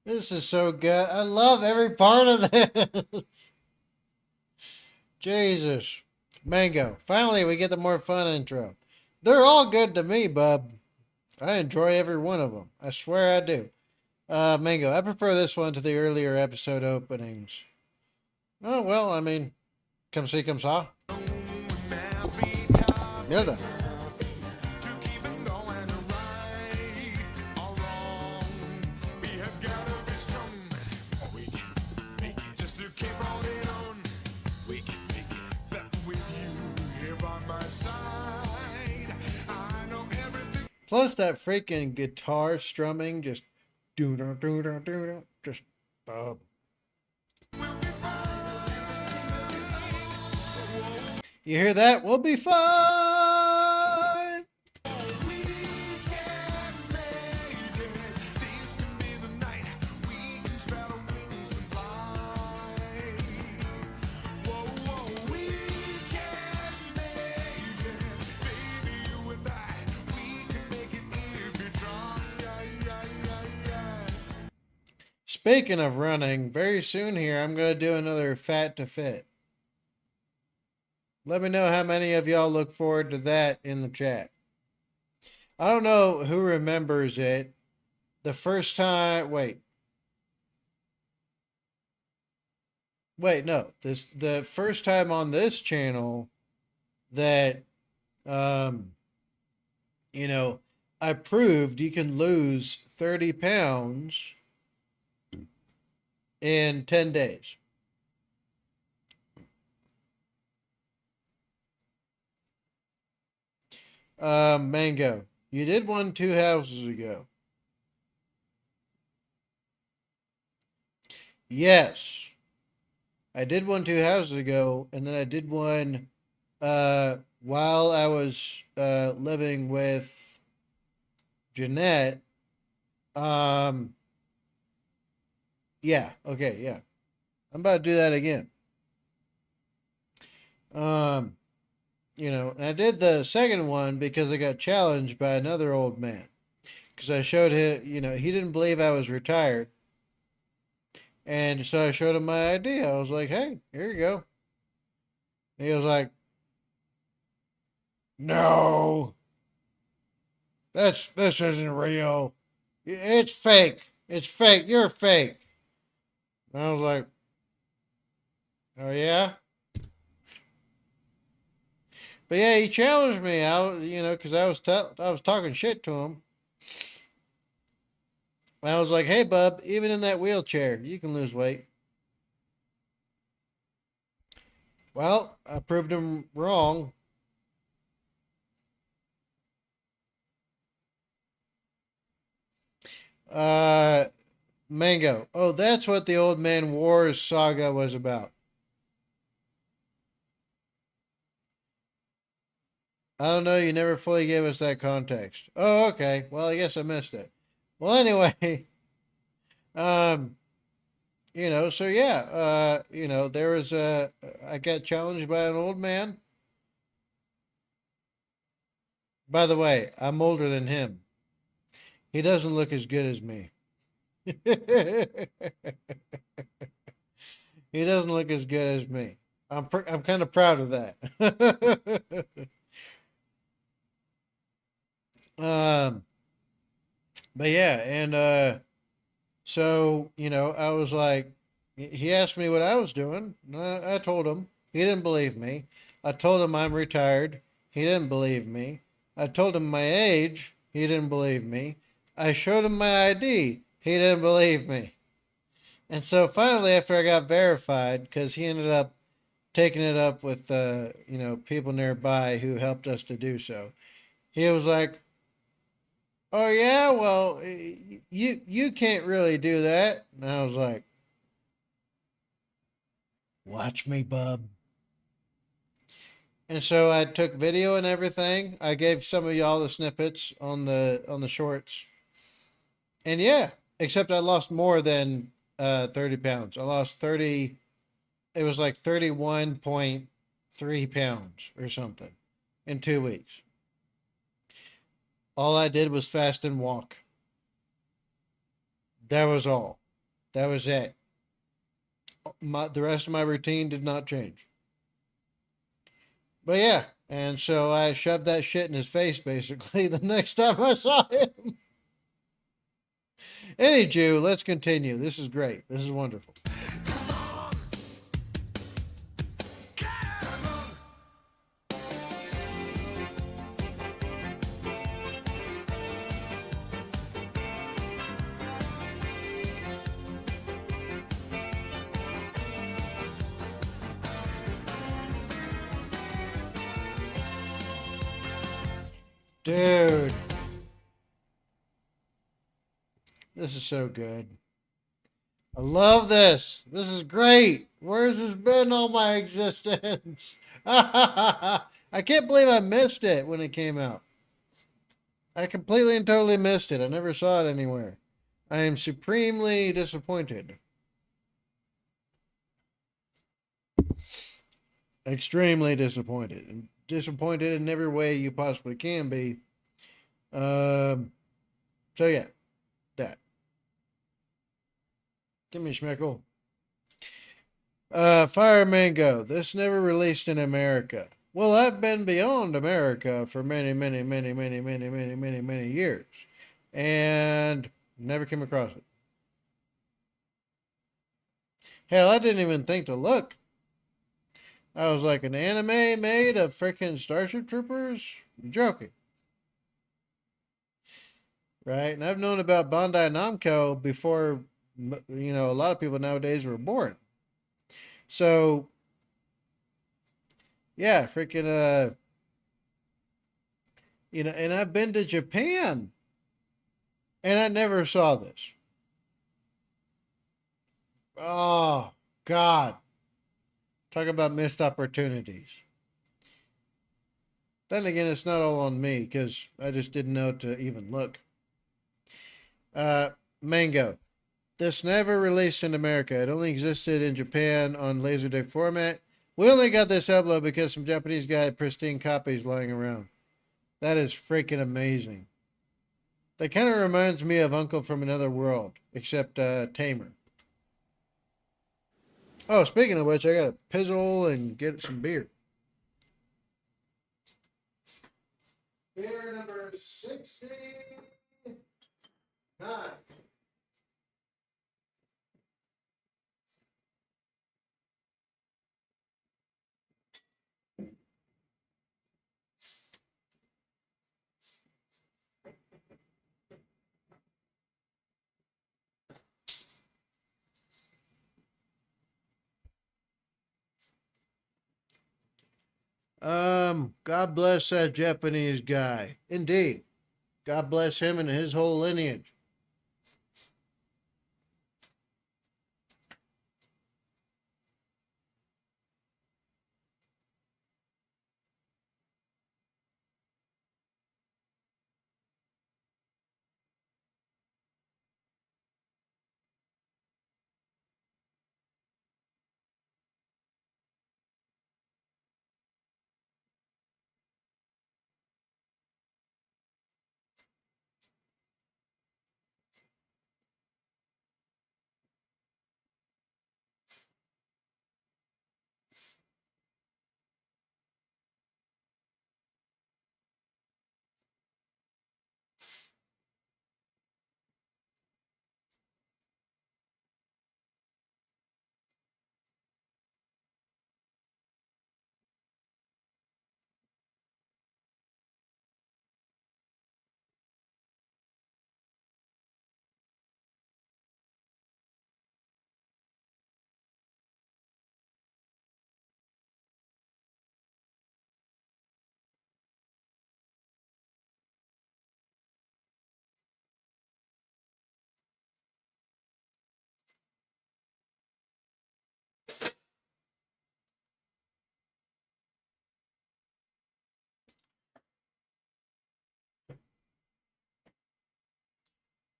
This is so good. I love every part of this. Jesus. Mango. Finally, we get the more fun intro. They're all good to me, bub. I enjoy every one of them. I swear I do. Mango. I prefer this one to the earlier episode openings. Oh, well, I mean, come see, come saw. Mierda. Plus that freaking guitar strumming, just do just bub. You hear that? We'll be fine. Speaking of running, very soon here, I'm going to do another Fat to Fit. Let me know how many of y'all look forward to that in the chat. I don't know who remembers it. The first time, wait, no. The first time on this channel that, you know, I proved you can lose 30 pounds in 10 days. Mango, you did one 2 houses ago. Yes, I did one 2 houses ago, and then I did one while I was living with Jeanette. Yeah, okay, yeah. I'm about to do that again. You know, and I did the second one because I got challenged by another old man. Because I showed him, you know, he didn't believe I was retired. And so I showed him my ID. I was like, hey, here you go. And he was like, no, this isn't real. It's fake. It's fake. You're fake. And I was like, oh yeah? But yeah, he challenged me. You know, because I was talking shit to him. And I was like, hey, bub, even in that wheelchair, you can lose weight. Well, I proved him wrong. Mango. Oh, that's what the Old Man Wars saga was about. I don't know. You never fully gave us that context. Oh, okay. Well, I guess I missed it. Well, anyway, You know, so yeah, you know, I got challenged by an old man. By the way, I'm older than him. He doesn't look as good as me. He doesn't look as good as me. I'm kind of proud of that. um, but yeah, and so you know, I was like, he asked me what I was doing. I told him. He didn't believe me. I told him I'm retired. He didn't believe me. I told him my age. He didn't believe me. I showed him my ID. He didn't believe me. And so finally, after I got verified, because he ended up taking it up with you know, people nearby who helped us to do so, he was like, "Oh yeah, well, you can't really do that." And I was like, "Watch me, bub." And so I took video and everything. I gave some of y'all the snippets on the shorts. And yeah, except I lost more than 30 pounds. I lost 30. It was like 31.3 pounds or something in 2 weeks. All I did was fast and walk. That was all. That was it. The rest of my routine did not change. But yeah, and so I shoved that shit in his face basically the next time I saw him. Any Jew, let's continue. This is great. This is wonderful. Dude. This is so good. I love this. This is great. Where's this been all my existence? I can't believe I missed it when it came out. I completely and totally missed it. I never saw it anywhere. I am supremely disappointed. Extremely disappointed. And disappointed in every way you possibly can be. So yeah, that. Give me a schmeckle. Fire Mango. This never released in America. Well, I've been beyond America for many, many, many, many, many, many, many, many years. And never came across it. Hell, I didn't even think to look. I was like, an anime made of freaking Starship Troopers? You're joking. Right? And I've known about Bondi Namco before, you know, a lot of people nowadays were born. So, yeah, freaking, you know, and I've been to Japan and I never saw this. Oh, God. Talk about missed opportunities. Then again, it's not all on me because I just didn't know to even look. Mango. This never released in America. It only existed in Japan on Laserdisc format. We only got this upload because some Japanese guy had pristine copies lying around. That is freaking amazing. That kind of reminds me of Uncle from Another World, except tamer. Oh, speaking of which, I got to pizzle and get some beer. Beer number 69. God bless that Japanese guy. Indeed. God bless him and his whole lineage.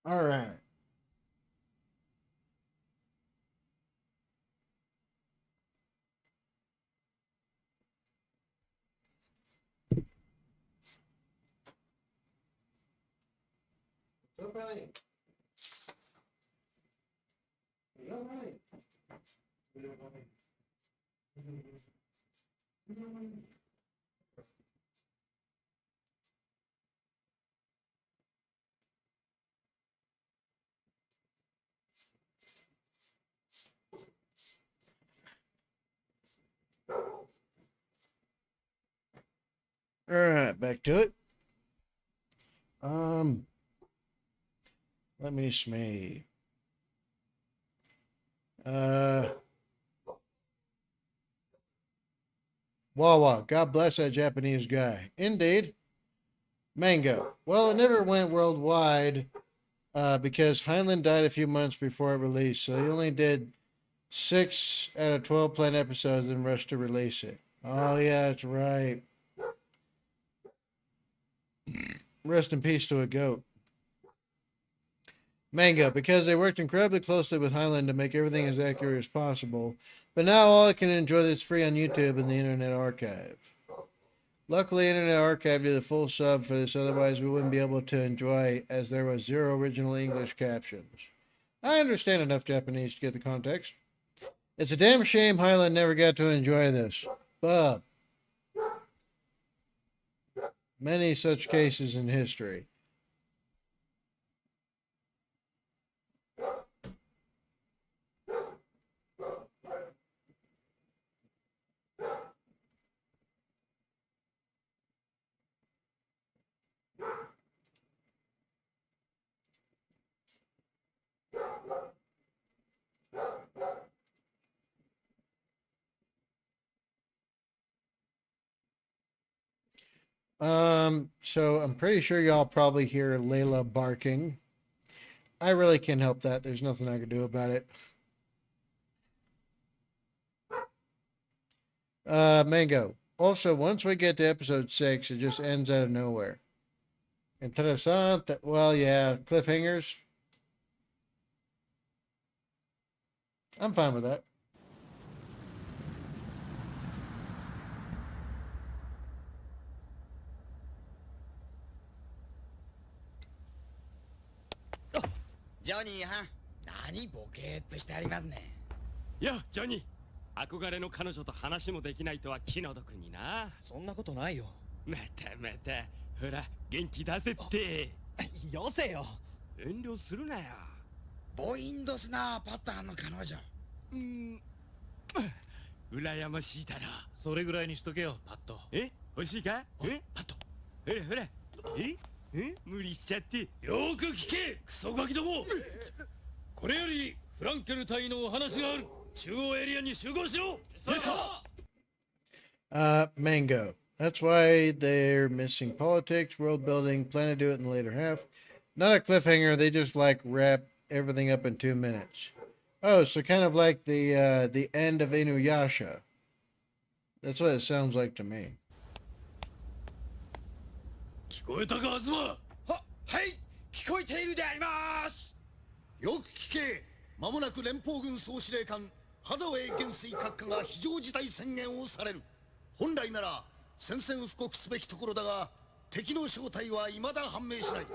All right. All right, back to it. Let me see. Wawa, God bless that Japanese guy. Indeed. Mango. Well, it never went worldwide because Heinlein died a few months before it released, so he only did 6 out of 12 planned episodes and rushed to release it. Oh, yeah, that's right. Rest in peace to a goat. Mango, because they worked incredibly closely with Heinlein to make everything as accurate as possible, but now all can enjoy this free on YouTube and the Internet Archive. Luckily, Internet Archive did the full sub for this, otherwise we wouldn't be able to enjoy as there was 0 original English captions. I understand enough Japanese to get the context. It's a damn shame Heinlein never got to enjoy this, but many such cases in history. So I'm pretty sure y'all probably hear Layla barking. I really can't help that. There's nothing I can do about it. Mango. Also, once we get to episode 6, it just ends out of nowhere. Interessante. Well, yeah, cliffhangers. I'm fine with that. Johnny は何ボケーっとしてありますね。よジョニー、憧れの彼女と話もできないとは気の毒にな。そんなことないよ。またまた、ほら元気出せって。よせよ。遠慮するなよ。ボインドスなパターンの彼女。羨ましいだろ。それぐらいにしとけよ、パッと。欲しいか？パッと。ほら。無理しちゃって。よく聞け、クソガキども。これよりフランケル隊のお話がある。中央エリアに集合しろ。Mango. That's why they're missing politics, world building, plan to do it in the later half. Not a cliffhanger, they just like wrap everything up in 2 minutes. Oh, so kind of like the end of Inuyasha. That's what it sounds like to me. 聞こえたか、アズマ。はい、聞こえているであります。よく聞け。間もなく連邦軍総司令官ハザウェイ元帥閣下が非常事態宣言をされる。本来なら宣戦布告すべきところだが、敵の正体は未だ判明しない。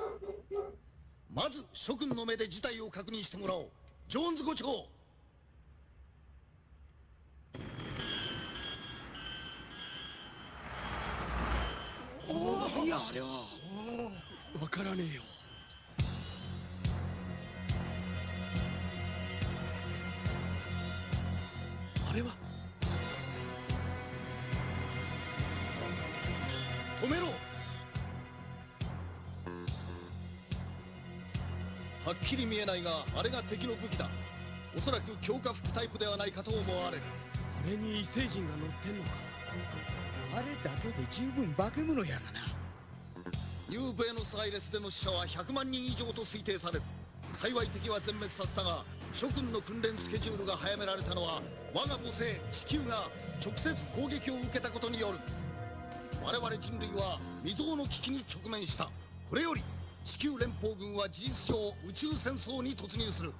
まず諸君の目で事態を確認してもらおう。ジョーンズ伍長。いや、あれはわからねえよ。あれは止めろ。はっきり見えないが、あれが敵の武器だ。おそらく強化服タイプではないかと思われる。あれに異星人が乗ってんのか。あれだけで十分化け物やがな。ニューブエノスアイレスでの死者は100万人以上と推定される。幸い敵は全滅させたが、諸君の訓練スケジュールが早められたのは我が母星地球が直接攻撃を受けたことによる。我々人類は未曾有の危機に直面した。これより地球連邦軍は事実上宇宙戦争に突入する。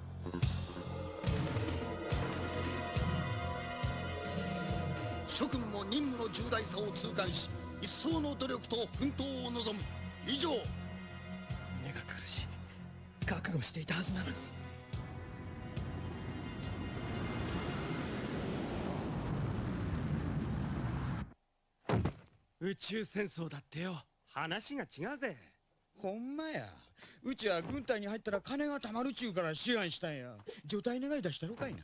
諸君も任務の重大さを痛感し、一層の努力と奮闘を望む。以上。胸が苦しい。覚悟していたはずなのに。宇宙戦争だってよ、話が違うぜ。ほんまや。うちは軍隊に入ったら金が貯まるちゅうから志願したんや。除隊願い出したろかいな。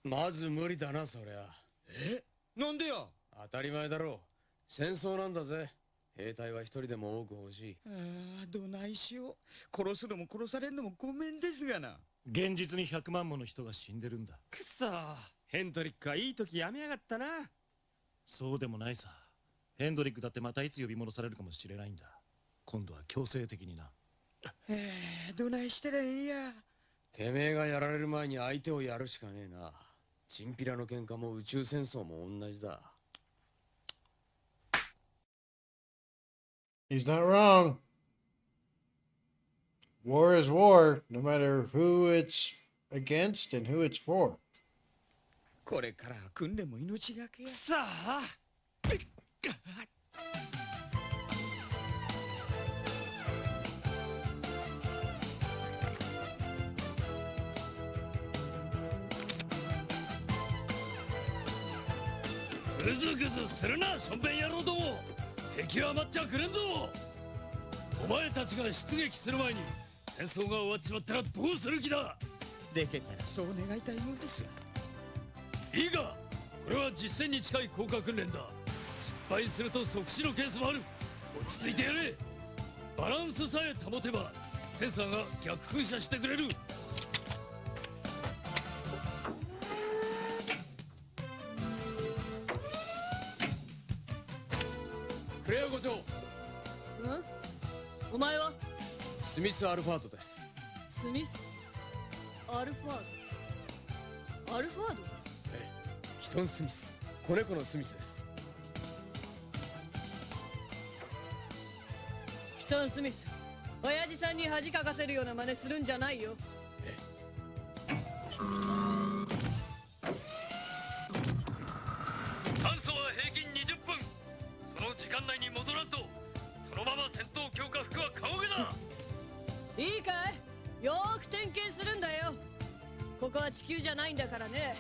まず無理だな、そりゃ。え、なんでや。当たり前だろう。戦争なんだぜ。兵隊は一人でも多く欲しい。ああ、どないしよう。殺すのも殺されるのもごめんですがな。現実に100万もの人が死んでるんだ。くそ、ヘンドリックはいい時やめやがったな。そうでもないさ。ヘンドリックだってまたいつ呼び戻されるかもしれないんだ。今度は強制的にな。どないしたらええや。てめえがやられる前に相手をやるしかねえな。チンピラの喧嘩も宇宙戦争も同じだ。He's not wrong. War is war, no matter who it's against and who it's for. これから訓練も命がけや。さあ。ぐずぐずするな、しょんべん野郎ども。敵は待っちゃくれんぞ。お前たちが出撃する前に戦争が終わっちまったらどうする気だ。できたらそう願いたいもんですよ。いいか、これは実戦に近い降下訓練だ。失敗すると即死のケースもある。落ち着いてやれ。バランスさえ保てばセンサーが逆噴射してくれる。クレア伍長。お前はスミス・アルファードです。スミス・アルファード。アルファード？ええ、キトン・スミス、子猫のスミスです。キトン・スミス、親父さんに恥かかせるような真似するんじゃないよ。酸素は平均20分。その時間内に戻らんとそのまま戦闘強化服は顔毛だ。いいかい、よーく点検するんだよ。ここは地球じゃないんだからね。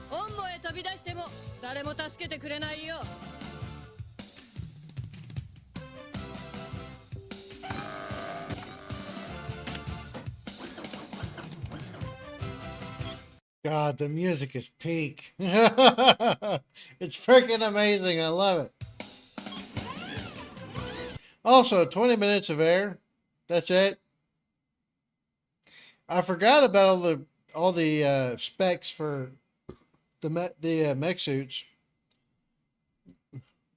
本部へ飛び出しても誰も助けてくれないよ。God, the music is peak. It's freaking amazing. I love it. Also, 20 minutes of air. That's it. I forgot about all the specs for the mech suits.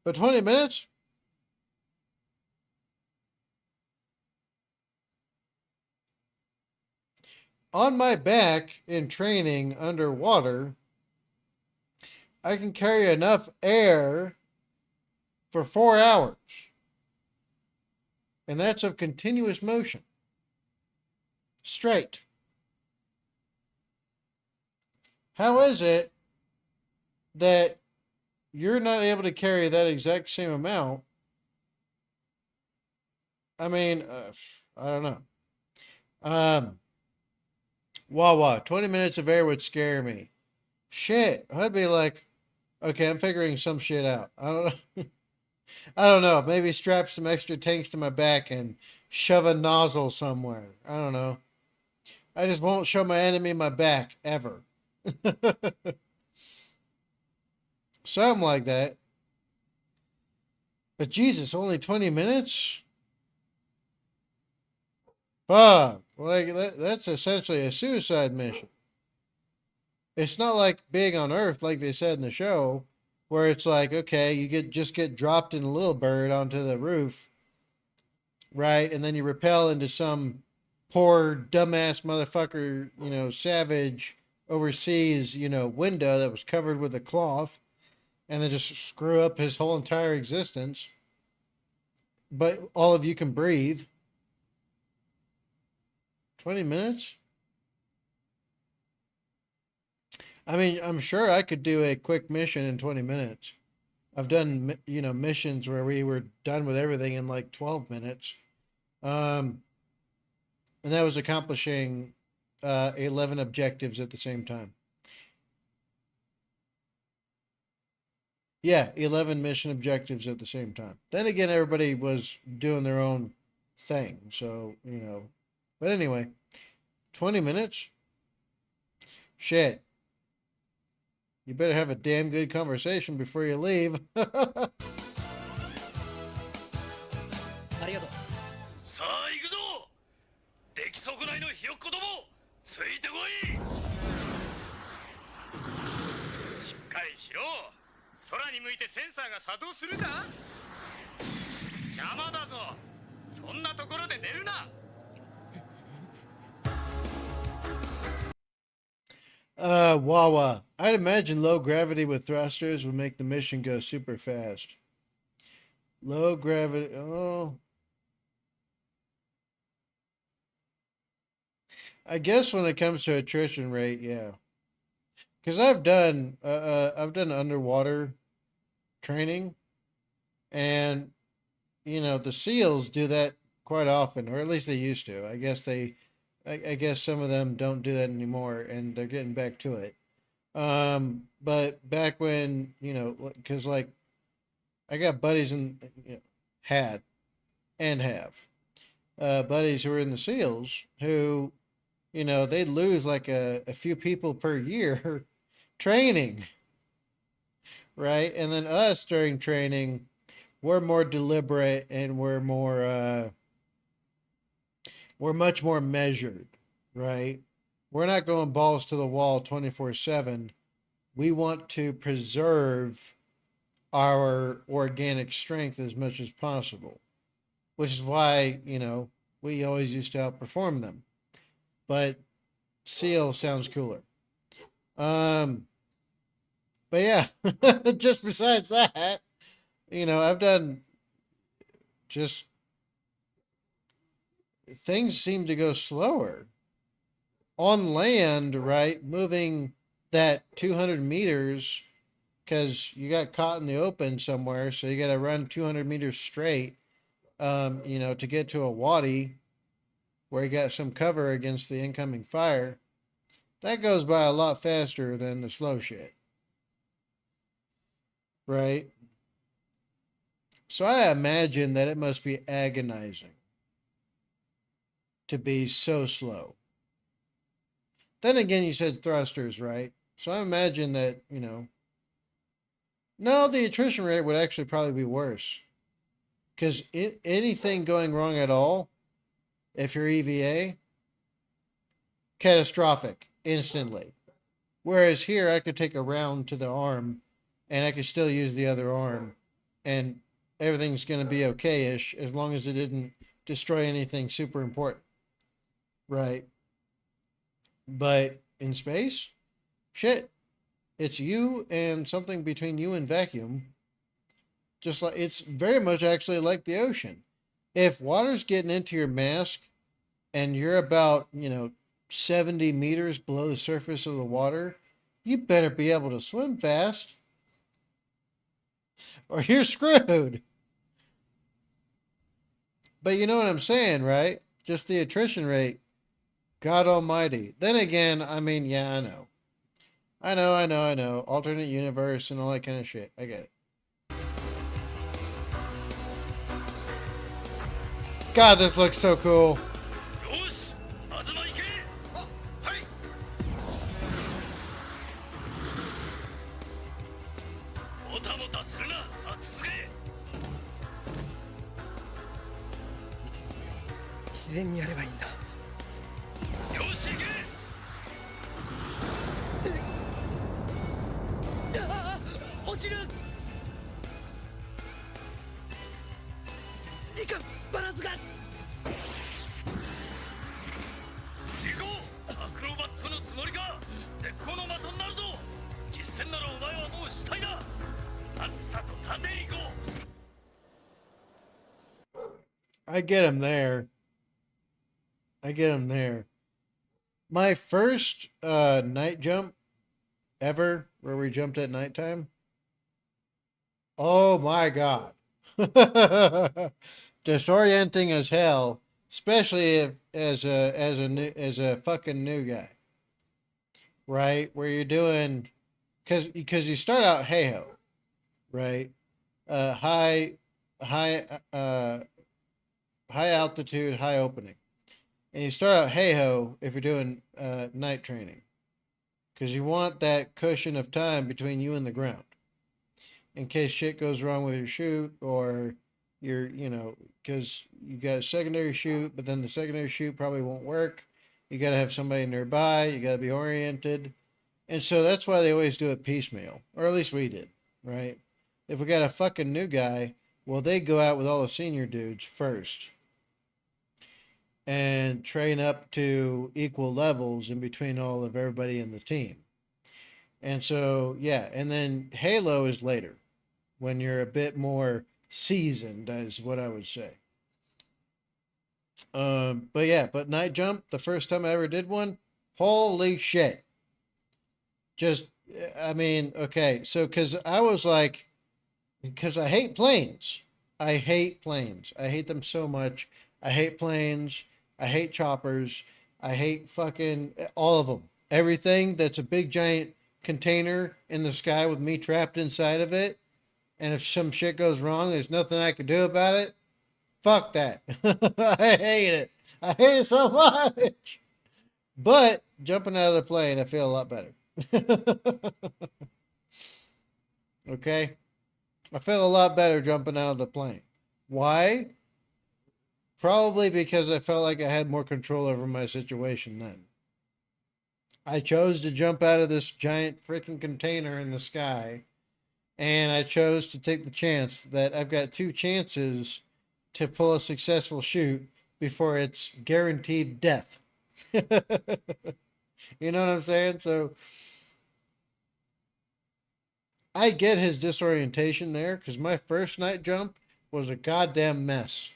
But 20 minutes? On my back in training underwater, I can carry enough air for 4 hours. And that's of continuous motion. Straight. How is it that you're not able to carry that exact same amount? I mean, I don't know. Wawa, 20 minutes of air would scare me. Shit, I'd be like, okay, I'm figuring some shit out. I don't know. I don't know. Maybe strap some extra tanks to my back and shove a nozzle somewhere. I don't know. I just won't show my enemy my back, ever. Something like that. But Jesus, only 20 minutes? Fuck. Like, that's essentially a suicide mission. It's not like being on Earth, like they said in the show, where it's like, okay, you just get dropped in a little bird onto the roof, right? And then you rappel into some poor, dumbass motherfucker, savage overseas, window that was covered with a cloth, and then just screw up his whole entire existence. But all of you can breathe. 20 minutes? I mean, I'm sure I could do a quick mission in 20 minutes. I've done, missions where we were done with everything in like 12 minutes. And that was accomplishing 11 objectives at the same time. Yeah, 11 mission objectives at the same time. Then again, everybody was doing their own thing. So, But anyway, 20 minutes? Shit. You better have a damn good conversation before you leave. ありがとう。さあ行くぞ。出来損ないのひよっこども、ついてこい。しっかりしろ。空に向いてセンサーが作動するか。邪魔だぞ。そんなところで寝るな。Wawa. I'd imagine low gravity with thrusters would make the mission go super fast. Low gravity. Oh. I guess when it comes to attrition rate, yeah. Because I've done underwater training, and the SEALs do that quite often, or at least they used to. I guess some of them don't do that anymore, and they're getting back to it. But back when, because like I got buddies have buddies who were in the SEALs who, they'd lose like a few people per year training, right? And then us during training, we're more deliberate and we're much more measured, right? We're not going balls to the wall 24/7. We want to preserve our organic strength as much as possible, which is why, we always used to outperform them. But SEAL sounds cooler. But yeah, just besides that, I've done just things seem to go slower on land, right? Moving that 200 meters because you got caught in the open somewhere. So you got to run 200 meters straight, to get to a wadi where you got some cover against the incoming fire. That goes by a lot faster than the slow shit. Right? So I imagine that it must be agonizing to be so slow. Then again, you said thrusters, right? So I imagine that, no, the attrition rate would actually probably be worse. Because anything going wrong at all, if you're EVA, catastrophic, instantly. Whereas here, I could take a round to the arm, and I could still use the other arm, and everything's going to be okay-ish, as long as it didn't destroy anything super important. Right? But in space, shit, it's you and something between you and vacuum. Just like, it's very much actually like the ocean. If water's getting into your mask and you're about, 70 meters below the surface of the water, you better be able to swim fast or you're screwed. But you know what I'm saying, right? Just the attrition rate. God almighty. Then again, I mean, yeah, I know. Alternate universe and all that kind of shit. I get it. God, this looks so cool. I get him there. My first night jump ever, where we jumped at nighttime. Oh my god. Disorienting as hell, especially if as a fucking new guy. Right? Where you're doing because you start out hey ho, right? High altitude, high opening. And you start out hey ho if you're doing night training. Because you want that cushion of time between you and the ground. In case shit goes wrong with your chute, or you're, because you got a secondary chute, but then the secondary chute probably won't work. You got to have somebody nearby. You got to be oriented. And so that's why they always do it piecemeal, or at least we did, right? If we got a fucking new guy, well, they go out with all the senior dudes first and train up to equal levels in between all of everybody in the team. And so, yeah, and then Halo is later when you're a bit more seasoned, is what I would say. But night jump, the first time I ever did one, holy shit. Okay, so because I was like, because I hate planes. I hate planes. I hate them so much. I hate planes. I hate choppers. I hate fucking all of them. Everything that's a big giant container in the sky with me trapped inside of it. And if some shit goes wrong, there's nothing I can do about it. Fuck that. I hate it. I hate it so much. But jumping out of the plane, I feel a lot better. Okay? I feel a lot better jumping out of the plane. Why? Probably because I felt like I had more control over my situation then. I chose to jump out of this giant freaking container in the sky, and I chose to take the chance that I've got 2 chances to pull a successful shoot before it's guaranteed death. You know what I'm saying? So I get his disorientation there, because my first night jump was a goddamn mess.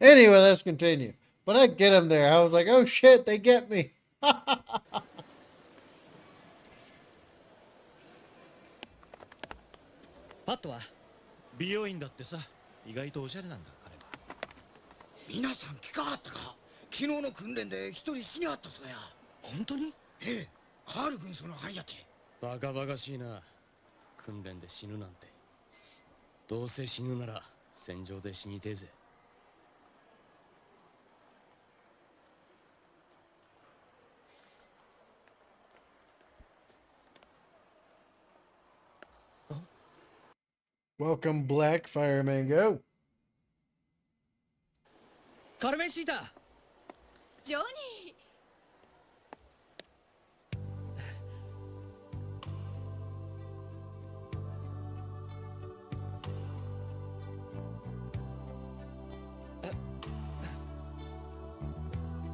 Anyway, let's continue. But I get him there. I was like, oh shit, they get me. パットは美容院だってさ、意外とおしゃれなんだ彼は。皆さん聞かはったか。昨日の訓練で一人死にあったそうや。本当に？ええ、カール軍曹の班やて。バカバカしいな。訓練で死ぬなんて。どうせ死ぬなら戦場で死にてえぜ。Welcome, Black Fireman. Go. カルメンシータ。ジョニー。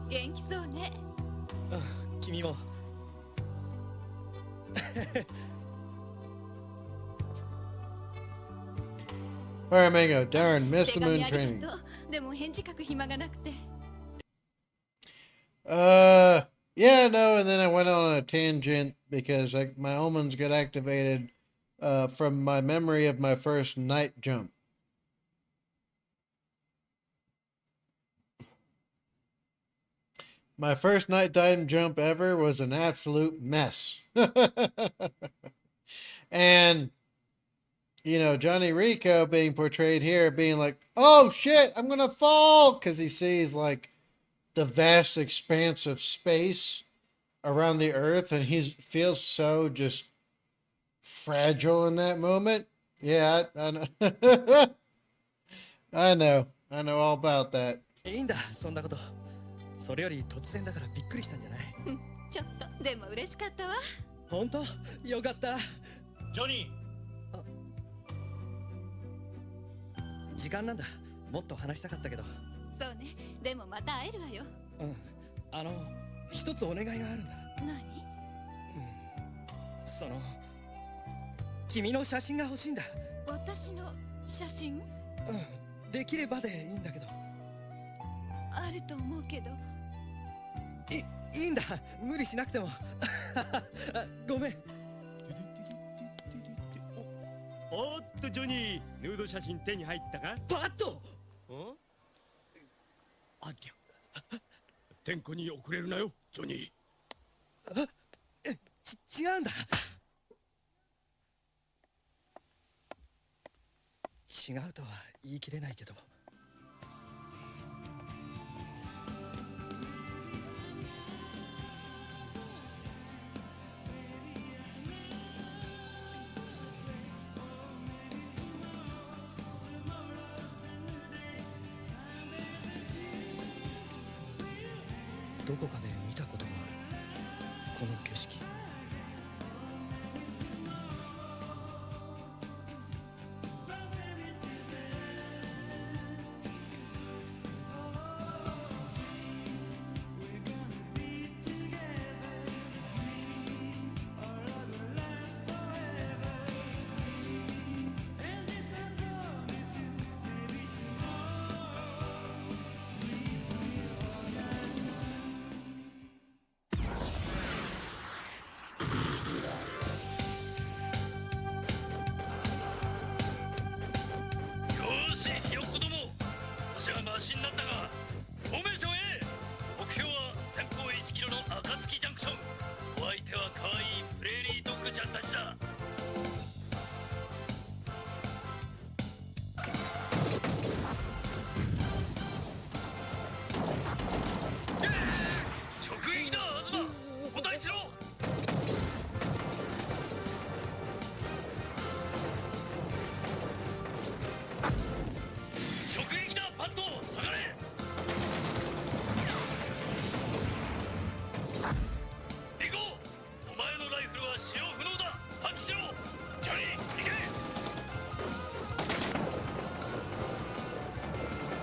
元気そうね。君も。Alright, Mango. Darn, missed the moon training. でも返事書く暇がなくて。Yeah, no, and then I went on a tangent because my omens got activated from my memory of my first night jump. My first nighttime jump ever was an absolute mess. And, Johnny Rico being portrayed here being like, oh shit, I'm going to fall, because he sees like the vast expanse of space around the earth, and he feels so just fragile in that moment. Yeah, I know. I know all about that. いいんだ、そんなこと。それより突然だからびっくりしたんじゃない？ちょっとでも嬉しかったわ。本当？よかった。ジョニー。時間なんだ。もっと話したかったけど。そうね。でもまた会えるわよ。うん。一つお願いがあるんだ。何？君の写真が欲しいんだ。私の写真？できればでいいんだけど。あると思うけど。いいんだ、無理しなくても。ごめん。おっとジョニー、ヌード写真手に入ったか？バット。ありゃ。天候に遅れるなよ、ジョニー。違うんだ。違うとは言い切れないけど。どこかで見たことがあるこの景色。マシになったが、フォーメーション A。 目標は前方1キロの暁ジャンクション。お相手は可愛いプレーリードッグちゃんたちだ。直撃だ東、お答えしろ。直撃だパッド、下がれ。リコ、お前のライフルは使用不能だ。発揮しろ。ジョニー、行け。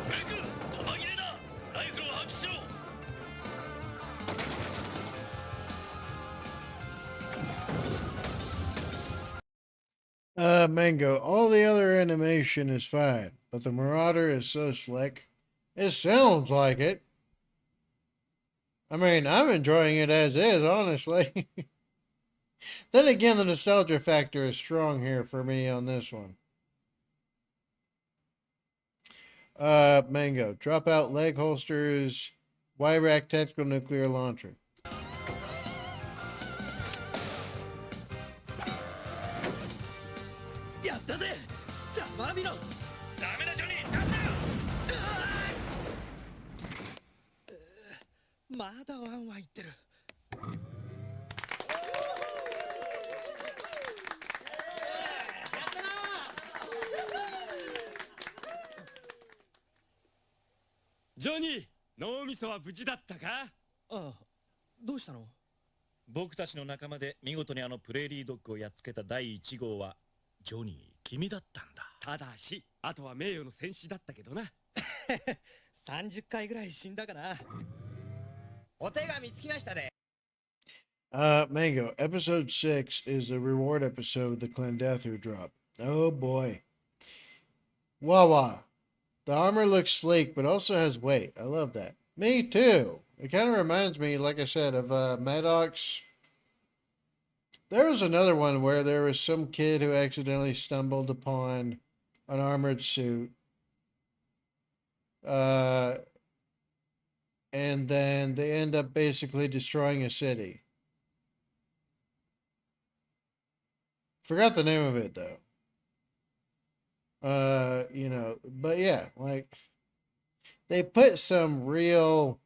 フレック、弾切れだ。ライフルを発揮しろ。Mango, all the other animation is fine, but the Marauder is so slick. It sounds like it. I mean, I'm enjoying it as is, honestly. Then again, the nostalgia factor is strong here for me on this one. Mango, drop out leg holsters, Y-Rack tactical nuclear launcher. やったぜ。じゃあ学びろ。ダメだジョニー、なんだよ。まだワンワン言ってる。ジョニー、脳みそは無事だったか？ああ、どうしたの？僕たちの仲間で見事にあのプレーリードッグをやっつけた第1号はジョニー、君だったんだ。ただし、あとは名誉の戦士だったけどな。30回ぐらい死んだかな。お手紙つきましたで。Mango, episode 6 is the reward episode, the Clandethu drop. Oh boy. Wawa. The armor looks sleek, but also has weight. I love that. Me too. It kind of reminds me, like I said, of Maddox. There was another one where there was some kid who accidentally stumbled upon an armored suit. And then they end up basically destroying a city. Forgot the name of it though. You know, but yeah, like they put some real,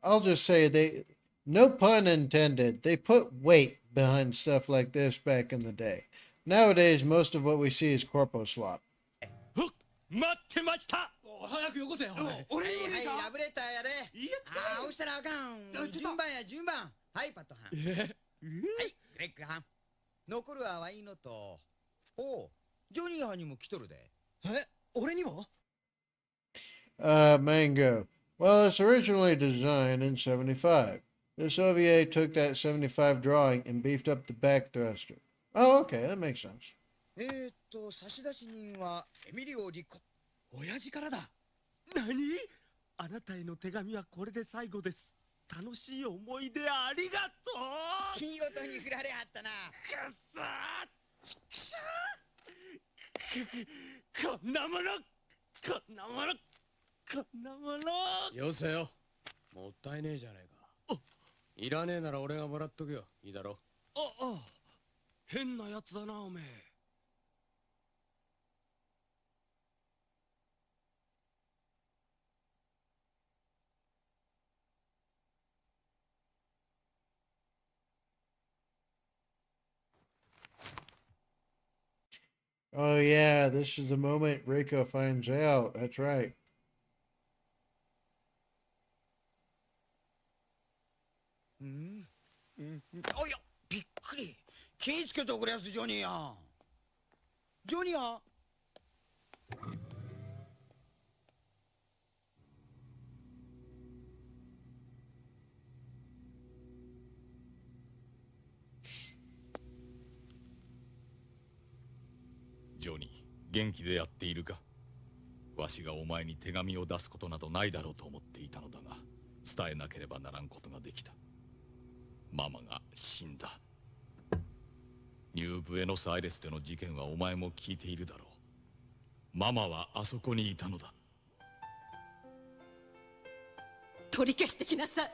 I'll just say they, no pun intended, they put weight behind stuff like this back in the day. Nowadays, most of what we see is corpo slop. 待ってました。早くよこせよ。俺にはい、ラブレターやで。ああ、押したらあかん。順番や順番。はい、パットハン。はい、グレッグハン。残るはワインのと。おう、ジョニーハンにも来とるで。え、俺にも？Mango. Well, it's originally designed in 75. The Soviet took that 75 drawing and beefed up the back thruster. Oh, okay, that makes sense. 差出人はエミリオ・リコ。親父からだ。何？あなたへの手紙はこれで最後です。楽しい思い出ありがとう。見事に振られはったな。くっそー、ちくしょう、こんなもの、こんなもの、こんなもの。よせよ、もったいねえじゃねえか。いらねえなら俺がもらっとくよ。いいだろ。変なやつだなおめえ。Oh yeah, this is the moment Reiko finds out. That's right. おや、びっくり。気ぃつけておくれやす、ジョニーや。ジョニーや。ジョニー、元気でやっているか。わしがお前に手紙を出すことなどないだろうと思っていたのだが、伝えなければならんことができた。ママが死んだ。ニューブエノスアイレスでの事件はお前も聞いているだろう。ママはあそこにいたのだ。取り消してきなさい。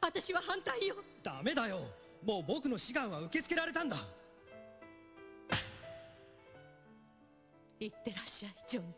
私は反対よ。ダメだよ、もう僕の志願は受け付けられたんだ。いってらっしゃい、ジョニー。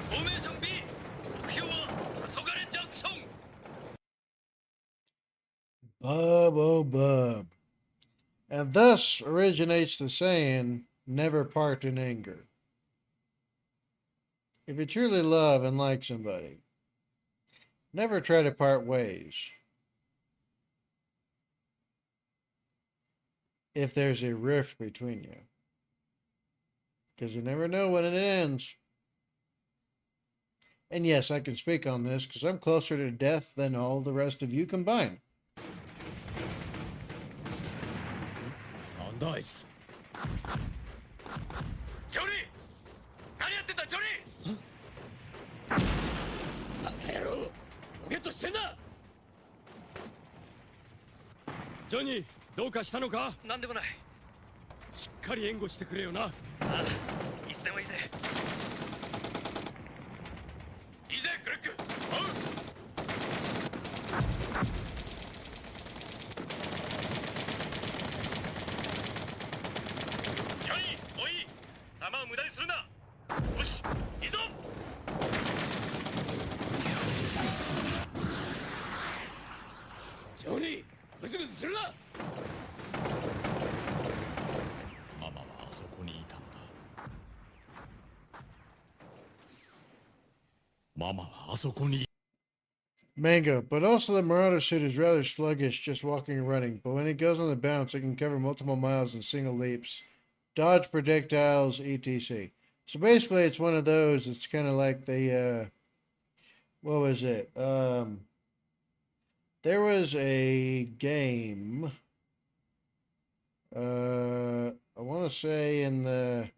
フォーメーション B、 目標は黄昏ジャンクション。 Bub, oh bub. And thus originates the saying, never part in anger. If you truly love and like somebody, never try to part ways. If there's a rift between you. Because you never know when it ends. And yes, I can speak on this because I'm closer to death than all the rest of you combined. なんだあいつ。ジョニー、何やってんだジョニー。バカ野郎、ロケットしてんだ。ジョニー、どうかしたのか。なんでもない。しっかり援護してくれよな。ああ、いつでもいいぜ。いいぜグレッグ。おう。ジョニー、もういい。弾を無駄にするな。よし、いいぞ。ジョニー、グズグズするな。ママはあそこにいたのだ。ママはあそこに。 Mango, but also the Marauder suit is rather sluggish just walking and running, but when it goes on the bounce, it can cover multiple miles in single leaps, dodge projectiles, etc. So basically, it's one of those, it's kind of like the, what was it? There was a game, I want to say in the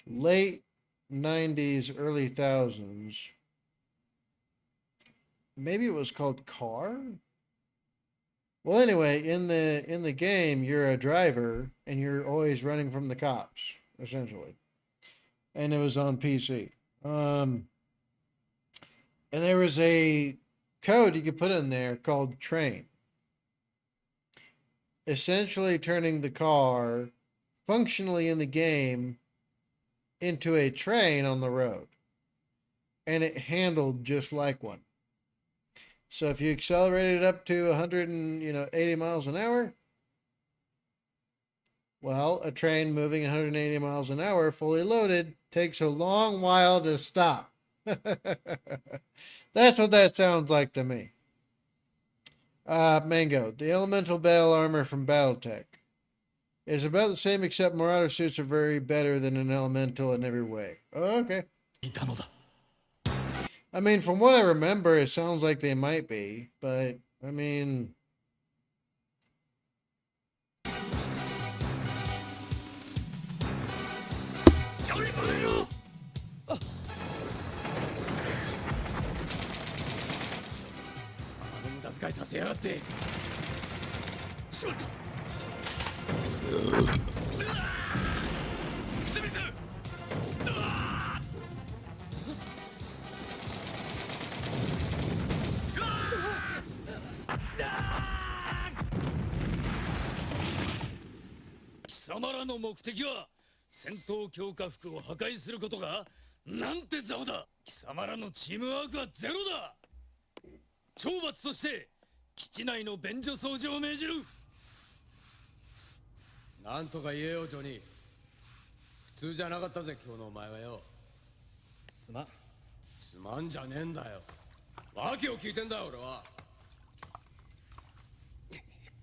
late 90s, early thousands. Maybe it was called Car. Well, anyway, in the game, you're a driver and you're always running from the cops, essentially. And it was on PC. And there was a code you could put in there called train. Essentially turning the car functionally in the game into a train on the road. And it handled just like one. So if you accelerated it up to 180 miles an hour, well, a train moving 180 miles an hour fully loaded takes a long while to stop. That's what that sounds like to me. Mango, the elemental battle armor from Battletech is about the same, except Marauder suits are very better than an elemental in every way. Oh, okay. I mean, from what I remember, it sounds like they might be, but I mean,貴様らの目的は戦闘強化服を破壊することがなんてざまだ。貴様らのチームワークはゼロだ。懲罰として基地内の便所掃除を命じる。なんとか言えよジョニー。普通じゃなかったぜ今日のお前はよ。すまんじゃねえんだよ。訳を聞いてんだよ俺は。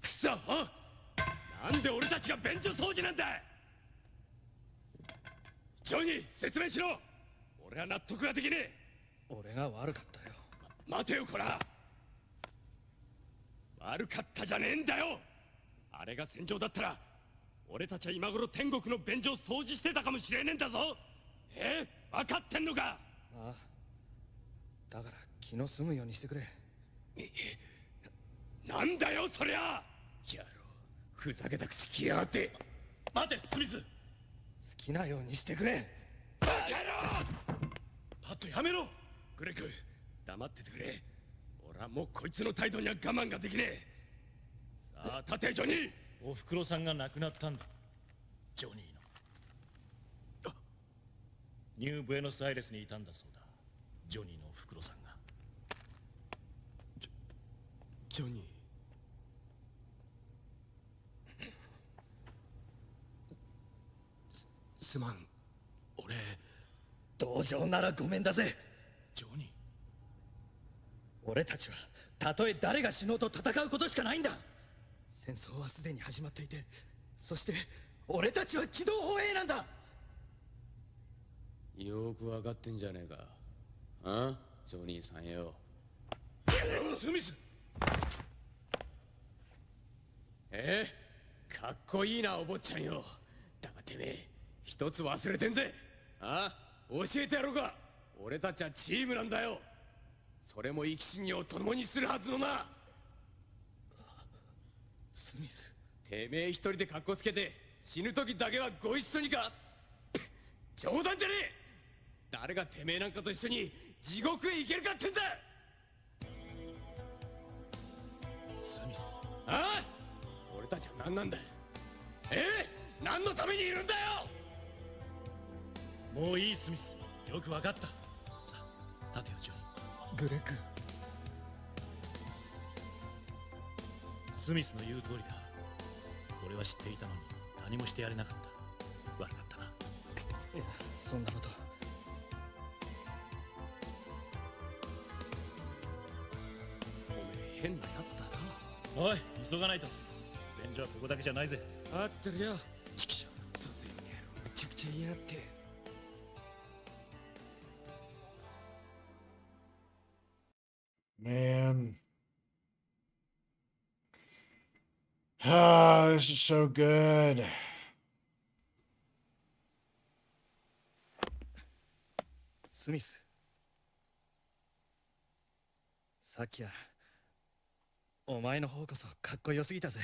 くそ、なんで俺たちが便所掃除なんだ。ジョニー説明しろ。俺は納得ができねえ。俺が悪かったよ。待てよこら。悪かったじゃねえんだよ。あれが戦場だったら俺たちは今頃天国の便所を掃除してたかもしれねえんだぞ。分かってんのか。ああ、だから気の済むようにしてくれ。なんだよそりゃ。野郎、ふざけた口きやがって。待てスミス。好きなようにしてくれ。バカ野郎。パッとやめろ。グレッグ黙っててくれ。俺はもうこいつの態度には我慢ができねえ。さあ立てジョニー。おふくろさんが亡くなったんだ。ジョニーのニューブエノスアイレスにいたんだそうだ。ジョニーのおふくろさんが。ジョニー。すまん。俺同情ならごめんだぜ。ジョニー。俺たちはたとえ誰が死のうと戦うことしかないんだ。戦争はすでに始まっていて、そして俺たちは機動歩兵なんだ。よく分かってんじゃねえか。あジョニーさんよ。スミス。かっこいいなお坊ちゃんよ。だがてめえ一つ忘れてんぜ。教えてやろうか。俺たちはチームなんだよ。それも生き死にを共にするはずのな。スミス、てめえ一人で格好つけて死ぬ時だけはご一緒にか。冗談じゃねえ。誰がてめえなんかと一緒に地獄へ行けるかってんだ。スミス。俺たちは何なんだ。何のためにいるんだよ。もういいスミス。よく分かった。さあ立てよジョニー。グレッグ。スミスの言う通りだ。俺は知っていたのに何もしてやれなかった。悪かったな。いや、そんなこと。おめえ変なやつだな。おい急がないと。便所はここだけじゃないぜ。合ってるよ。チキショー。さすがにめちゃくちゃ言いやがって。Man. This is so good. スミス。さっきはお前の方こそかっこよすぎたぜ。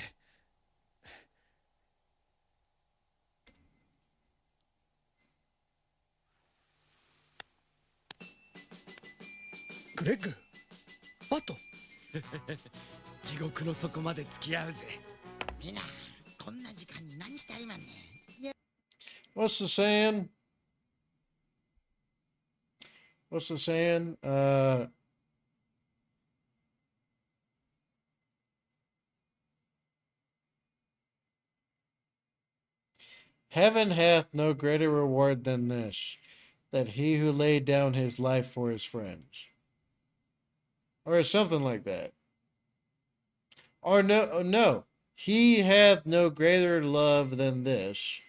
グレッグ、バット。地獄の底まで付き合うぜ。みんなこんな時間に何してありまんねん。What's the saying? What's the saying? Heaven hath no greater reward than this, that he who laid down his life for his friends. Or something like that. Or no. He hath no greater love than this,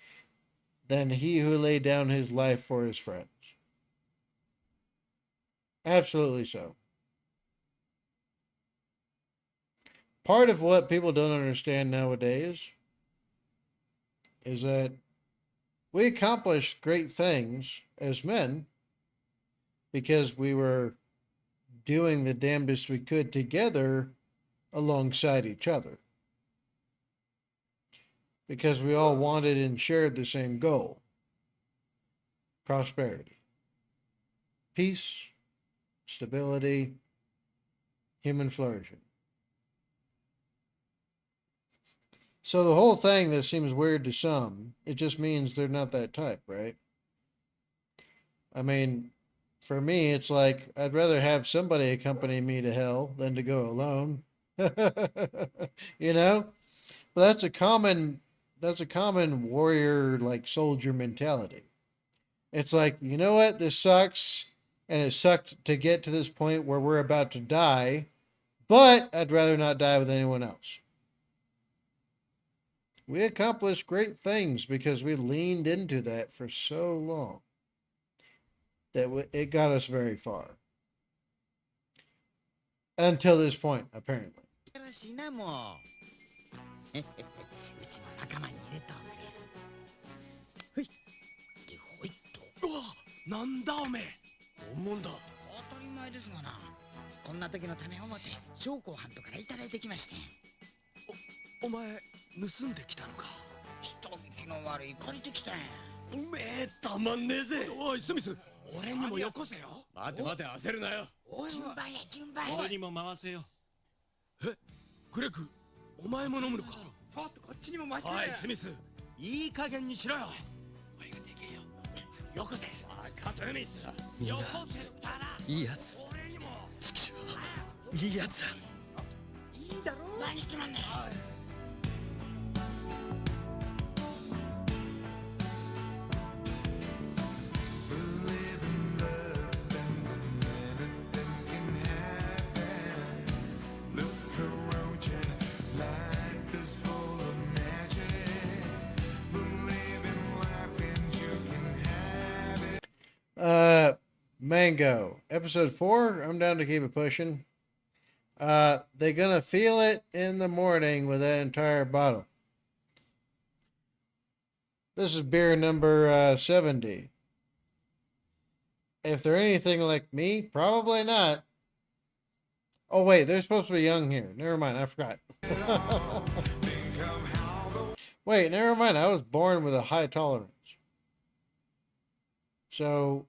than he who laid down his life for his friends. Absolutely so. Part of what people don't understand nowadays is that we accomplished great things as men because we were doing the damnedest we could together alongside each other. Because we all wanted and shared the same goal: prosperity, peace, stability, human flourishing. So the whole thing that seems weird to some, it just means they're not that type, right? I mean, for me, it's like I'd rather have somebody accompany me to hell than to go alone. You know? But that's a common warrior, like, soldier mentality. It's like, you know what? This sucks, and it sucked to get to this point where we're about to die, but I'd rather not die with anyone else. We accomplished great things because we leaned into that for so long that it got us very far. Until this point, apparently. なんだおめえ本物だ当たり前ですがな。こんな時のためを思って将校藩とからいただいてきまして。お前盗んできたのか人聞きの悪い借りてきたんや。おめえたまんねえぜおいスミス俺にもよこせよ。待て待て焦るなよ順番や順番。俺にも回せよ。えグレッグお前も飲むのかちょっとこっちにも回しておいスミスいい加減にしろよお前がでけえよよこせスミスよこせったらいいやつ。いいやつだ。いいだろう。何してまんねん。Mango. Episode 4, I'm down to keep it pushing. They're gonna feel it in the morning with that entire bottle. This is beer number 70. If they're anything like me, probably not. Oh wait, they're supposed to be young here. Never mind, I forgot. Wait, never mind. I was born with a high tolerance. So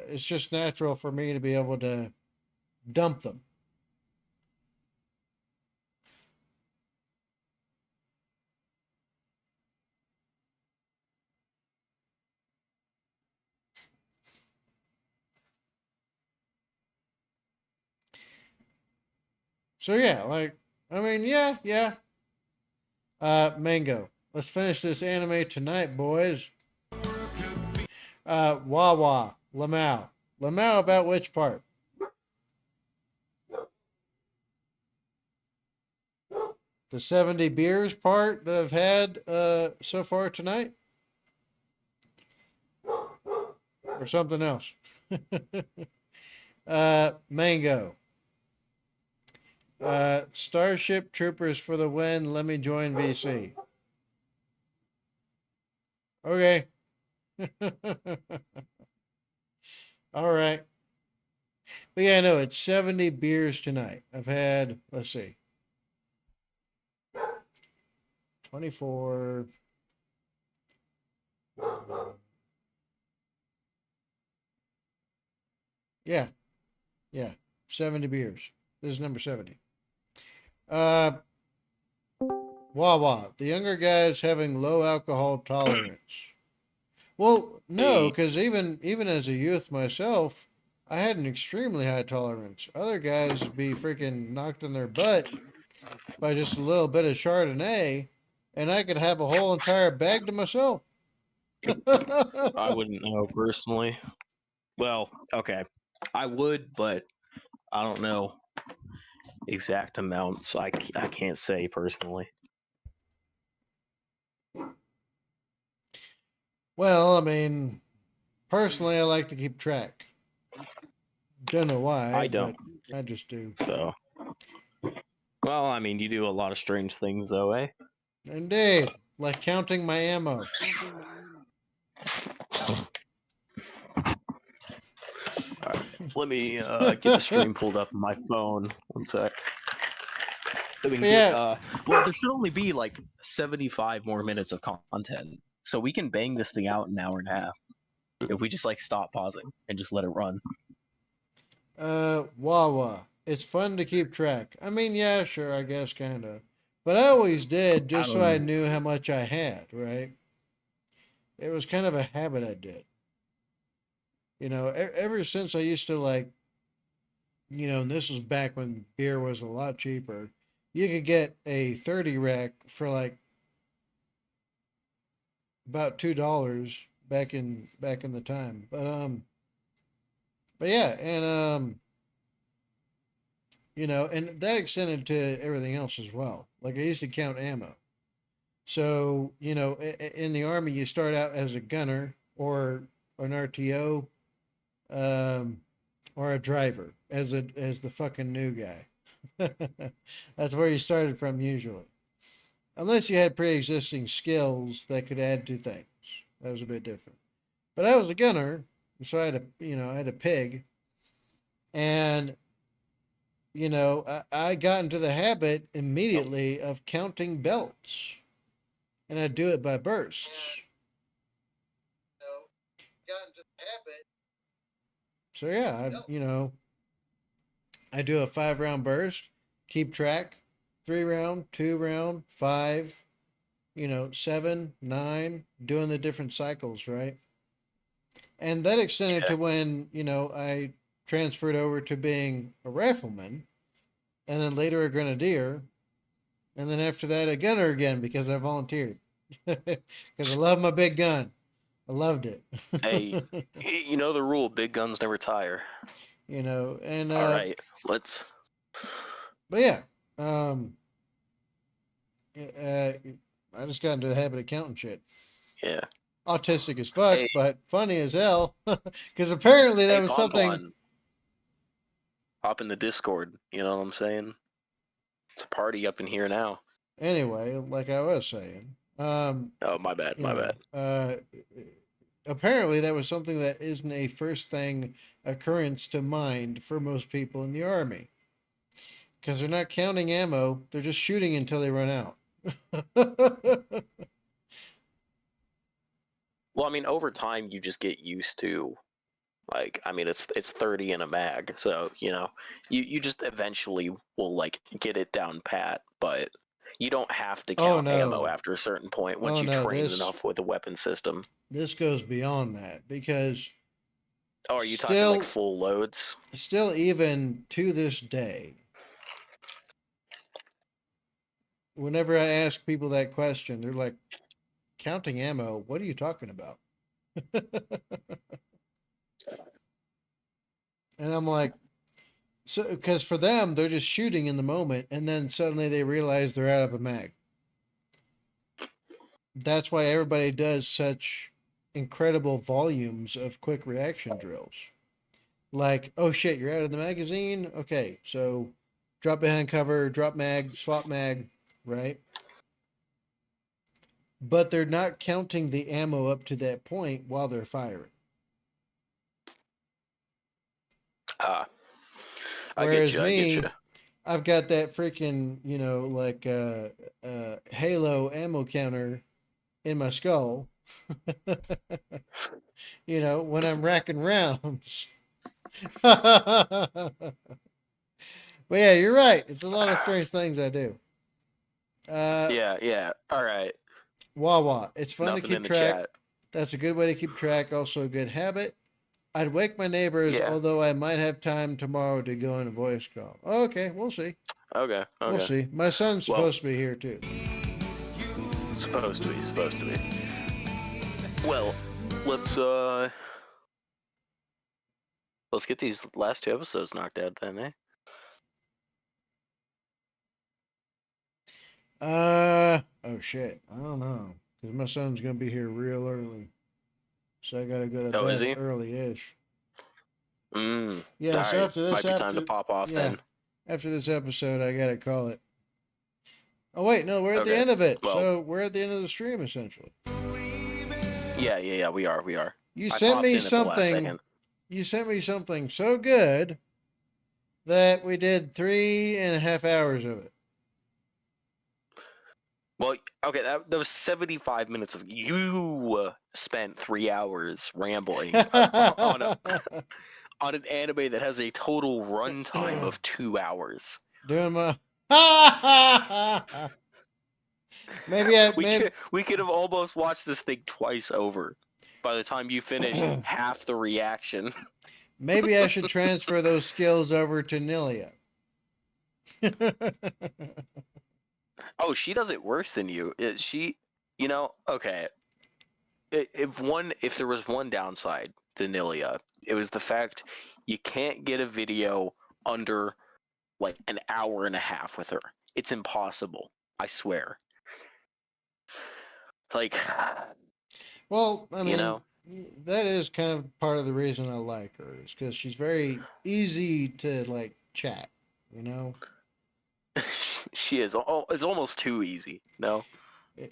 it's just natural for me to be able to dump them. So yeah, like, I mean, yeah. Mango. Let's finish this anime tonight, boys. Wawa. Lamau. Lamau about which part? The 70 beers part that I've had so far tonight? Or something else? Mango. Starship Troopers for the win. Let me join VC. Okay. All right. But yeah, no, it's 70 beers tonight. I've had, let's see, 24. Yeah. 70 beers. This is number 70. Wawa. The younger guys having low alcohol tolerance. Well, no, because even as a youth myself, I had an extremely high tolerance. Other guys would be freaking knocked in their butt by just a little bit of Chardonnay, and I could have a whole entire bag to myself. I wouldn't know personally. Well, okay, I would, but I don't know exact amounts. I can't say personally. Well, I mean, personally, I like to keep track. Don't know why. I don't. I just do. So, well, I mean, you do a lot of strange things, though, eh? Indeed, like counting my ammo. Let me get the stream pulled up on my phone. One sec. I mean, Yeah. well, there should only be like 75 more minutes of content, so we can bang this thing out in an hour and a half if we just like stop pausing and just let it run. Wawa. It's fun to keep track. I mean, yeah, sure, I guess, kind of. But I always did, just so I knew how much I had, right? It was kind of a habit I did. You know, ever since I used to like, you know, and this was back when beer was a lot cheaper. You could get a 30 rack for like about $2 back in the time. But yeah, and you know, and that extended to everything else as well. Like I used to count ammo. So, you know, in the Army, you start out as a gunner or an RTO, or a driver as the fucking new guy. That's where you started from usually. Unless you had pre-existing skills that could add to things. That was a bit different. But I was a gunner, so I had a pig. And you know, I got into the habit immediately of counting belts. And I'd do it by bursts. Got into the habit. So yeah, I do a 5-round burst, keep track, 3-round, 2-round, 5, 7, 9, doing the different cycles, right? And that extended to when, I transferred over to being a rifleman, and then later a grenadier, and then after that a gunner again because I volunteered. Because I love my big gun. I loved it. Hey, you know the rule: big guns never tire. And all right, let's. But yeah, I just got into the habit of counting shit. Yeah. Autistic as fuck, but funny as hell. Because apparently that was something. Hop in the Discord. You know what I'm saying? It's a party up in here now. Anyway, like I was saying. Oh, my bad. My bad. Apparently that was something that isn't a first thing occurrence to mind for most people in the Army. Because they're not counting ammo, they're just shooting until they run out. Well, I mean, over time you just get used to, like, I mean, it's 30 in a mag, so you just eventually will like get it down pat, but you don't have to count ammo after a certain point once you train enough with the weapon system. This goes beyond that because. Oh, are you talking like full loads? Still, even to this day, whenever I ask people that question, they're like, counting ammo, what are you talking about? And I'm like, so because for them, they're just shooting in the moment, and then suddenly they realize they're out of a mag. That's why everybody does such incredible volumes of quick reaction drills. Like, oh shit, you're out of the magazine? Okay, so drop behind cover, drop mag, swap mag, right? But they're not counting the ammo up to that point while they're firing. Whereas me, I've got that freaking, Halo ammo counter in my skull. When I'm racking rounds. But yeah, you're right. It's a lot of strange things I do. Yeah. All right. Wawa. It's fun to keep track. That's a good way to keep track. Also a good habit. I'd wake my neighbors, Yeah. although I might have time tomorrow to go on a voice call. Okay, we'll see. Okay. We'll see. My son's Well, supposed to be here too. Supposed to be. Well, let's get these last 2 episodes knocked out then, eh? Oh shit. I don't know. Because my son's going to be here real early. So I got to go to Oh, is he? bed early-ish. Mm. Yeah, so after this might be time to pop off then. After this episode, I got to call it. Oh, wait, no, we're at the Okay, end of it. well- So we're at the end of the stream, essentially. Yeah, we are. You I sent popped me in at the last something. second. You sent me something so good that we did 3.5 hours of it. Well, okay, that was 75 minutes of you spent 3 hours rambling on an anime that has a total runtime of 2 hours. Doing my. We could have almost watched this thing twice over by the time you finish half the reaction. Maybe I should transfer those skills over to Nilia. Oh, she does it worse than you. Okay. If there was one downside to Nilia, it was the fact you can't get a video under like an hour and a half with her. It's impossible. I swear. Like, well, I mean, know? that is kind of part of the reason I like her, is because she's very easy to like chat. You know. She is. It's almost too easy. No.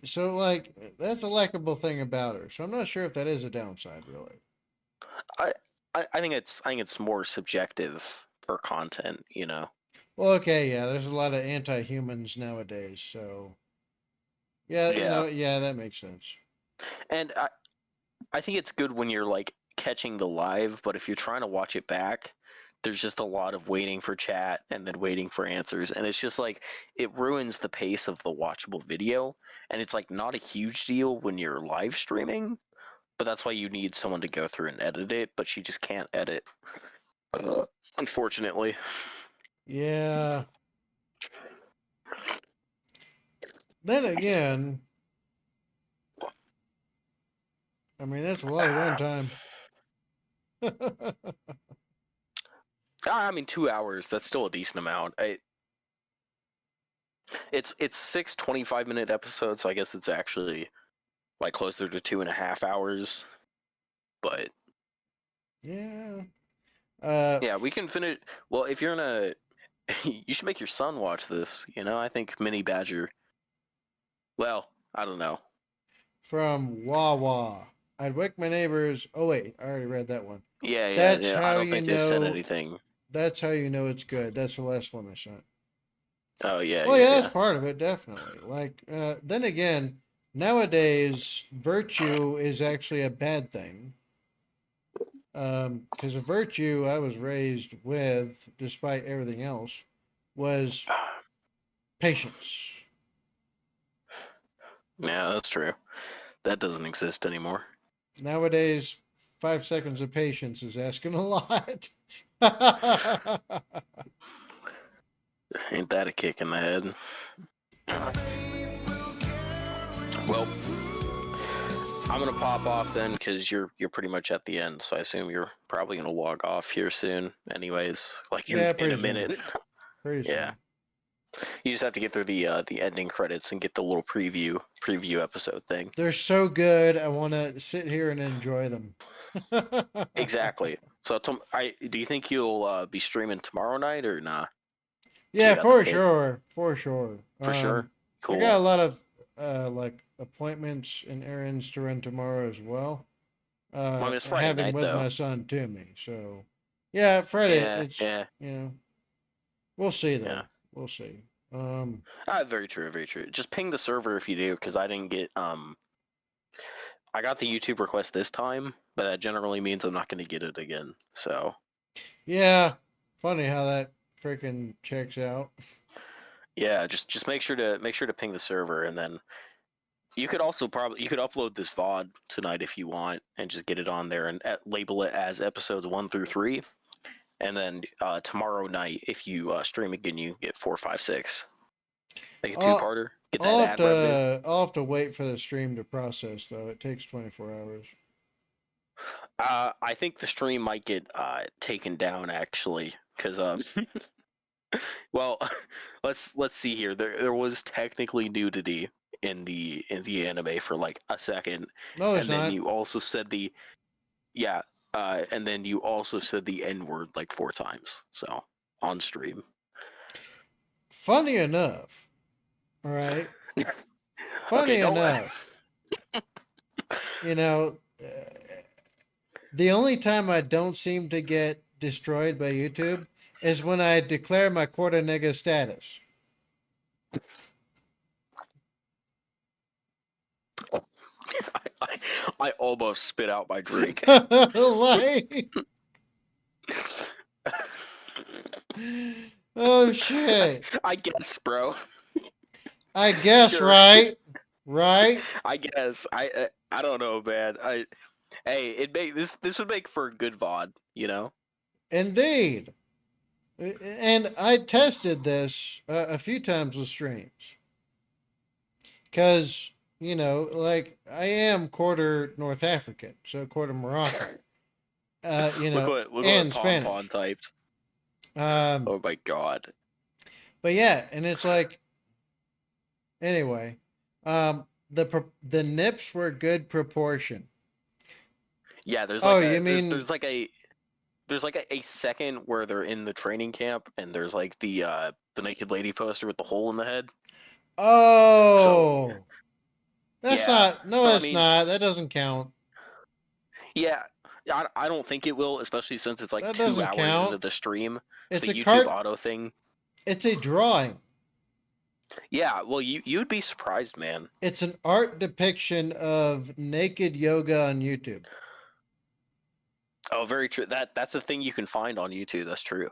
So like that's a likable thing about her. So I'm not sure if that is a downside, really. I think it's more subjective for content, you know. Well, okay, yeah. There's a lot of anti-humans nowadays, so yeah, you know, yeah, that makes sense. And I think it's good when you're like catching the live, but if you're trying to watch it back, there's just a lot of waiting for chat and then waiting for answers, and it's just like it ruins the pace of the watchable video. And it's like not a huge deal when you're live streaming, but that's why you need someone to go through and edit it. But she just can't edit, unfortunately. Yeah. Then again, I mean that's a lot of runtime. I mean, 2 hours. That's still a decent amount. It's 6 25-minute episodes, so I guess it's actually like closer to 2.5 hours. But yeah, yeah, we can finish. Well, if you're you should make your son watch this. You know, I think Mini Badger. Well, I don't know. From Wawa, I'd wake my neighbors. Oh wait, I already read that one. Yeah. That's how I don't you think know. they said anything. That's how you know it's good. That's the last one I sent. Oh yeah. Well, yeah, that's part of it, definitely. Like, then again, nowadays, virtue is actually a bad thing. Because a virtue I was raised with, despite everything else, was patience. Yeah, that's true. That doesn't exist anymore. Nowadays, 5 seconds of patience is asking a lot. Ain't that a kick in the head? Well, I'm gonna pop off then because you're pretty much at the end, so I assume you're probably gonna log off here soon. Anyways, like in a minute. Pretty yeah. You just have to get through the ending credits and get the little preview episode thing. They're so good. I want to sit here and enjoy them. Exactly. So, do you think you'll be streaming tomorrow night or not? Yeah, for sure. For sure. Cool. I got a lot of like appointments and errands to run tomorrow as well. Well, I mean, it's Friday having night, with though. my son to me. So yeah, Friday. It's yeah. You know, we'll see though. Yeah. We'll see. Very true. Very true. Just ping the server if you do, because I didn't get I got the YouTube request this time, but that generally means I'm not going to get it again. So. Yeah, funny how that freaking checks out. Yeah, just make sure to ping the server, and then You could also you could upload this VOD tonight if you want, and just get it on there and label it as episodes 1 through 3, and then tomorrow night if you stream again, you get 4, 5, 6. Like a two-parter. Get that ad revenue. I'll have to wait for the stream to process though. It takes 24 hours. I think the stream might get taken down actually, because well, let's see here. There was technically nudity in the anime for like a second, No, it's and then not. you also said and then you also said the N word like 4 times. So on stream. Funny enough, all right. Funny enough, you know, the only time I don't seem to get destroyed by YouTube is when I declare my quarter nigga status. I almost spit out my drink. Like, oh shit! I guess, bro. I guess, Sure. right? Right? I guess. I don't know, man. This would make for a good VOD, you know? Indeed. And I tested this a few times with streams. Because, you know, like, I am quarter North African, so quarter Moroccan. You know, look and what Spanish. Pon typed. Oh my god. But yeah, and it's like, anyway, the nips were good proportion. Yeah, there's Oh, like you mean- there's like a second where they're in the training camp, and there's like the naked lady poster with the hole in the head. Oh, that's yeah. not. No, So, I that's mean- not. That doesn't count. Yeah, I don't think it will, especially since it's like That 2 doesn't hours count. into the stream. It's the a YouTube cart- auto thing. It's a drawing. Yeah, well, you'd be surprised, man. It's an art depiction of naked yoga on YouTube. Oh, very true. That's a thing you can find on YouTube. That's true.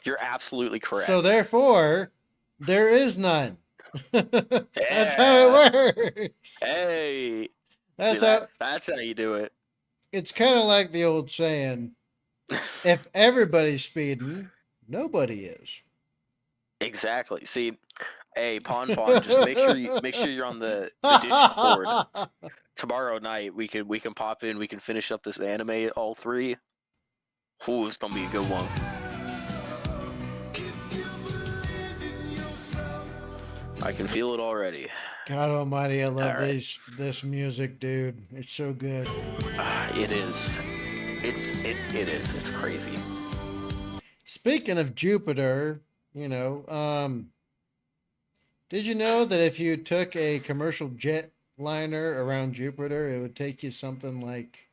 You're absolutely correct. So therefore, there is none. That's how it works. Hey, That's see, how. that's how you do it. It's kind of like the old saying: if everybody's speeding, nobody is. Exactly. See, hey, Pon, just make sure you're on the Discord tomorrow night. We can pop in. We can finish up this anime, all 3. Ooh, it's gonna be a good one. I can feel it already. God Almighty, I love All right. this music, dude. It's so good. It is. It is. It's crazy. Speaking of Jupiter, you know, did you know that if you took a commercial jet liner around Jupiter, it would take you something like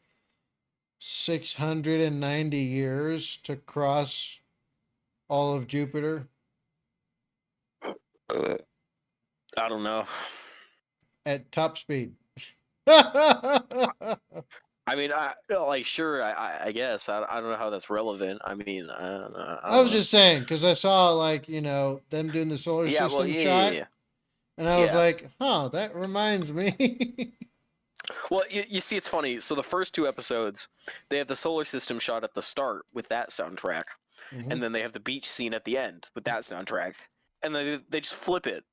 690 years to cross all of Jupiter? I don't know. At top speed. I mean, sure. I guess I don't know how that's relevant. I mean, I don't know. I was just saying, because I saw, like, you know, them doing the solar Yeah, system well, yeah, shot. yeah. And I was Yeah. like, huh, that reminds me. Well, you see, it's funny. So the first 2 episodes, they have the solar system shot at the start with that soundtrack, Mhm. and then they have the beach scene at the end with that soundtrack, and then they just flip it,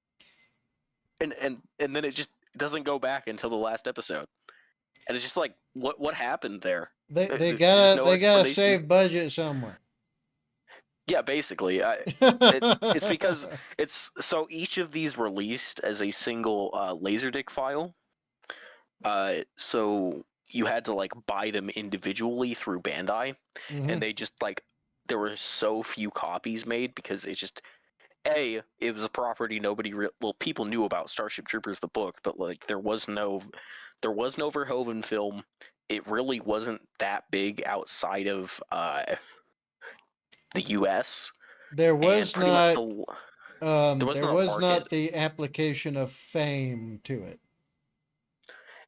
and then it just doesn't go back until the last episode, and it's just like, what happened there? They There's gotta no they gotta explanation. save budget somewhere. Yeah, basically, it's because it's so each of these released as a single Laserdisc file. So you had to like buy them individually through Bandai, Mhm. and they just like there were so few copies made because it's just it was a property nobody people knew about Starship Troopers the book, but like there was no Verhoeven film. It really wasn't that big outside of the U.S. There was pretty much not there was there not a was market. not the application of fame to it.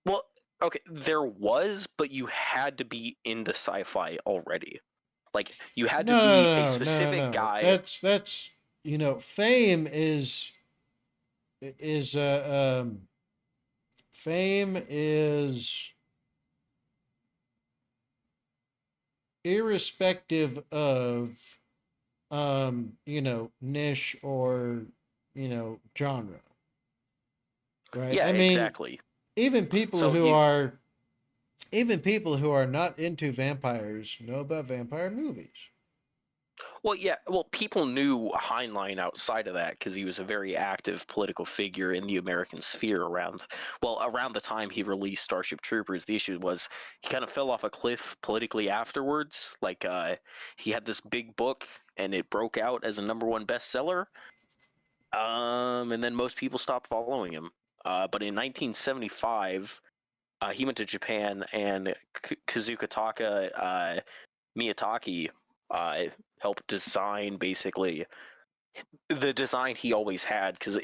Well, okay, there was, but you had to be into sci-fi already. Like you had to be a specific guy. That's you know, fame is fame is irrespective of, niche or, genre. Right? Yeah, I mean, exactly. even people So who you, are even people who are not into vampires know about vampire movies. well, yeah, well, people knew Heinlein outside of that because he was a very active political figure in the American sphere around the time he released Starship Troopers. The issue was he kind of fell off a cliff politically afterwards. Like, he had this big book and it broke out as a #1 bestseller. And then most people stopped following him. But in 1975, he went to Japan, and Kazukataka Miyataki helped design basically the design he always had. Because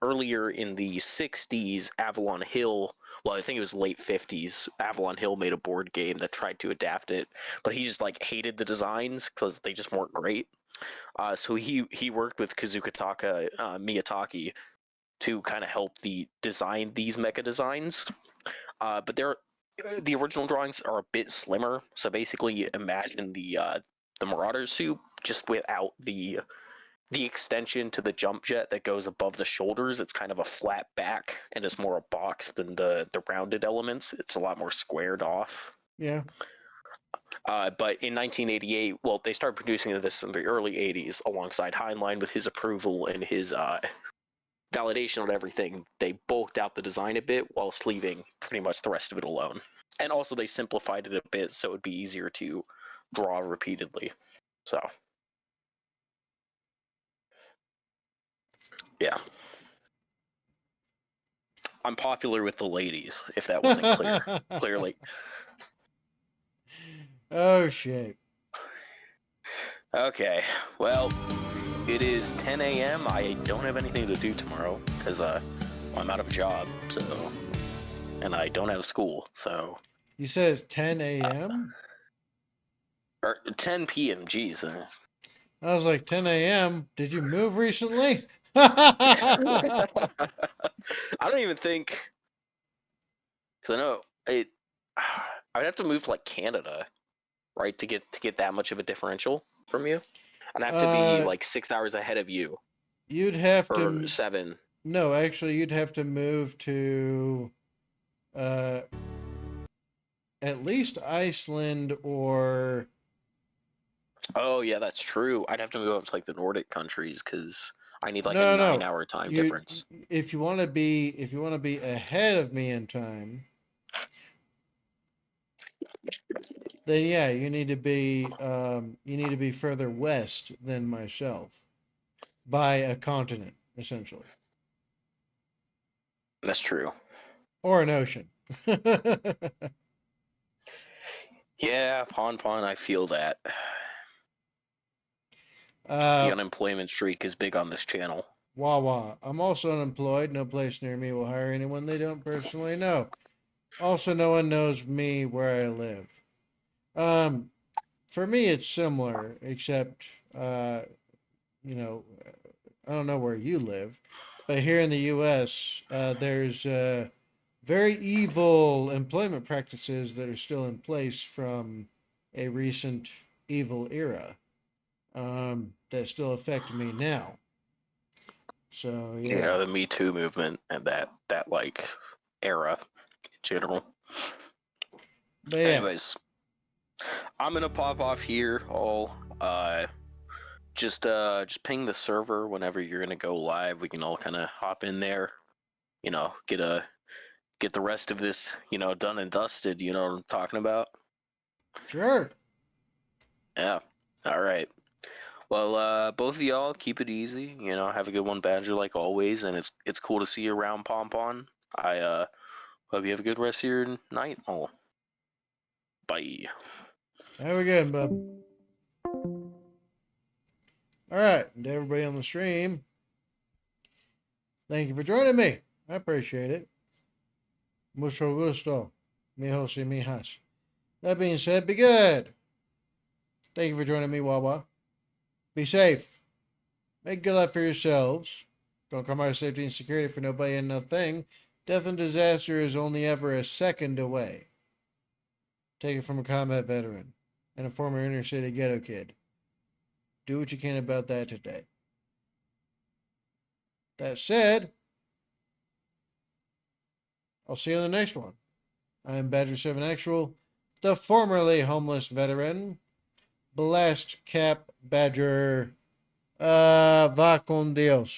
earlier in the 60s, Avalon Hill, well, I think it was late 50s, Avalon Hill made a board game that tried to adapt it, but he just like hated the designs because they just weren't great. So he worked with Kazukataka Miyataki to kind of help design these mecha designs. But the original drawings are a bit slimmer. So basically, imagine the Marauder suit just without the extension to the jump jet that goes above the shoulders. It's kind of a flat back, and it's more a box than the rounded elements. It's a lot more squared off. Yeah. But in 1988, well, they started producing this in the early 80s alongside Heinlein with his approval and his validation on everything. They bulked out the design a bit whilst leaving pretty much the rest of it alone. And also they simplified it a bit so it would be easier to draw repeatedly. So, yeah. I'm popular with the ladies, if that wasn't clear. Clearly. Oh, shit. Okay, well, it is 10 a.m. I don't have anything to do tomorrow because I'm out of a job, so, and I don't have school, so. You said it's 10 a.m.? Or 10 p.m. Jeez. I was like, 10 a.m. Did you move recently? I don't even think, because I know it. I would have to move to like Canada, right, to get that much of a differential from you. I'd have to be like 6 hours ahead of you. You'd have or to 7. No, actually, you'd have to move to at least Iceland or. Oh yeah, that's true. I'd have to move up to like the Nordic countries because I need like a 9-hour time difference. If you want to be ahead of me in time, then yeah, you need to be further west than myself by a continent, essentially. That's true. Or an ocean. Yeah, Pon, I feel that. The unemployment streak is big on this channel. Wah. I'm also unemployed. No place near me will hire anyone they don't personally know. Also, no one knows me where I live. For me, it's similar, except, I don't know where you live, but here in the U.S., there's very evil employment practices that are still in place from a recent evil era that still affect me now. So, yeah. You know, the Me Too movement and that like era in general. But yeah. Anyways, I'm gonna pop off here. I'll just ping the server whenever you're gonna go live. We can all kind of hop in there, get the rest of this, done and dusted. You know what I'm talking about? Sure. Yeah. All right. Well, both of y'all keep it easy. Have a good one, Badger, like always. And it's cool to see you around, Pompon. I hope you have a good rest of your night. All. Bye. Have a good one, bub. All right, and to everybody on the stream, thank you for joining me. I appreciate it. Mucho gusto, mijos y mijas. That being said, be good. Thank you for joining me, Wawa. Be safe. Make good life for yourselves. Don't come out of safety and security for nobody and nothing. Death and disaster is only ever a second away. Take it from a combat veteran and a former inner city ghetto kid. Do what you can about that today. That said, I'll see you on the next one. I am Badger7 Actual, the formerly homeless veteran. Blast Cap Badger. Va con Dios.